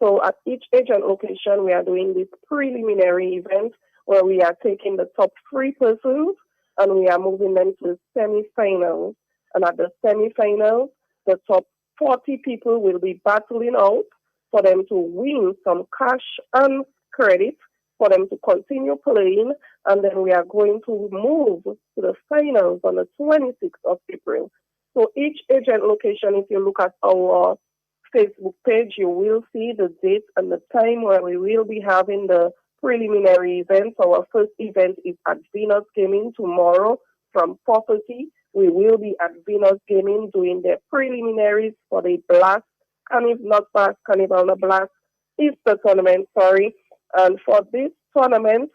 So at each agent location, we are doing this preliminary event where we are taking the top 3 persons and we are moving them to the semifinals. And at the semifinals, the top 40 people will be battling out for them to win some cash and credit for them to continue playing. And then we are going to move to the finals on the 26th of April. So each agent location, if you look at our Facebook page, you will see the date and the time where we will be having the preliminary events. Our first event is at Venus Gaming tomorrow from 4:30. We will be at Venus Gaming doing their preliminaries for the Blast Carnival, the Blast Easter tournament, And for this tournament,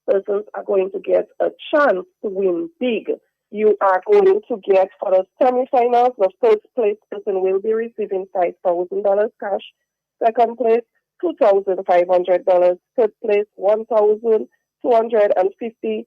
persons are going to get a chance to win big. You are going to get, for the semifinals, the first place person will be receiving $5,000 cash. Second place, $2,500. Third place, $1,250.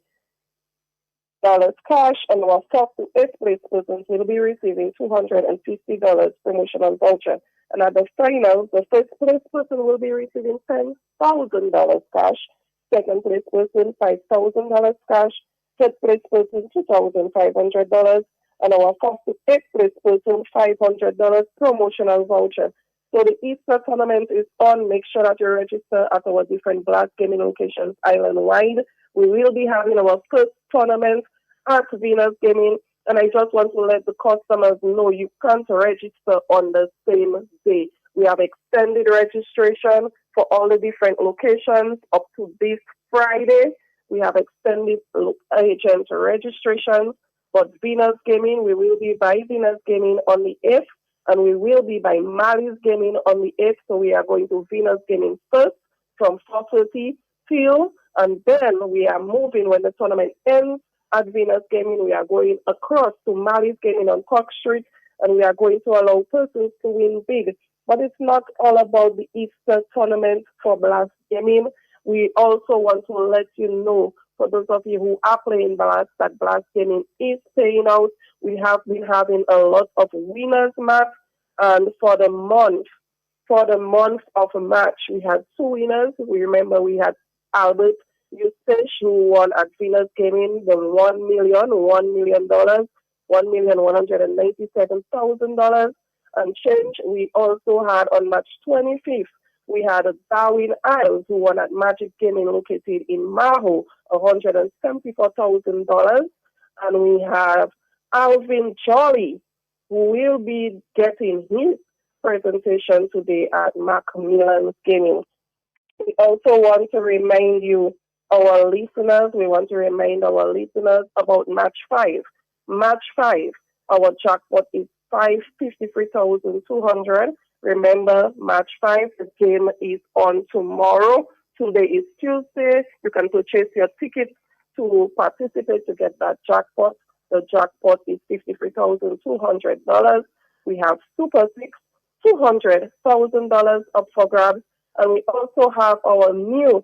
cash, and our first to eighth place persons will be receiving $250 promotional voucher. And at the finals, the first place person will be receiving $10,000 cash, second place person $5,000 cash, third place person $2,500, and our first to eighth place person $500 promotional voucher. So the Easter tournament is on. Make sure that you register at our different Blast Gaming locations island-wide. We will be having our first tournament at Venus Gaming, and I just want to let the customers know you can't register on the same day. We have extended registration for all the different locations up to this Friday. We have extended agent registration, but Venus Gaming, we will be by Venus Gaming on the 8th, and we will be by Mali's Gaming on the 8th. So we are going to Venus Gaming first from 4:30 till, and then we are moving when the tournament ends at Venus Gaming. We are going across to Mali's Gaming on Cork Street, and we are going to allow persons to win big. But it's not all about the Easter tournament for Blast Gaming. We also want to let you know, for those of you who are playing Blast, that Blast Gaming is paying out. We have been having a lot of winners match, and for the month of March, we had 2 winners. We remember we had Albert Eustace, who won at Venus Gaming the $1 million, $1,197,000 and change. We also had on March 25th, we had Darwin Isles, who won at Magic Gaming located in Maho, $174,000. And we have Alvin Jolly, who will be getting his presentation today at Macmillan's Gaming. We also want to remind you, our listeners, about Match 5. Match 5, our jackpot is $553,200. Remember, Match 5, the game is on tomorrow. Today is Tuesday. You can purchase your tickets to participate to get that jackpot. The jackpot is $53,200. We have Super 6, $200,000 up for grabs. And we also have our new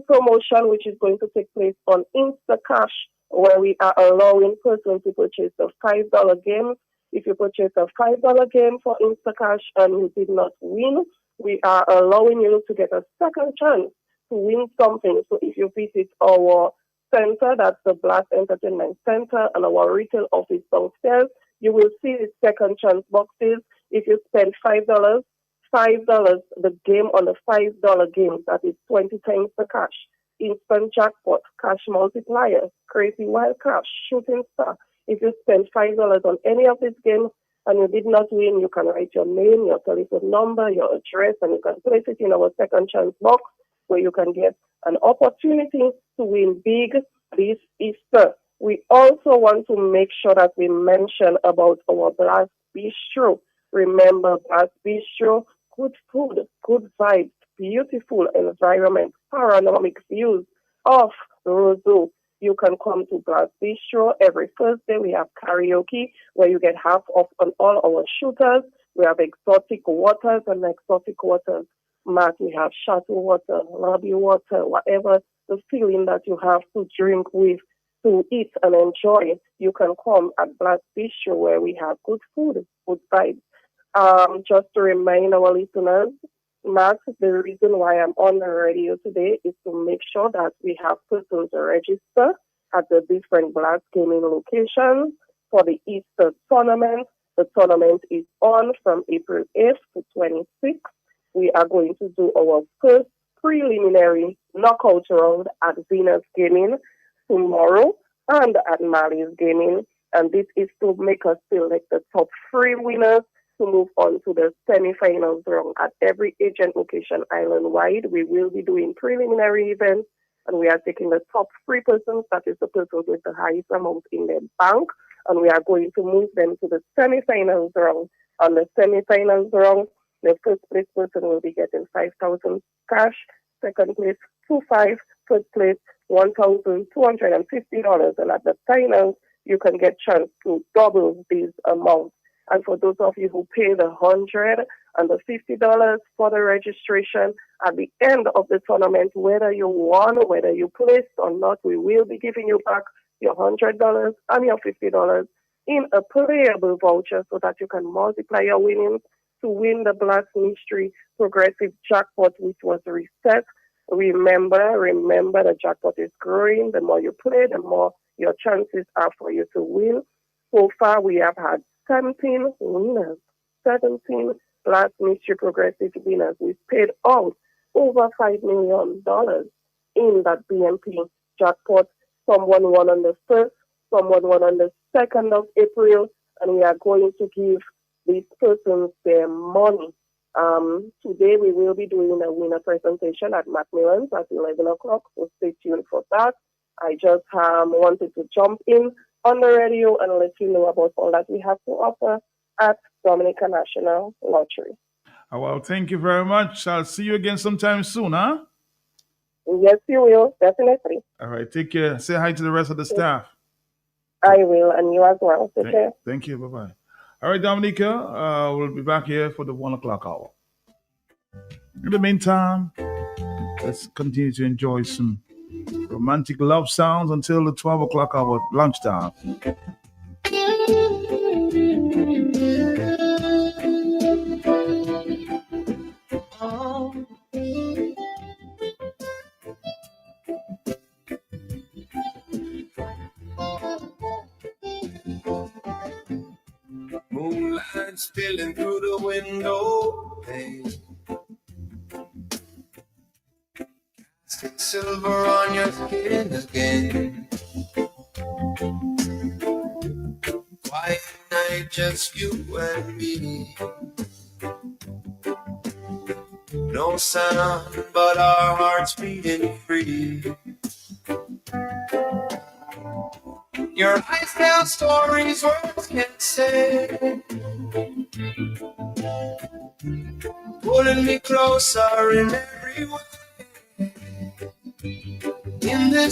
promotion, which is going to take place on Instacash, where we are allowing persons to purchase the $5 games. If you purchase a $5 game for Instacash and you did not win, we are allowing you to get a second chance to win something. So if you visit our center, that's the Blast Entertainment Center, and our retail office downstairs, you will see the second chance boxes. If you spend $5, the game on the $5 game, that is 20 times the cash. Instant jackpot, cash multiplier, crazy wild cash, shooting star. If you spend $5 on any of these games and you did not win, you can write your name, your telephone number, your address, and you can place it in our second chance box where you can get an opportunity to win big this Easter. We also want to make sure that we mention about our Blast Bistro. Remember, Blast Bistro, good food, good vibes, beautiful environment, panoramic views of Roseau. You can come to Blast Bistro every Thursday. We have karaoke where you get half off on all our shooters. We have exotic waters and exotic waters. Matt, we have shuttle water, lobby water, whatever the feeling that you have to drink with, to eat and enjoy. You can come at Blast Bistro where we have good food, good vibes. Just to remind our listeners, Matt, the reason why I'm on the radio today is to make sure that we have persons register at the different Blast Gaming locations for the Easter tournament. The tournament is on from April 8th to 26th. We are going to do our first preliminary knockout round at Venus Gaming tomorrow and at Mali's Gaming. And this is to make us select the top 3 winners to move on to the semi-finals round at every agent location island-wide. We will be doing preliminary events, and we are taking the top 3 persons, that is the persons with the highest amount in their bank, and we are going to move them to the semi-finals round. On the semi-finals round, the first place person will be getting $5,000 cash, second place $2,500, third place $1,250, and at the finals, you can get chance to double these amounts. And for those of you who pay the $100 and the $50 for the registration, at the end of the tournament, whether you won, whether you placed or not, we will be giving you back your $100 and your $50 in a playable voucher so that you can multiply your winnings to win the Blast Mystery Progressive Jackpot, which was reset. Remember, the jackpot is growing. The more you play, the more your chances are for you to win. So far, we have had 17 winners, 17 Blast Mystery Progressive winners. We've paid out over $5 million in that BMP jackpot. Someone won on the 1st, someone won on the 2nd of April, and we are going to give these persons their money. Today we will be doing a winner presentation at Macmillan's at 11 o'clock, so stay tuned for that. I just wanted to jump in on the radio and let you know about all that we have to offer at Dominica National Lottery. Well, thank you very much. I'll see you again sometime soon, huh? Yes, you will, definitely. All right, take care. Say hi to the rest of the staff. I will, and you as well. Take care. Thank you. Bye-bye. All right, Dominica, we'll be back here for the 1 o'clock hour. In the meantime, let's continue to enjoy some romantic love sounds until the 12 o'clock hour lunchtime. Moonlight spilling through the window pane, casting silver on your skin again. Quiet night, just you and me. No sound, but our hearts beating free. Your eyes tell stories words can't say, pulling me closer in every way. In this